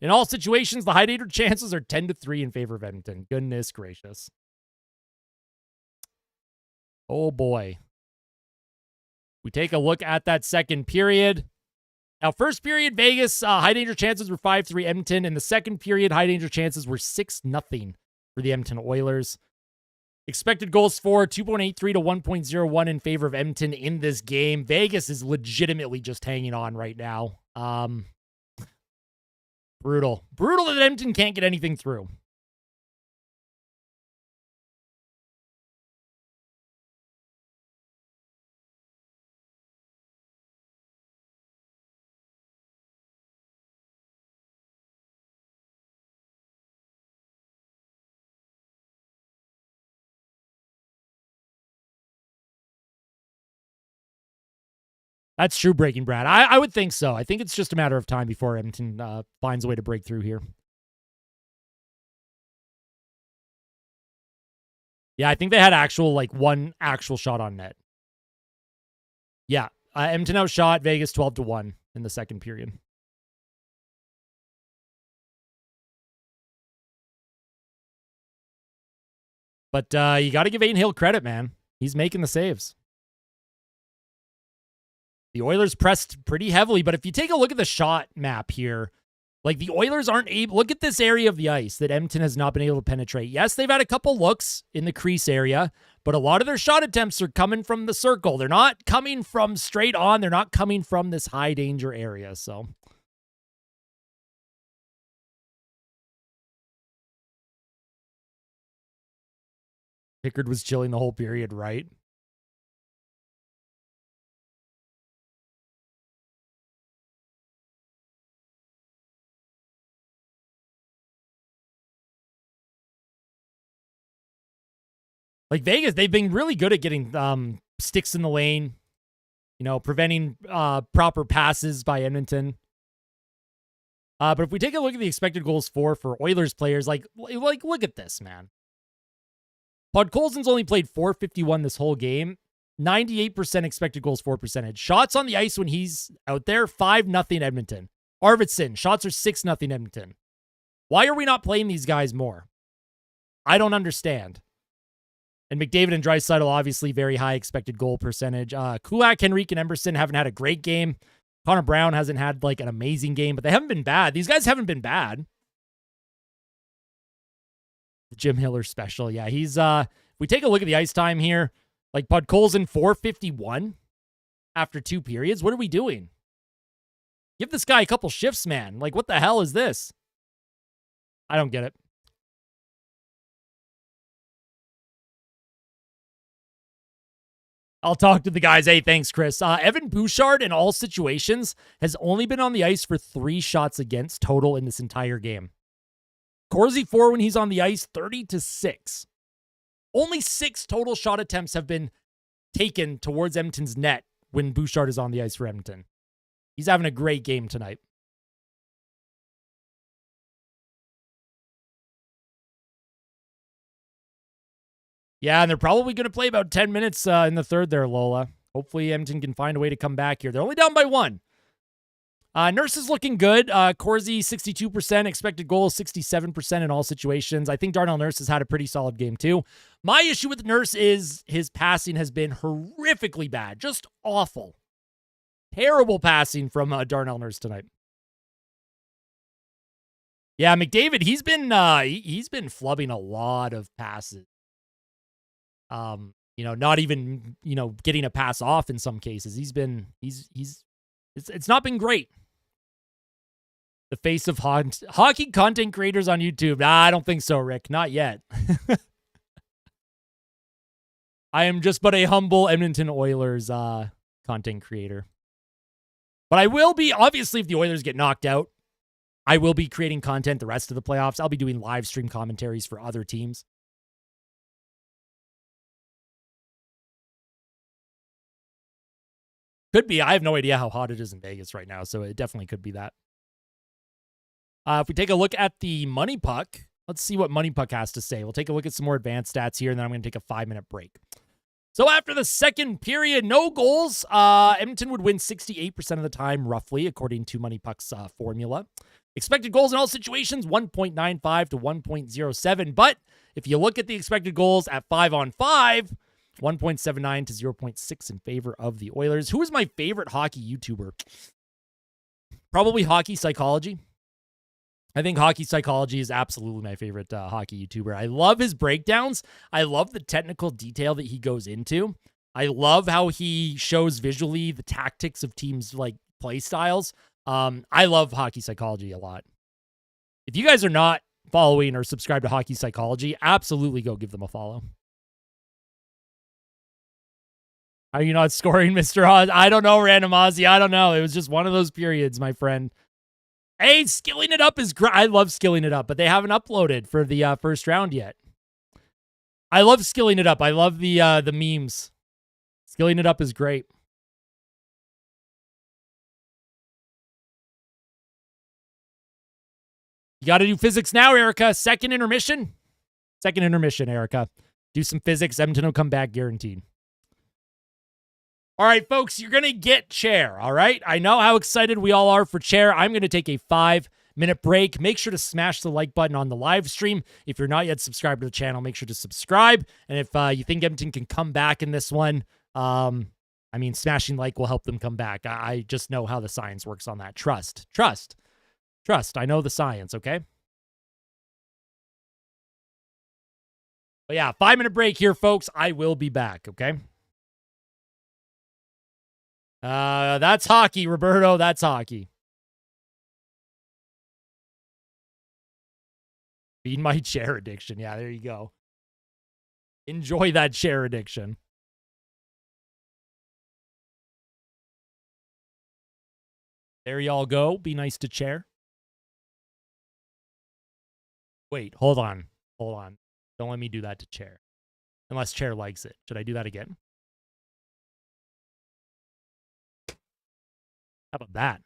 In all situations, the high danger chances are 10-3 in favor of Edmonton. Goodness gracious. Oh, boy. We take a look at that second period. Now, first period, Vegas, high danger chances were 5-3 Edmonton. In the second period, high danger chances were 6-0 for the Edmonton Oilers. Expected goals for 2.83 to 1.01 in favor of Edmonton in this game. Vegas is legitimately just hanging on right now. Brutal. Brutal that Edmonton can't get anything through. That's true, Breaking Brad. I would think so. I think it's just a matter of time before Edmonton finds a way to break through here. Yeah, I think they had one actual shot on net. Yeah, Edmonton outshot Vegas 12-1 in the second period. But you got to give Aiden Hill credit, man. He's making the saves. The Oilers pressed pretty heavily, but if you take a look at the shot map here, like the Oilers aren't able, look at this area of the ice that Edmonton has not been able to penetrate. Yes, they've had a couple looks in the crease area, but a lot of their shot attempts are coming from the circle. They're not coming from straight on. They're not coming from this high danger area. So Pickard was chilling the whole period, right? Like Vegas, they've been really good at getting sticks in the lane, preventing proper passes by Edmonton. But if we take a look at the expected goals for Oilers players, like look at this, man. Podkolzin's only played .451 this whole game. 98% expected goals for percentage. Shots on the ice when he's out there, 5-0 Edmonton. Arvidsson, shots are 6-0 Edmonton. Why are we not playing these guys more? I don't understand. And McDavid and Draisaitl, obviously, very high expected goal percentage. Kulak, Henrique, and Emerson haven't had a great game. Connor Brown hasn't had, an amazing game, but they haven't been bad. These guys haven't been bad. The Jim Hiller special, yeah. He's, if we take a look at the ice time here, Podkolzin, .451 after 2 periods. What are we doing? Give this guy a couple shifts, man. What the hell is this? I don't get it. I'll talk to the guys. Hey, thanks, Chris. Evan Bouchard, in all situations, has only been on the ice for 3 shots against total in this entire game. Corsi 4 when he's on the ice, 30-6. Only 6 total shot attempts have been taken towards Edmonton's net when Bouchard is on the ice for Edmonton. He's having a great game tonight. Yeah, and they're probably going to play about 10 minutes in the third there, Lola. Hopefully Edmonton can find a way to come back here. They're only down by 1. Nurse is looking good. Corsi, 62%. Expected goals, 67% in all situations. I think Darnell Nurse has had a pretty solid game, too. My issue with Nurse is his passing has been horrifically bad. Just awful. Terrible passing from Darnell Nurse tonight. Yeah, McDavid, he's been flubbing a lot of passes. Not even, getting a pass off in some cases. It's not been great. The face of hockey content creators on YouTube. Nah, I don't think so, Rick. Not yet. I am just but a humble Edmonton Oilers content creator. But I will be, obviously, if the Oilers get knocked out, I will be creating content the rest of the playoffs. I'll be doing live stream commentaries for other teams. Could be. I have no idea how hot it is in Vegas right now, so it definitely could be that. If we take a look at the Money Puck, let's see what Money Puck has to say. We'll take a look at some more advanced stats here, and then I'm going to take a 5-minute break. So after the second period, no goals. Edmonton would win 68% of the time, roughly, according to Money Puck's formula. Expected goals in all situations, 1.95 to 1.07. But if you look at the expected goals at 5-on-5, 1.79 to 0.6 in favor of the Oilers. Who is my favorite hockey YouTuber? Probably Hockey Psychology. I think Hockey Psychology is absolutely my favorite hockey YouTuber. I love his breakdowns. I love the technical detail that he goes into. I love how he shows visually the tactics of teams' like play styles. I love Hockey Psychology a lot. If you guys are not following or subscribed to Hockey Psychology, absolutely go give them a follow. Are you not scoring, Mr. Oz? I don't know, Random Ozzy. I don't know. It was just one of those periods, my friend. Hey, Skilling It Up is great. I love Skilling It Up, but they haven't uploaded for the first round yet. I love Skilling It Up. I love the memes. Skilling It Up is great. You got to do physics now, Erica. Second intermission, Erica. Do some physics. Edmonton will come back guaranteed. All right, folks, you're going to get Chair, all right? I know how excited we all are for Chair. I'm going to take a 5-minute break. Make sure to smash the like button on the live stream. If you're not yet subscribed to the channel, make sure to subscribe. And if you think Edmonton can come back in this one, smashing like will help them come back. I just know how the science works on that. Trust. I know the science, okay? But yeah, 5-minute break here, folks. I will be back, okay? That's hockey, Roberto. That's hockey. Feed my chair addiction. Yeah, there you go. Enjoy that chair addiction. There y'all go. Be nice to Chair. Wait, hold on. Don't let me do that to Chair. Unless Chair likes it. Should I do that again? How about that?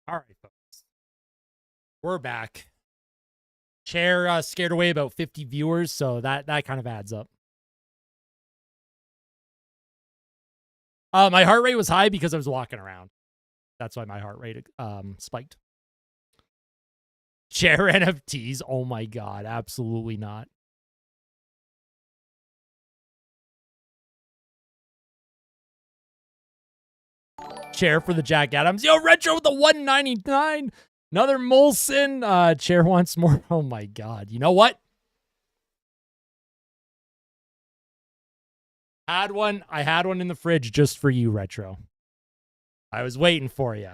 All right, folks. We're back. Chair scared away about 50 viewers, so that kind of adds up. My heart rate was high because I was walking around. That's why my heart rate spiked. Chair NFTs. Oh my god, absolutely not. Chair for the Jack Adams. Yo, Retro with the 199. Another Molson. Chair wants more. Oh my god. You know what? I had one in the fridge just for you, Retro. I was waiting for you.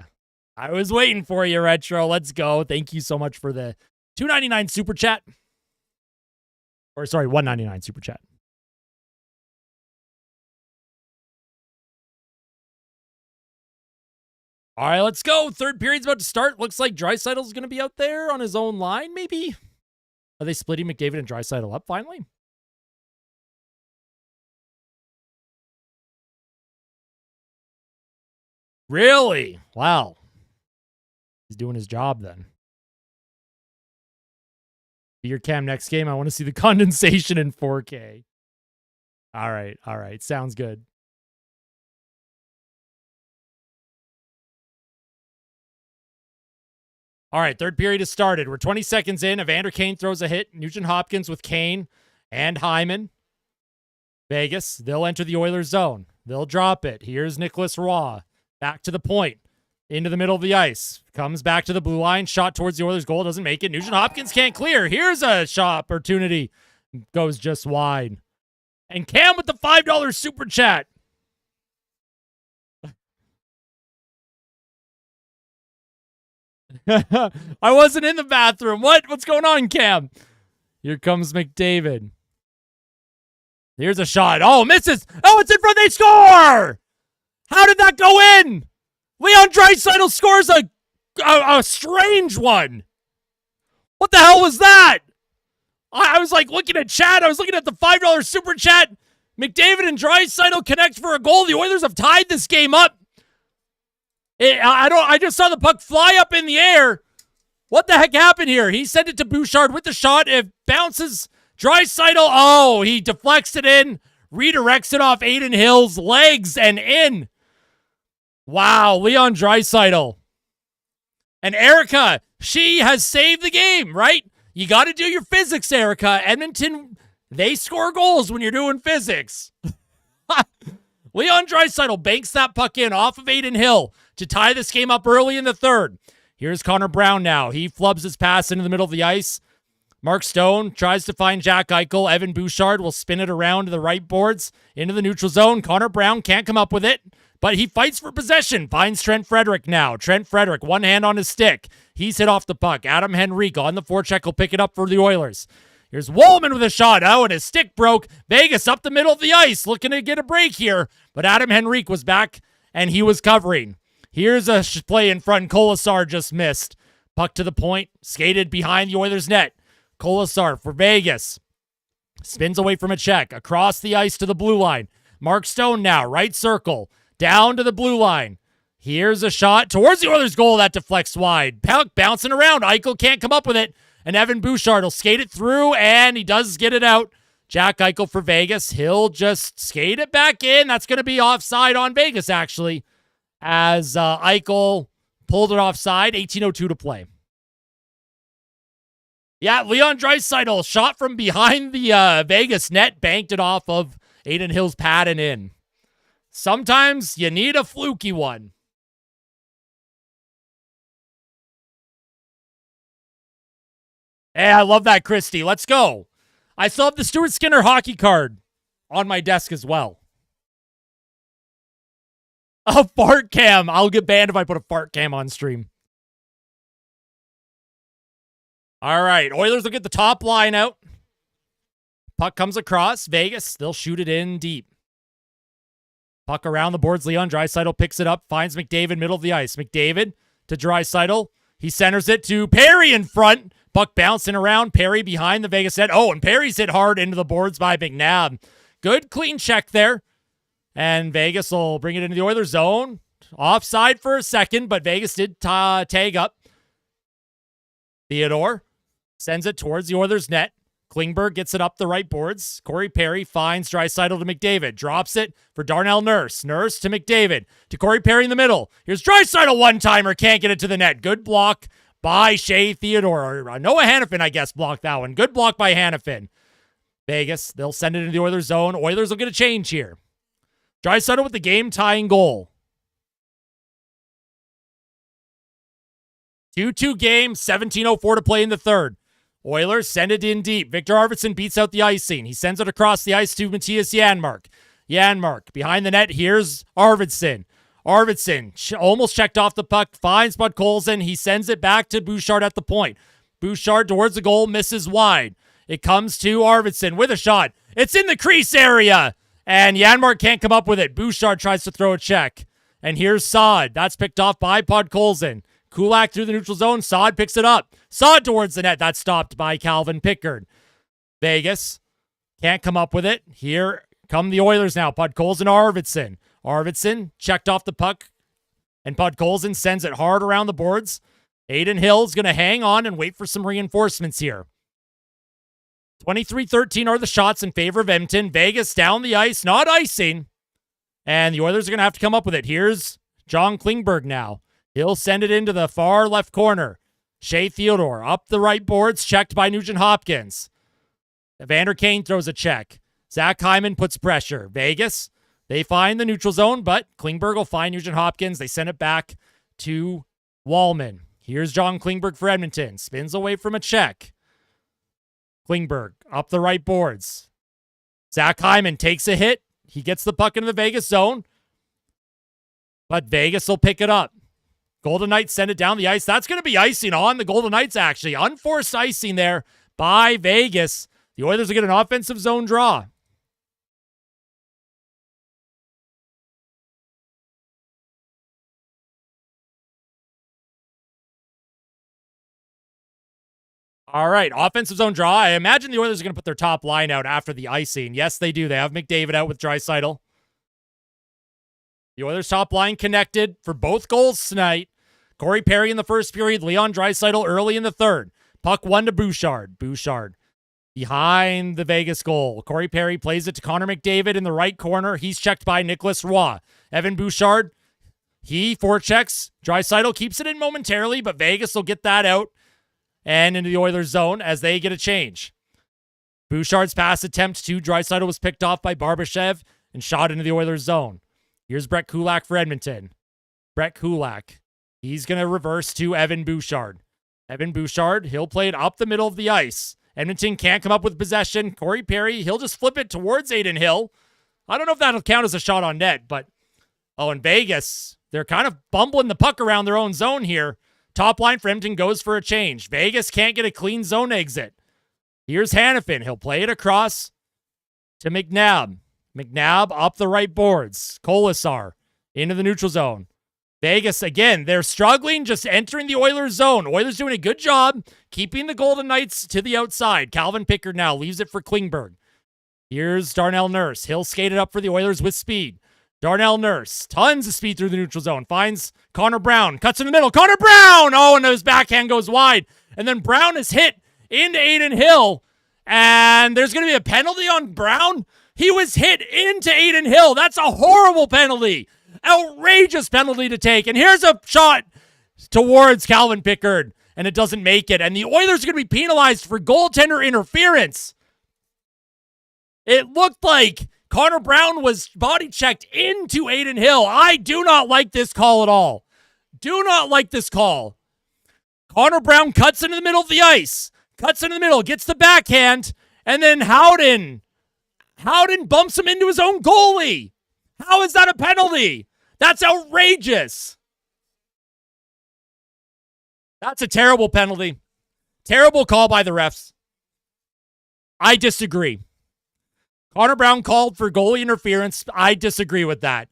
Retro. Let's go. Thank you so much for the $2.99 super chat. Or sorry, $1.99 super chat. All right, let's go. Third period's about to start. Looks like Draisaitl's going to be out there on his own line, maybe? Are they splitting McDavid and Draisaitl up finally? Really? Wow. He's doing his job then. Be your cam next game. I want to see the condensation in 4K. All right. Sounds good. All right, third period has started. We're 20 seconds in. Evander Kane throws a hit. Nugent Hopkins with Kane and Hyman. Vegas, they'll enter the Oilers zone. They'll drop it. Here's Nicholas Roy. Back to the point. Into the middle of the ice. Comes back to the blue line. Shot towards the Oilers' goal. Doesn't make it. Nugent Hopkins can't clear. Here's a shot opportunity. Goes just wide. And Cam with the $5 super chat. I wasn't in the bathroom. What's going on, Cam? Here comes McDavid. Here's a shot. Oh, misses. Oh, it's in front. They score. How did that go in? Leon Draisaitl scores a strange one. What the hell was that? I was like looking at chat. I was looking at the $5 super chat. McDavid and Draisaitl connect for a goal. The Oilers have tied this game up. I just saw the puck fly up in the air. What the heck happened here? He sent it to Bouchard with the shot. It bounces. Draisaitl. Oh, he deflects it in. Redirects it off Adin Hill's legs and in. Wow, Leon Draisaitl. And Erica, she has saved the game, right? You got to do your physics, Erica. Edmonton, they score goals when you're doing physics. Leon Draisaitl banks that puck in off of Adin Hill to tie this game up early in the third. Here's Connor Brown now. He flubs his pass into the middle of the ice. Mark Stone tries to find Jack Eichel. Evan Bouchard will spin it around to the right boards into the neutral zone. Connor Brown can't come up with it, but he fights for possession. Finds Trent Frederick now. Trent Frederick, one hand on his stick. He's hit off the puck. Adam Henrique on the forecheck will pick it up for the Oilers. Here's Woolman with a shot. Oh, and his stick broke. Vegas up the middle of the ice looking to get a break here, but Adam Henrique was back and he was covering. Here's a play in front. Kolasar just missed. Puck to the point. Skated behind the Oilers' net. Kolasar for Vegas. Spins away from a check. Across the ice to the blue line. Mark Stone now. Right circle. Down to the blue line. Here's a shot towards the Oilers' goal. That deflects wide. Puck bouncing around. Eichel can't come up with it. And Evan Bouchard will skate it through, and he does get it out. Jack Eichel for Vegas. He'll just skate it back in. That's going to be offside on Vegas, actually, as Eichel pulled it offside. 18:02 to play. Yeah, Leon Draisaitl shot from behind the Vegas net, banked it off of Adin Hill's pad and in. Sometimes you need a fluky one. Hey, I love that, Christy. Let's go. I still have the Stuart Skinner hockey card on my desk as well. A fart cam. I'll get banned if I put a fart cam on stream. All right. Oilers will get the top line out. Puck comes across. Vegas. They'll shoot it in deep. Puck around the boards. Leon Draisaitl picks it up. Finds McDavid middle of the ice. McDavid to Draisaitl. He centers it to Perry in front. Puck bouncing around. Perry behind the Vegas net. Oh, and Perry's hit hard into the boards by McNabb. Good clean check there. And Vegas will bring it into the Oilers zone. Offside for a second, but Vegas did tag up. Theodore sends it towards the Oilers' net. Klingberg gets it up the right boards. Corey Perry finds Draisaitl to McDavid. Drops it for Darnell Nurse. Nurse to McDavid. To Corey Perry in the middle. Here's Draisaitl one-timer. Can't get it to the net. Good block by Shea Theodore. Noah Hannafin, I guess, blocked that one. Good block by Hannafin. Vegas, they'll send it into the Oilers' zone. Oilers will get a change here. Draisaitl with the game-tying goal. 2-2 game, 17:04 to play in the third. Oilers send it in deep. Victor Arvidsson beats out the icing. He sends it across the ice to Matthias Janmark. Janmark behind the net. Here's Arvidsson. Arvidsson almost checked off the puck. Finds Bud Colson. He sends it back to Bouchard at the point. Bouchard towards the goal. Misses wide. It comes to Arvidsson with a shot. It's in the crease area. And Janmark can't come up with it. Bouchard tries to throw a check. And here's Saad. That's picked off by Bud Colson. Kulak through the neutral zone. Saad picks it up. Saad towards the net. That's stopped by Calvin Pickard. Vegas can't come up with it. Here come the Oilers now. Podkolzin, Arvidsson. Arvidsson checked off the puck. And Podkolzin sends it hard around the boards. Aiden Hill's going to hang on and wait for some reinforcements here. 23-13 are the shots in favor of Edmonton. Vegas down the ice, not icing. And the Oilers are going to have to come up with it. Here's John Klingberg now. He'll send it into the far left corner. Shea Theodore up the right boards, checked by Nugent Hopkins. Evander Kane throws a check. Zach Hyman puts pressure. Vegas, they find the neutral zone, but Klingberg will find Nugent Hopkins. They send it back to Wallman. Here's John Klingberg for Edmonton. Spins away from a check. Klingberg up the right boards. Zach Hyman takes a hit. He gets the puck into the Vegas zone, but Vegas will pick it up. Golden Knights send it down the ice. That's going to be icing on the Golden Knights, actually. Unforced icing there by Vegas. The Oilers will get an offensive zone draw. All right, offensive zone draw. I imagine the Oilers are going to put their top line out after the icing. Yes, they do. They have McDavid out with Draisaitl. The Oilers' top line connected for both goals tonight. Corey Perry in the first period, Leon Draisaitl early in the third. Puck one to Bouchard. Bouchard behind the Vegas goal. Corey Perry plays it to Connor McDavid in the right corner. He's checked by Nicholas Roy. Evan Bouchard, he forechecks. Draisaitl keeps it in momentarily, but Vegas will get that out and into the Oilers zone as they get a change. Bouchard's pass attempt to Draisaitl was picked off by Barbashev and shot into the Oilers zone. Here's Brett Kulak for Edmonton. Brett Kulak. He's going to reverse to Evan Bouchard. Evan Bouchard, he'll play it up the middle of the ice. Edmonton can't come up with possession. Corey Perry, he'll just flip it towards Aiden Hill. I don't know if that'll count as a shot on net, but in Vegas, they're kind of bumbling the puck around their own zone here. Top line for Edmonton goes for a change. Vegas can't get a clean zone exit. Here's Hannafin. He'll play it across to McNabb. McNabb up the right boards. Kolasar into the neutral zone. Vegas, again, they're struggling just entering the Oilers zone. Oilers doing a good job keeping the Golden Knights to the outside. Calvin Pickard now leaves it for Klingberg. Here's Darnell Nurse. He'll skate it up for the Oilers with speed. Darnell Nurse, tons of speed through the neutral zone. Finds Connor Brown. Cuts in the middle. Connor Brown! Oh, and his backhand goes wide. And then Brown is hit into Aiden Hill. And there's going to be a penalty on Brown. He was hit into Aiden Hill. That's a horrible penalty. Outrageous penalty to take. And here's a shot towards Calvin Pickard. And it doesn't make it. And the Oilers are going to be penalized for goaltender interference. It looked like Connor Brown was body checked into Aiden Hill. I do not like this call at all. Do not like this call. Connor Brown cuts into the middle of the ice. Cuts into the middle. Gets the backhand. And then Howden bumps him into his own goalie. How is that a penalty? That's outrageous. That's a terrible penalty. Terrible call by the refs. I disagree. Connor Brown called for goalie interference. I disagree with that.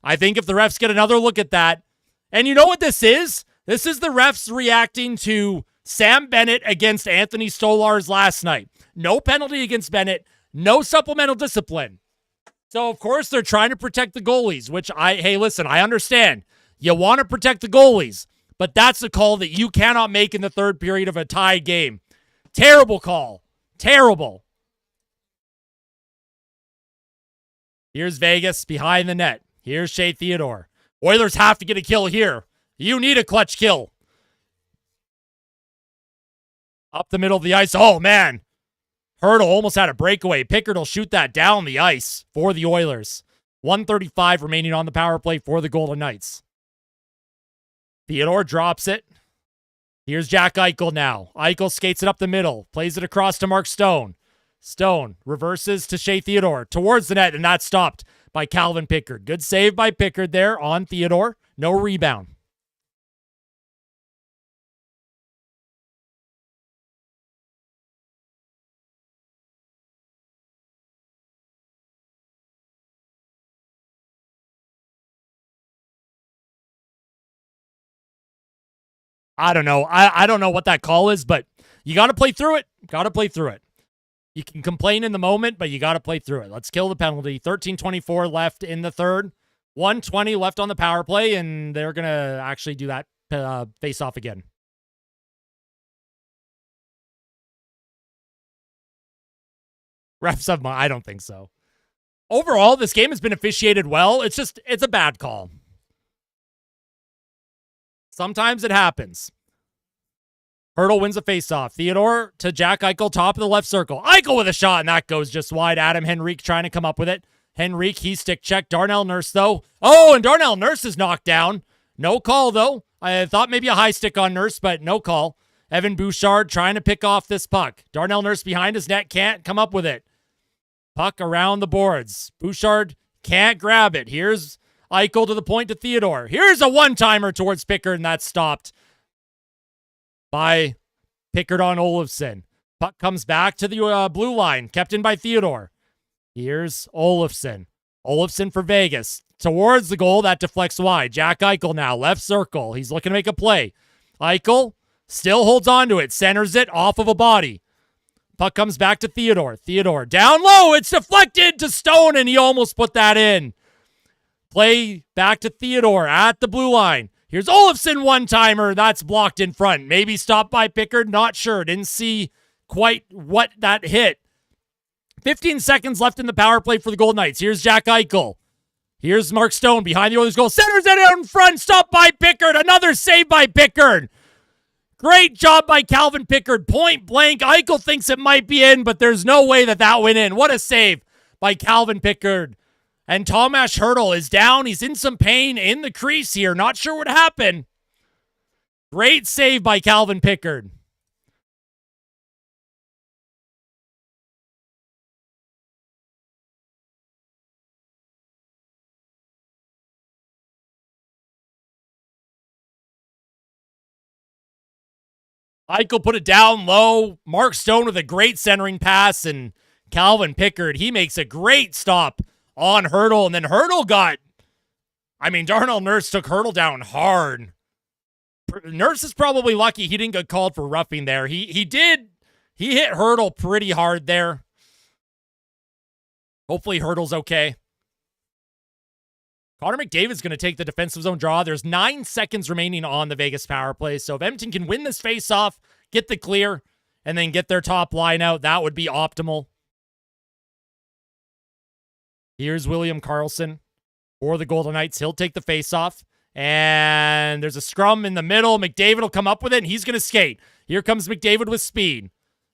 I think if the refs get another look at that, and you know what this is? This is the refs reacting to Sam Bennett against Anthony Stolarz last night. No penalty against Bennett. No supplemental discipline. So, of course, they're trying to protect the goalies, which hey, listen, I understand. You want to protect the goalies, but that's a call that you cannot make in the third period of a tied game. Terrible call. Terrible. Here's Vegas behind the net. Here's Shea Theodore. Oilers have to get a kill here. You need a clutch kill. Up the middle of the ice. Oh, man. Hertl almost had a breakaway. Pickard will shoot that down the ice for the Oilers. 1:35 remaining on the power play for the Golden Knights. Theodore drops it. Here's Jack Eichel now. Eichel skates it up the middle. Plays it across to Mark Stone. Stone reverses to Shea Theodore towards the net, and that's stopped by Calvin Pickard. Good save by Pickard there on Theodore. No rebound. I don't know. I don't know what that call is, but you got to play through it. Got to play through it. You can complain in the moment, but you got to play through it. Let's kill the penalty. 13:24 left in the third. 1:20 left on the power play, and they're going to actually do that face-off again. Refs have I don't think so. Overall, this game has been officiated well. It's a bad call. Sometimes it happens. Hertl wins a faceoff. Theodore to Jack Eichel, top of the left circle. Eichel with a shot, and that goes just wide. Adam Henrique trying to come up with it. Henrique, he stick check. Darnell Nurse, though. Oh, and Darnell Nurse is knocked down. No call, though. I thought maybe a high stick on Nurse, but no call. Evan Bouchard trying to pick off this puck. Darnell Nurse behind his net, can't come up with it. Puck around the boards. Bouchard can't grab it. Here's Eichel to the point to Theodore. Here's a one-timer towards Pickard, and that's stopped by Pickard on Olofsson. Puck comes back to the blue line, kept in by Theodore. Here's Olofsson. Olofsson for Vegas. Towards the goal, that deflects wide. Jack Eichel now, left circle. He's looking to make a play. Eichel still holds on to it, centers it off of a body. Puck comes back to Theodore. Theodore down low. It's deflected to Stone, and he almost put that in. Play back to Theodore at the blue line. Here's Olofsson one-timer. That's blocked in front. Maybe stopped by Pickard. Not sure. Didn't see quite what that hit. 15 seconds left in the power play for the Golden Knights. Here's Jack Eichel. Here's Mark Stone behind the Oilers goal. Centers it out in front. Stopped by Pickard. Another save by Pickard. Great job by Calvin Pickard. Point blank. Eichel thinks it might be in, but there's no way that went in. What a save by Calvin Pickard. And Tomas Hertl is down. He's in some pain in the crease here. Not sure what happened. Great save by Calvin Pickard. Eichel put it down low. Mark Stone with a great centering pass, and Calvin Pickard, he makes a great stop on Hertl, and then Hertl Darnell Nurse took Hertl down hard. Nurse is probably lucky he didn't get called for roughing there. He hit Hertl pretty hard there. Hopefully Hertl's okay. Connor McDavid's going to take the defensive zone draw. There's 9 seconds remaining on the Vegas power play. So if Edmonton can win this face-off, get the clear, and then get their top line out, that would be optimal. Here's William Karlsson for the Golden Knights. He'll take the face-off. And there's a scrum in the middle. McDavid will come up with it, and he's going to skate. Here comes McDavid with speed.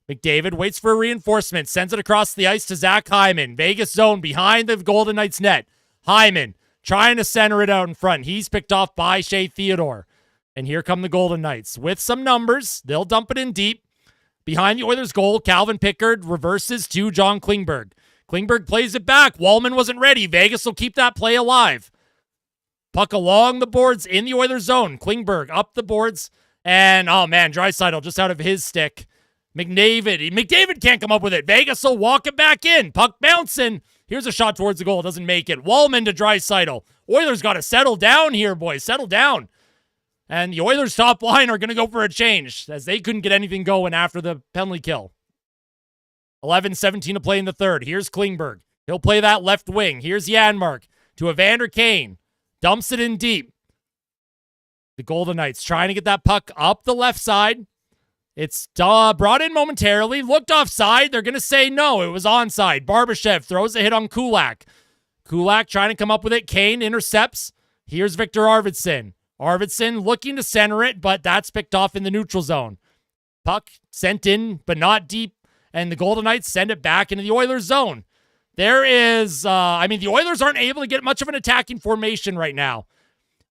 McDavid waits for a reinforcement, sends it across the ice to Zach Hyman. Vegas zone behind the Golden Knights net. Hyman trying to center it out in front. He's picked off by Shea Theodore. And here come the Golden Knights with some numbers. They'll dump it in deep. Behind the Oilers' goal, Calvin Pickard reverses to John Klingberg. Klingberg plays it back. Wallman wasn't ready. Vegas will keep that play alive. Puck along the boards in the Oilers' zone. Klingberg up the boards. And, oh man, Draisaitl just out of his stick. McDavid can't come up with it. Vegas will walk it back in. Puck bouncing. Here's a shot towards the goal. Doesn't make it. Wallman to Draisaitl. Oilers got to settle down here, boys. Settle down. And the Oilers' top line are going to go for a change as they couldn't get anything going after the penalty kill. 11:17 to play in the third. Here's Klingberg. He'll play that left wing. Here's Janmark to Evander Kane. Dumps it in deep. The Golden Knights trying to get that puck up the left side. It's brought in momentarily. Looked offside. They're going to say no. It was onside. Barbashev throws a hit on Kulak. Kulak trying to come up with it. Kane intercepts. Here's Victor Arvidsson. Arvidsson looking to center it, but that's picked off in the neutral zone. Puck sent in, but not deep, and the Golden Knights send it back into the Oilers zone. There is, the Oilers aren't able to get much of an attacking formation right now.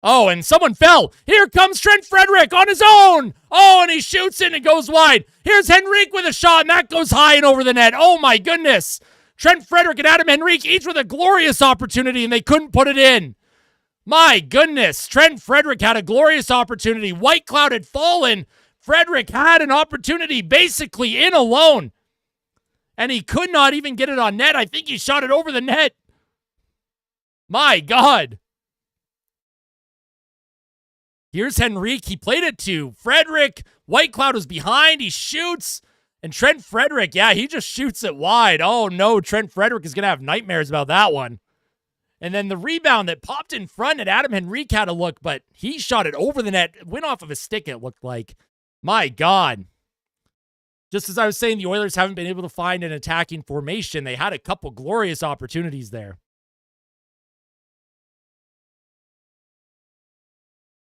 Oh, and someone fell. Here comes Trent Frederick on his own. Oh, and he shoots it and it goes wide. Here's Henrique with a shot, and that goes high and over the net. Oh, my goodness. Trent Frederick and Adam Henrique each with a glorious opportunity, and they couldn't put it in. My goodness. Trent Frederick had a glorious opportunity. White Cloud had fallen. Frederick had an opportunity basically in alone, and he could not even get it on net. I think he shot it over the net. My God. Here's Henrique. He played it to Frederick. White Cloud was behind. He shoots. And Trent Frederick, yeah, he just shoots it wide. Oh, no. Trent Frederick is going to have nightmares about that one. And then the rebound that popped in front, and Adam Henrique had a look, but he shot it over the net. It went off of his stick, it looked like. My God. Just as I was saying, the Oilers haven't been able to find an attacking formation. They had a couple glorious opportunities there.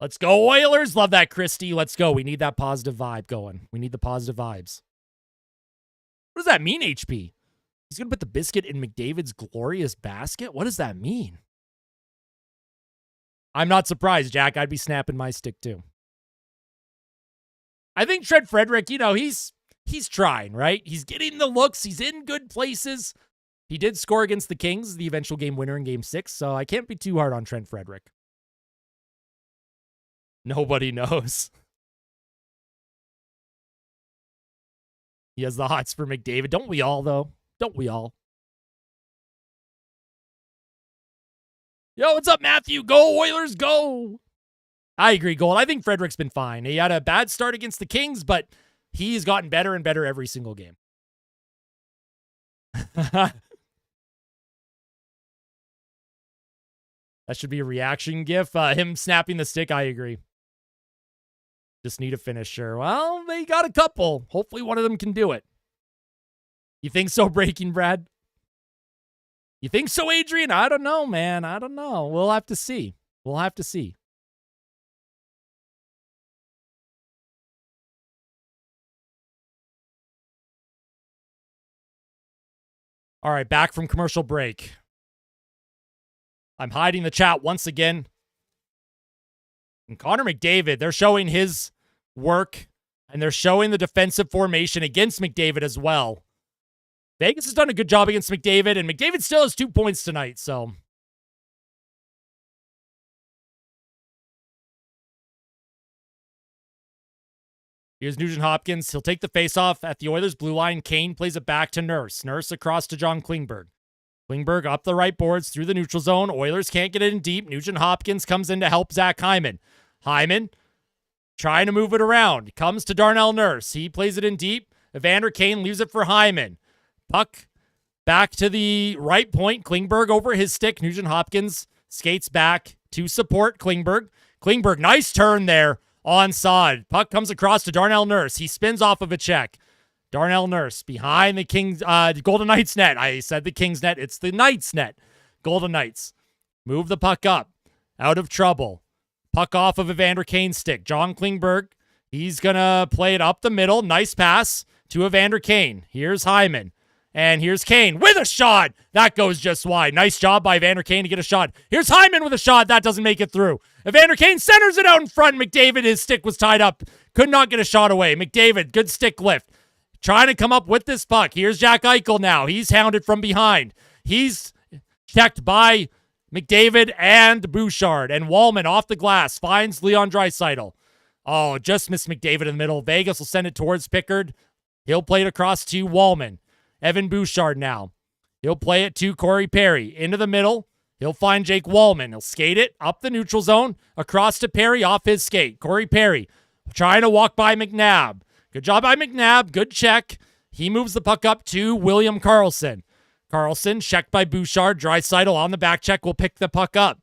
Let's go, Oilers. Love that, Christy. Let's go. We need that positive vibe going. We need the positive vibes. What does that mean, HP? He's going to put the biscuit in McDavid's glorious basket? What does that mean? I'm not surprised, Jack. I'd be snapping my stick, too. I think Trent Frederick, he's trying, right? He's getting the looks. He's in good places. He did score against the Kings, the eventual game winner in Game 6, so I can't be too hard on Trent Frederick. Nobody knows. He has the hots for McDavid. Don't we all, though? Don't we all? Yo, what's up, Matthew? Go, Oilers, go! I agree, Gold. I think Frederick's been fine. He had a bad start against the Kings, but he's gotten better and better every single game. That should be a reaction gif. Him snapping the stick, I agree. Just need a finisher. Well, they got a couple. Hopefully one of them can do it. You think so, Breaking Brad? You think so, Adrian? I don't know, man. I don't know. We'll have to see. We'll have to see. All right, back from commercial break. I'm hiding the chat once again. And Connor McDavid, they're showing his work, and they're showing the defensive formation against McDavid as well. Vegas has done a good job against McDavid, and McDavid still has 2 points tonight, so. Here's Nugent Hopkins. He'll take the faceoff at the Oilers' blue line. Kane plays it back to Nurse. Nurse across to John Klingberg. Klingberg up the right boards through the neutral zone. Oilers can't get it in deep. Nugent Hopkins comes in to help Zach Hyman. Hyman trying to move it around. Comes to Darnell Nurse. He plays it in deep. Evander Kane leaves it for Hyman. Puck back to the right point. Klingberg over his stick. Nugent Hopkins skates back to support Klingberg. Klingberg, nice turn there. Onside. Puck comes across to Darnell Nurse. He spins off of a check. Darnell Nurse behind the Kings, Golden Knights net. I said the Kings net. It's the Knights net. Golden Knights move the puck up. Out of trouble. Puck off of Evander Kane's stick. John Klingberg. He's going to play it up the middle. Nice pass to Evander Kane. Here's Hyman. And here's Kane with a shot. That goes just wide. Nice job by Evander Kane to get a shot. Here's Hyman with a shot. That doesn't make it through. Evander Kane centers it out in front. McDavid, his stick was tied up. Could not get a shot away. McDavid, good stick lift. Trying to come up with this puck. Here's Jack Eichel now. He's hounded from behind. He's checked by McDavid and Bouchard. And Wallman off the glass finds Leon Draisaitl. Oh, just missed McDavid in the middle. Vegas will send it towards Pickard. He'll play it across to Wallman. Evan Bouchard now. He'll play it to Corey Perry. Into the middle. He'll find Jake Wallman. He'll skate it up the neutral zone. Across to Perry off his skate. Corey Perry trying to walk by McNabb. Good job by McNabb. Good check. He moves the puck up to William Karlsson. Carlson, checked by Bouchard. Draisaitl on the back check will pick the puck up.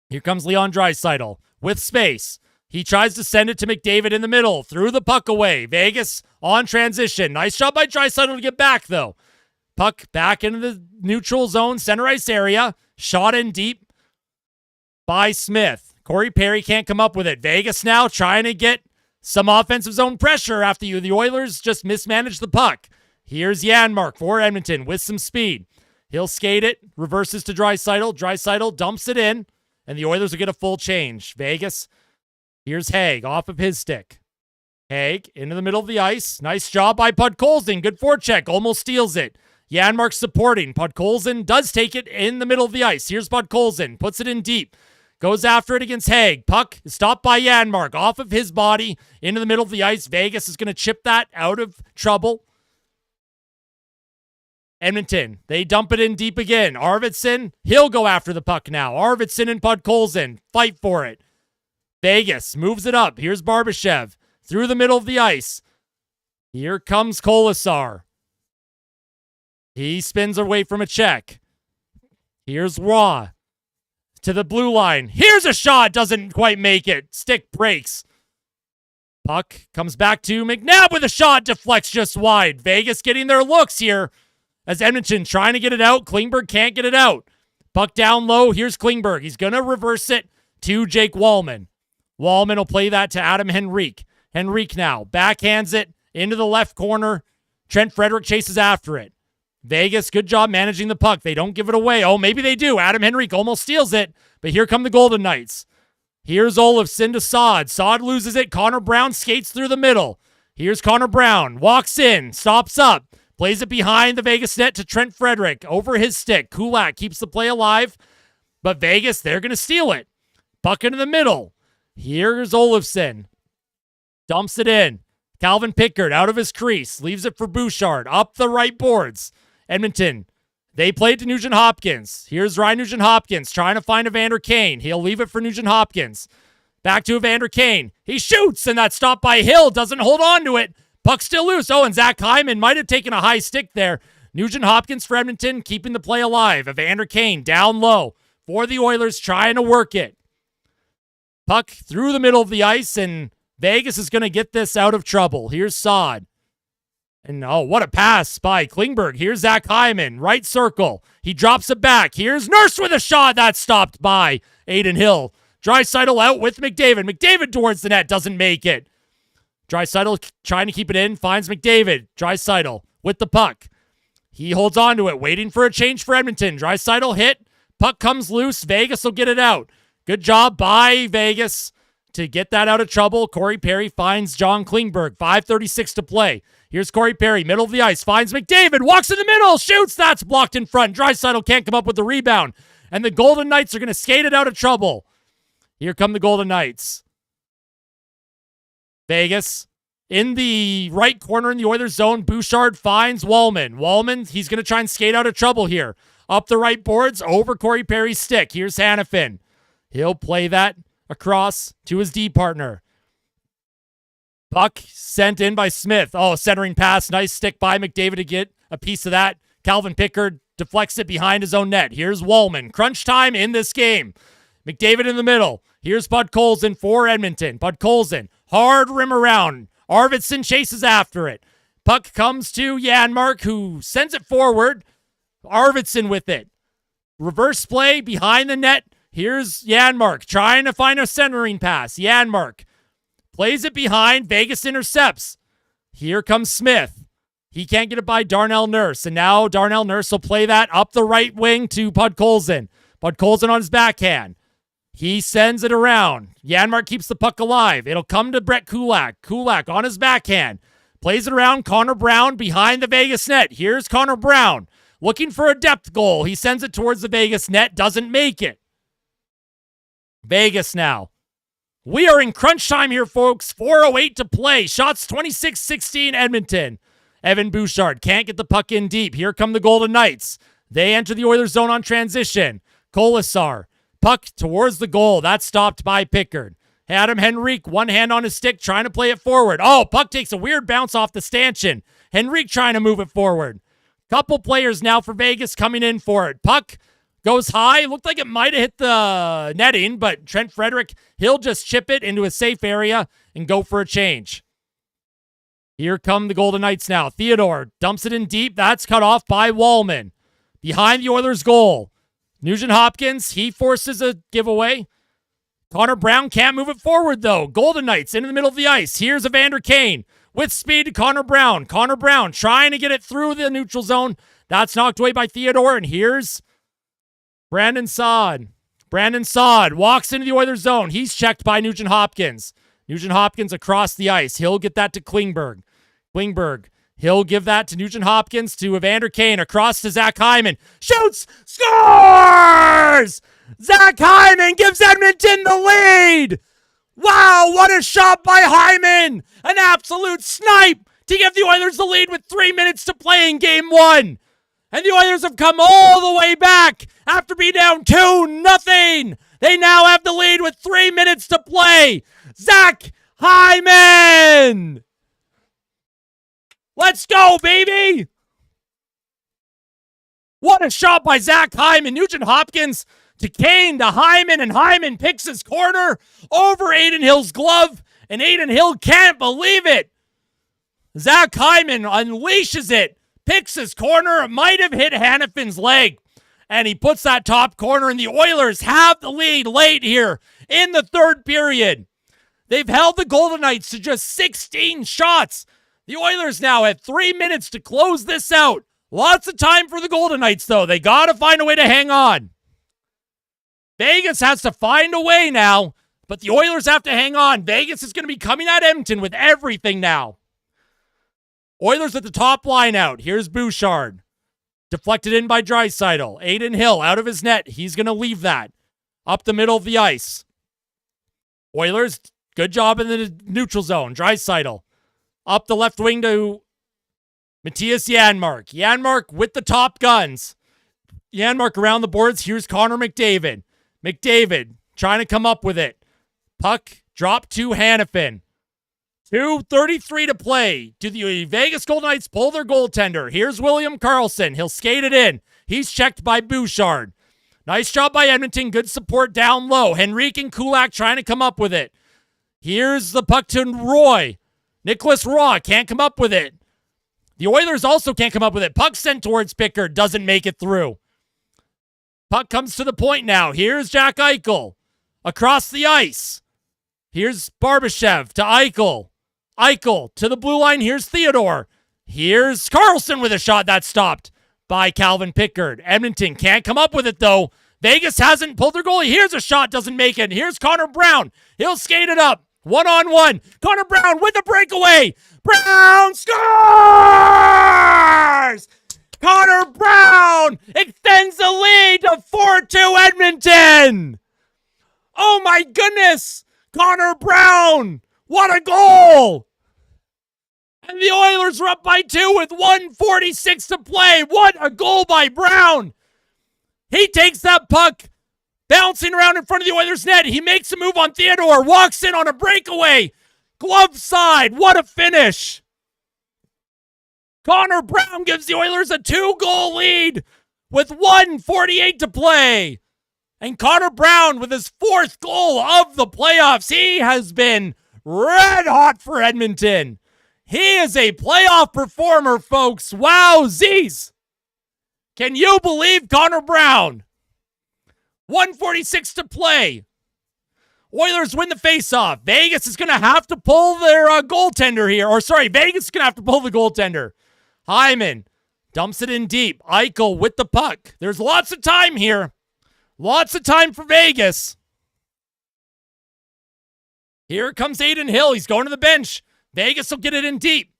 Here comes Leon Draisaitl with space. He tries to send it to McDavid in the middle. Threw the puck away. Vegas on transition. Nice job by Draisaitl to get back, though. Puck back into the neutral zone, center ice area. Shot in deep by Smith. Corey Perry can't come up with it. Vegas now trying to get some offensive zone pressure after the Oilers just mismanaged the puck. Here's Janmark for Edmonton with some speed. He'll skate it, reverses to Draisaitl. Draisaitl dumps it in, and the Oilers will get a full change. Vegas, here's Haig off of his stick. Haig into the middle of the ice. Nice job by Podkolzin. Good forecheck. Almost steals it. Janmark supporting. Podkolzin does take it in the middle of the ice. Here's Podkolzin. Puts it in deep. Goes after it against Haig. Puck is stopped by Janmark off of his body into the middle of the ice. Vegas is going to chip that out of trouble. Edmonton, they dump it in deep again. Arvidsson, he'll go after the puck now. Arvidsson and Podkolzin fight for it. Vegas moves it up. Here's Barbashev through the middle of the ice. Here comes Kolasar. He spins away from a check. Here's Raw to the blue line. Here's a shot. Doesn't quite make it. Stick breaks. Puck comes back to McNabb with a shot. Deflects just wide. Vegas getting their looks here as Edmonton trying to get it out. Klingberg can't get it out. Puck down low. Here's Klingberg. He's going to reverse it to Jake Wallman. Wallman will play that to Adam Henrique. Henrique now backhands it into the left corner. Trent Frederick chases after it. Vegas, good job managing the puck. They don't give it away. Oh, maybe they do. Adam Henrique almost steals it, but here come the Golden Knights. Here's Olofsson to Saad. Saad loses it. Connor Brown skates through the middle. Here's Connor Brown. Walks in. Stops up. Plays it behind the Vegas net to Trent Frederick. Over his stick. Kulak keeps the play alive, but Vegas, they're going to steal it. Puck into the middle. Here's Olofsson. Dumps it in. Calvin Pickard out of his crease. Leaves it for Bouchard. Up the right boards. Edmonton, they play it to Nugent-Hopkins. Here's Ryan Nugent-Hopkins trying to find Evander Kane. He'll leave it for Nugent-Hopkins. Back to Evander Kane. He shoots, and that's stopped by Hill. Doesn't hold on to it. Puck still loose. Oh, and Zach Hyman might have taken a high stick there. Nugent-Hopkins for Edmonton, keeping the play alive. Evander Kane down low for the Oilers, trying to work it. Puck through the middle of the ice, and Vegas is going to get this out of trouble. Here's Saad. And oh, what a pass by Klingberg. Here's Zach Hyman, right circle. He drops it back. Here's Nurse with a shot. That's stopped by Aiden Hill. Draisaitl out with McDavid. McDavid towards the net, doesn't make it. Draisaitl trying to keep it in, finds McDavid. Draisaitl with the puck. He holds on to it, waiting for a change for Edmonton. Draisaitl hit. Puck comes loose. Vegas will get it out. Good job by Vegas to get that out of trouble. Corey Perry finds John Klingberg. 5:36 to play. Here's Corey Perry, middle of the ice, finds McDavid, walks in the middle, shoots, that's blocked in front. Draisaitl can't come up with the rebound, and the Golden Knights are going to skate it out of trouble. Here come the Golden Knights. Vegas, in the right corner in the Oilers zone, Bouchard finds Wallman. Wallman, he's going to try and skate out of trouble here. Up the right boards, over Corey Perry's stick. Here's Hanifin. He'll play that across to his D partner. Puck sent in by Smith. Oh, centering pass. Nice stick by McDavid to get a piece of that. Calvin Pickard deflects it behind his own net. Here's Wallman. Crunch time in this game. McDavid in the middle. Here's Podkolzin for Edmonton. Podkolzin, hard rim around. Arvidsson chases after it. Puck comes to Janmark, who sends it forward. Arvidsson with it. Reverse play behind the net. Here's Janmark trying to find a centering pass. Janmark plays it behind. Vegas intercepts. Here comes Smith. He can't get it by Darnell Nurse. And now Darnell Nurse will play that up the right wing to Podkolzin. Podkolzin on his backhand. He sends it around. Janmark keeps the puck alive. It'll come to Brett Kulak. Kulak on his backhand. Plays it around. Connor Brown behind the Vegas net. Here's Connor Brown looking for a depth goal. He sends it towards the Vegas net. Doesn't make it. Vegas now. We are in crunch time here, folks. 4:08 to play. Shots 26-16 Edmonton. Evan Bouchard can't get the puck in deep. Here come the Golden Knights. They enter the Oilers zone on transition. Kolasar. Puck towards the goal. That's stopped by Pickard. Adam Henrique, one hand on his stick, trying to play it forward. Oh, puck takes a weird bounce off the stanchion. Henrique trying to move it forward. Couple players now for Vegas coming in for it. Puck goes high. Looked like it might have hit the netting, but Trent Frederick, he'll just chip it into a safe area and go for a change. Here come the Golden Knights now. Theodore dumps it in deep. That's cut off by Wallman. Behind the Oilers' goal. Nugent Hopkins, he forces a giveaway. Connor Brown can't move it forward, though. Golden Knights into the middle of the ice. Here's Evander Kane with speed to Connor Brown. Connor Brown trying to get it through the neutral zone. That's knocked away by Theodore, and here's Brandon Saad. Brandon Saad walks into the Oilers' zone. He's checked by Nugent Hopkins. Nugent Hopkins across the ice. He'll get that to Klingberg. Klingberg, he'll give that to Nugent Hopkins, to Evander Kane, across to Zach Hyman. Shoots! Scores! Zach Hyman gives Edmonton the lead! Wow, what a shot by Hyman! An absolute snipe to give the Oilers the lead with 3 minutes to play in Game 1. And the Oilers have come all the way back after being down 2-0. They now have the lead with 3 minutes to play. Zach Hyman! Let's go, baby! What a shot by Zach Hyman. Nugent Hopkins to Kane to Hyman, and Hyman picks his corner over Adin Hill's glove, and Adin Hill can't believe it. Zach Hyman unleashes it, picks his corner. It might have hit Hannafin's leg, and he puts that top corner, and the Oilers have the lead late here in the third period. They've held the Golden Knights to just 16 shots. The Oilers now have 3 minutes to close this out. Lots of time for the Golden Knights, though. They got to find a way to hang on. Vegas has to find a way now, but the Oilers have to hang on. Vegas is going to be coming at Edmonton with everything now. Oilers at the top line out. Here's Bouchard. Deflected in by Draisaitl. Adin Hill out of his net. He's going to leave that up the middle of the ice. Oilers, good job in the neutral zone. Draisaitl up the left wing to Matthias Janmark. Janmark with the top guns. Janmark around the boards. Here's Connor McDavid. McDavid trying to come up with it. Puck dropped to Hannafin. 2:33 to play. Do the Vegas Golden Knights pull their goaltender? Here's William Karlsson. He'll skate it in. He's checked by Bouchard. Nice job by Edmonton. Good support down low. Henrique and Kulak trying to come up with it. Here's the puck to Roy. Nicholas Roy can't come up with it. The Oilers also can't come up with it. Puck sent towards Pickard. Doesn't make it through. Puck comes to the point now. Here's Jack Eichel. Across the ice. Here's Barbashev to Eichel. Eichel to the blue line. Here's Theodore. Here's Karlsson with a shot that's stopped by Calvin Pickard. Edmonton can't come up with it, though. Vegas hasn't pulled their goalie. Here's a shot. Doesn't make it. Here's Connor Brown. He'll skate it up. 1-on-1. Connor Brown with the breakaway. Brown scores! Connor Brown extends the lead to 4-2 Edmonton. Oh my goodness. Connor Brown. What a goal. And the Oilers are up by 2 with 1:46 to play. What a goal by Brown. He takes that puck, bouncing around in front of the Oilers' net. He makes a move on Theodore, walks in on a breakaway. Glove side. What a finish. Connor Brown gives the Oilers a 2-goal lead with 1:48 to play. And Connor Brown with his 4th goal of the playoffs. He has been red hot for Edmonton. He is a playoff performer, folks. Wowzies. Can you believe Connor Brown? 1:46 to play. Oilers win the faceoff. Vegas is going to have to pull their goaltender here. Vegas is going to have to pull the goaltender. Hyman dumps it in deep. Eichel with the puck. There's lots of time here. Lots of time for Vegas. Here comes Adin Hill. He's going to the bench. Vegas will get it in deep.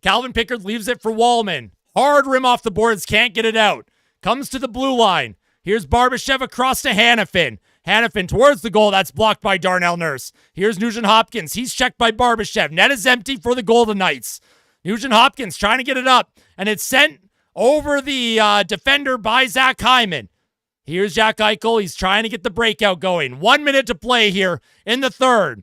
Calvin Pickard leaves it for Wallman. Hard rim off the boards. Can't get it out. Comes to the blue line. Here's Barbashev across to Hannafin. Hannafin towards the goal. That's blocked by Darnell Nurse. Here's Nugent Hopkins. He's checked by Barbashev. Net is empty for the Golden Knights. Nugent Hopkins trying to get it up. And it's sent over the defender by Zach Hyman. Here's Jack Eichel. He's trying to get the breakout going. 1 minute to play here in the third.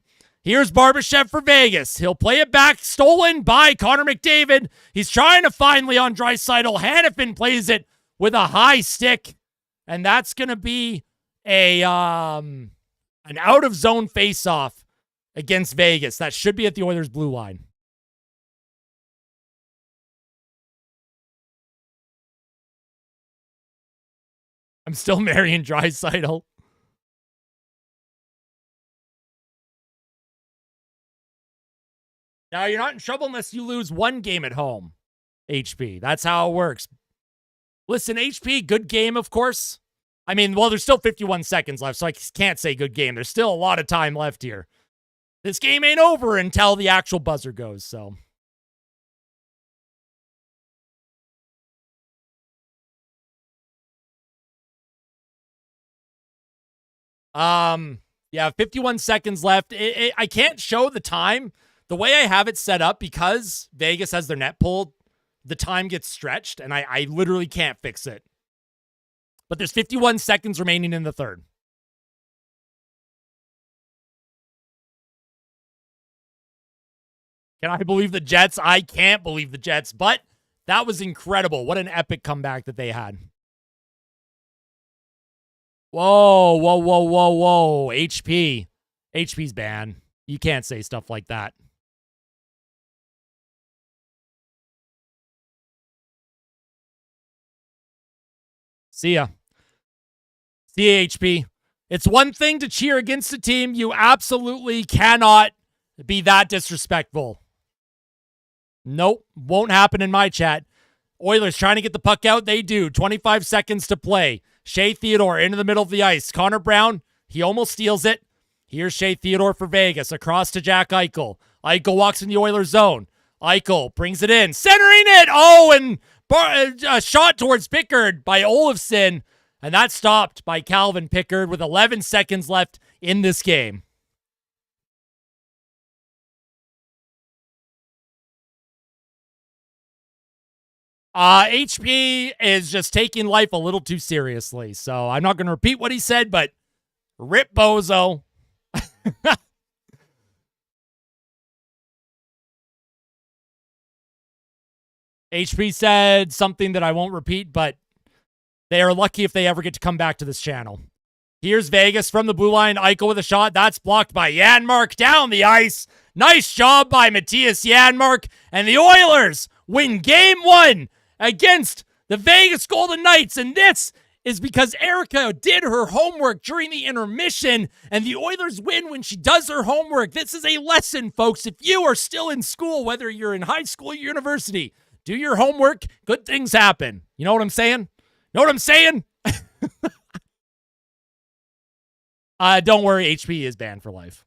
Here's Barbashev for Vegas. He'll play it back, stolen by Connor McDavid. He's trying to find Leon Draisaitl. Hanifin plays it with a high stick, and that's going to be an out-of-zone face-off against Vegas. That should be at the Oilers' blue line. I'm still marrying Draisaitl. Now, you're not in trouble unless you lose one game at home, HP. That's how it works. Listen, HP, good game, of course. I mean, well, there's still 51 seconds left, so I can't say good game. There's still a lot of time left here. This game ain't over until the actual buzzer goes, so. Yeah, 51 seconds left. I can't show the time. The way I have it set up, because Vegas has their net pulled, the time gets stretched, and I literally can't fix it. But there's 51 seconds remaining in the third. Can I believe the Jets? I can't believe the Jets, but that was incredible. What an epic comeback that they had. Whoa, whoa, whoa, whoa, whoa. HP. HP's banned. You can't say stuff like that. See ya. See ya, HP. It's one thing to cheer against a team. You absolutely cannot be that disrespectful. Nope. Won't happen in my chat. Oilers trying to get the puck out. They do. 25 seconds to play. Shea Theodore into the middle of the ice. Connor Brown, he almost steals it. Here's Shea Theodore for Vegas. Across to Jack Eichel. Eichel walks in the Oilers zone. Eichel brings it in. Centering it. Oh, and a shot towards Pickard by Olofsson. And that's stopped by Calvin Pickard with 11 seconds left in this game. HP is just taking life a little too seriously. So I'm not going to repeat what he said, but rip bozo. HP said something that I won't repeat, but they are lucky if they ever get to come back to this channel. Here's Vegas from the blue line. Eichel with a shot. That's blocked by Janmark down the ice. Nice job by Matthias Janmark. And the Oilers win game 1 against the Vegas Golden Knights. And this is because Erica did her homework during the intermission, and the Oilers win when she does her homework. This is a lesson, folks. If you are still in school, whether you're in high school or university, do your homework. Good things happen. You know what I'm saying? Know what I'm saying? Don't worry, HP is banned for life.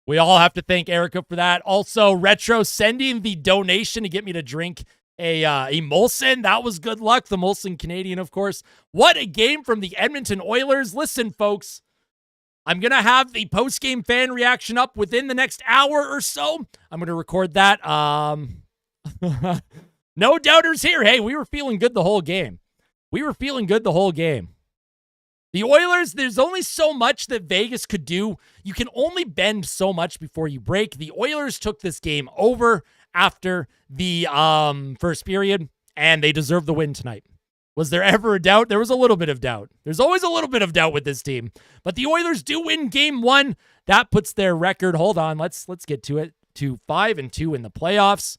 We all have to thank Erica for that. Also, Retro sending the donation to get me to drink a Molson. That was good luck. The Molson Canadian, of course. What a game from the Edmonton Oilers. Listen, folks, I'm going to have the post-game fan reaction up within the next hour or so. I'm going to record that. No doubters here. Hey, we were feeling good the whole game. The Oilers, there's only so much that Vegas could do. You can only bend so much before you break. The Oilers took this game over after the first period, and they deserve the win tonight. Was there ever a doubt? There was a little bit of doubt. There's always a little bit of doubt with this team. But the Oilers do win game 1. That puts their record, hold on, let's get to it, to 5-2 in the playoffs.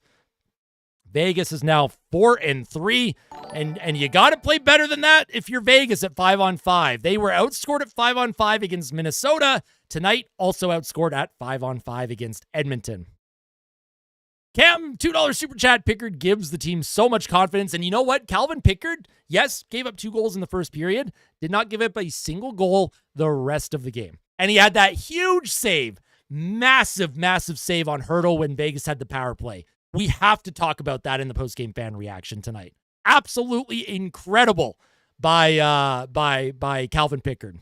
Vegas is now 4-3, and you got to play better than that if you're Vegas at 5-on-5. They were outscored at 5-on-5 against Minnesota. Tonight, also outscored at 5-on-5 against Edmonton. Cam, $2 Super Chat. Pickard gives the team so much confidence. And you know what? Calvin Pickard, yes, gave up 2 goals in the first period. Did not give up a single goal the rest of the game. And he had that huge save. Massive, massive save on Hurdle when Vegas had the power play. We have to talk about that in the post-game fan reaction tonight. Absolutely incredible by Calvin Pickard.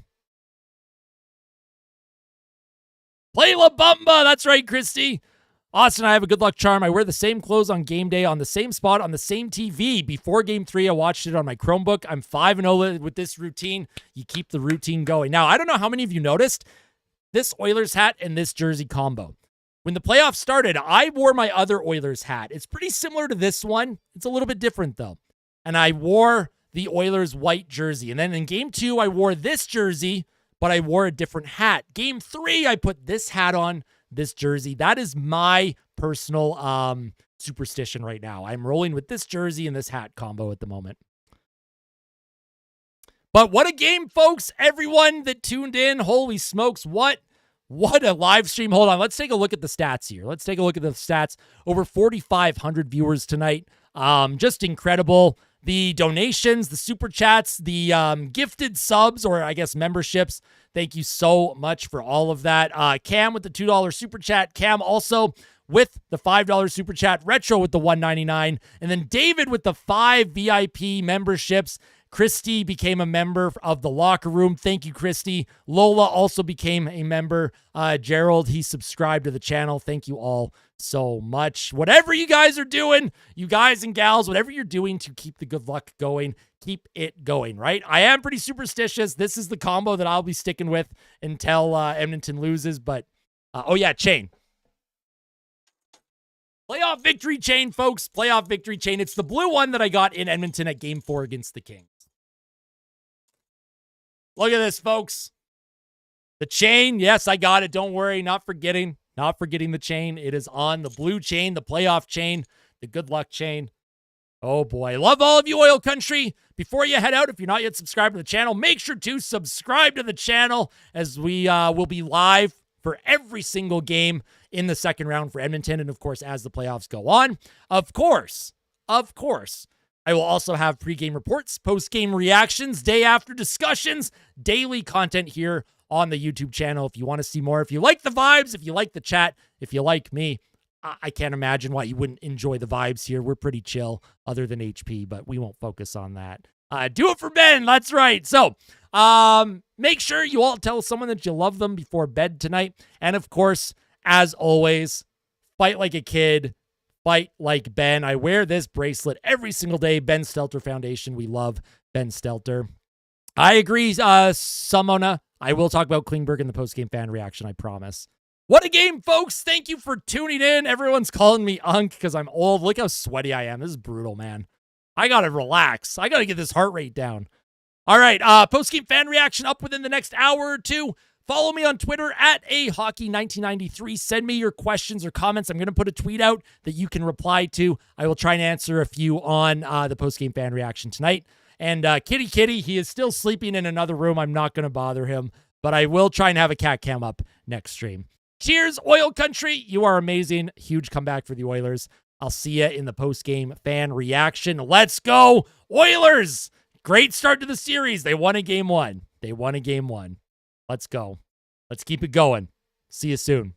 Play La Bamba. That's right, Christy. Austin, I have a good luck charm. I wear the same clothes on game day, on the same spot, on the same TV. Before game 3, I watched it on my Chromebook. I'm 5-0 with this routine. You keep the routine going. Now, I don't know how many of you noticed. this Oilers hat and this jersey combo. When the playoffs started, I wore my other Oilers hat. It's pretty similar to this one. It's a little bit different, though. And I wore the Oilers white jersey. And then in game 2, I wore this jersey, but I wore a different hat. Game 3, I put this hat on, this jersey. That is my personal superstition right now. I'm rolling with this jersey and this hat combo at the moment. But what a game, folks. Everyone that tuned in, holy smokes, what a live stream. Hold on, let's take a look at the stats here. Let's take a look at the stats. Over 4,500 viewers tonight. Just incredible. The donations, the super chats, the gifted subs, or I guess memberships. Thank you so much for all of that. Cam with the $2 super chat. Cam also with the $5 super chat. Retro with the $1.99. And then David with the 5 VIP memberships. Christy became a member of the locker room. Thank you, Christy. Lola also became a member. Gerald, he subscribed to the channel. Thank you all so much. Whatever you guys are doing, you guys and gals, whatever you're doing to keep the good luck going, keep it going, right? I am pretty superstitious. This is the combo that I'll be sticking with until Edmonton loses. But, oh yeah, chain. Playoff victory chain, folks. Playoff victory chain. It's the blue one that I got in Edmonton at Game 4 against the Kings. Look at this, folks. The chain. Yes, I got it. Don't worry. Not forgetting the chain. It is on the blue chain, the playoff chain, the good luck chain. Oh, boy. Love all of you, Oil Country. Before you head out, if you're not yet subscribed to the channel, make sure to subscribe to the channel as we will be live for every single game in the second round for Edmonton. And, of course, as the playoffs go on, of course, I will also have pregame reports, postgame reactions, day after discussions, daily content here on the YouTube channel. If you want to see more, if you like the vibes, if you like the chat, if you like me, I can't imagine why you wouldn't enjoy the vibes here. We're pretty chill other than HP, but we won't focus on that. Do it for Ben. That's right. So make sure you all tell someone that you love them before bed tonight. And of course, as always, fight like a kid. Fight like Ben. I wear this bracelet every single day. Ben Stelter Foundation. We love Ben Stelter. I agree, Samona. I will talk about Klingberg in the postgame fan reaction, I promise. What a game, folks. Thank you for tuning in. Everyone's calling me Unk because I'm old. Look how sweaty I am. This is brutal, man. I got to relax. I got to get this heart rate down. All right, postgame fan reaction up within the next hour or two. Follow me on Twitter at ahockey1993. Send me your questions or comments. I'm going to put a tweet out that you can reply to. I will try and answer a few on the postgame fan reaction tonight. And Kitty, he is still sleeping in another room. I'm not going to bother him, but I will try and have a cat cam up next stream. Cheers, Oil Country. You are amazing. Huge comeback for the Oilers. I'll see you in the postgame fan reaction. Let's go, Oilers. Great start to the series. They won a game 1. Let's go. Let's keep it going. See you soon.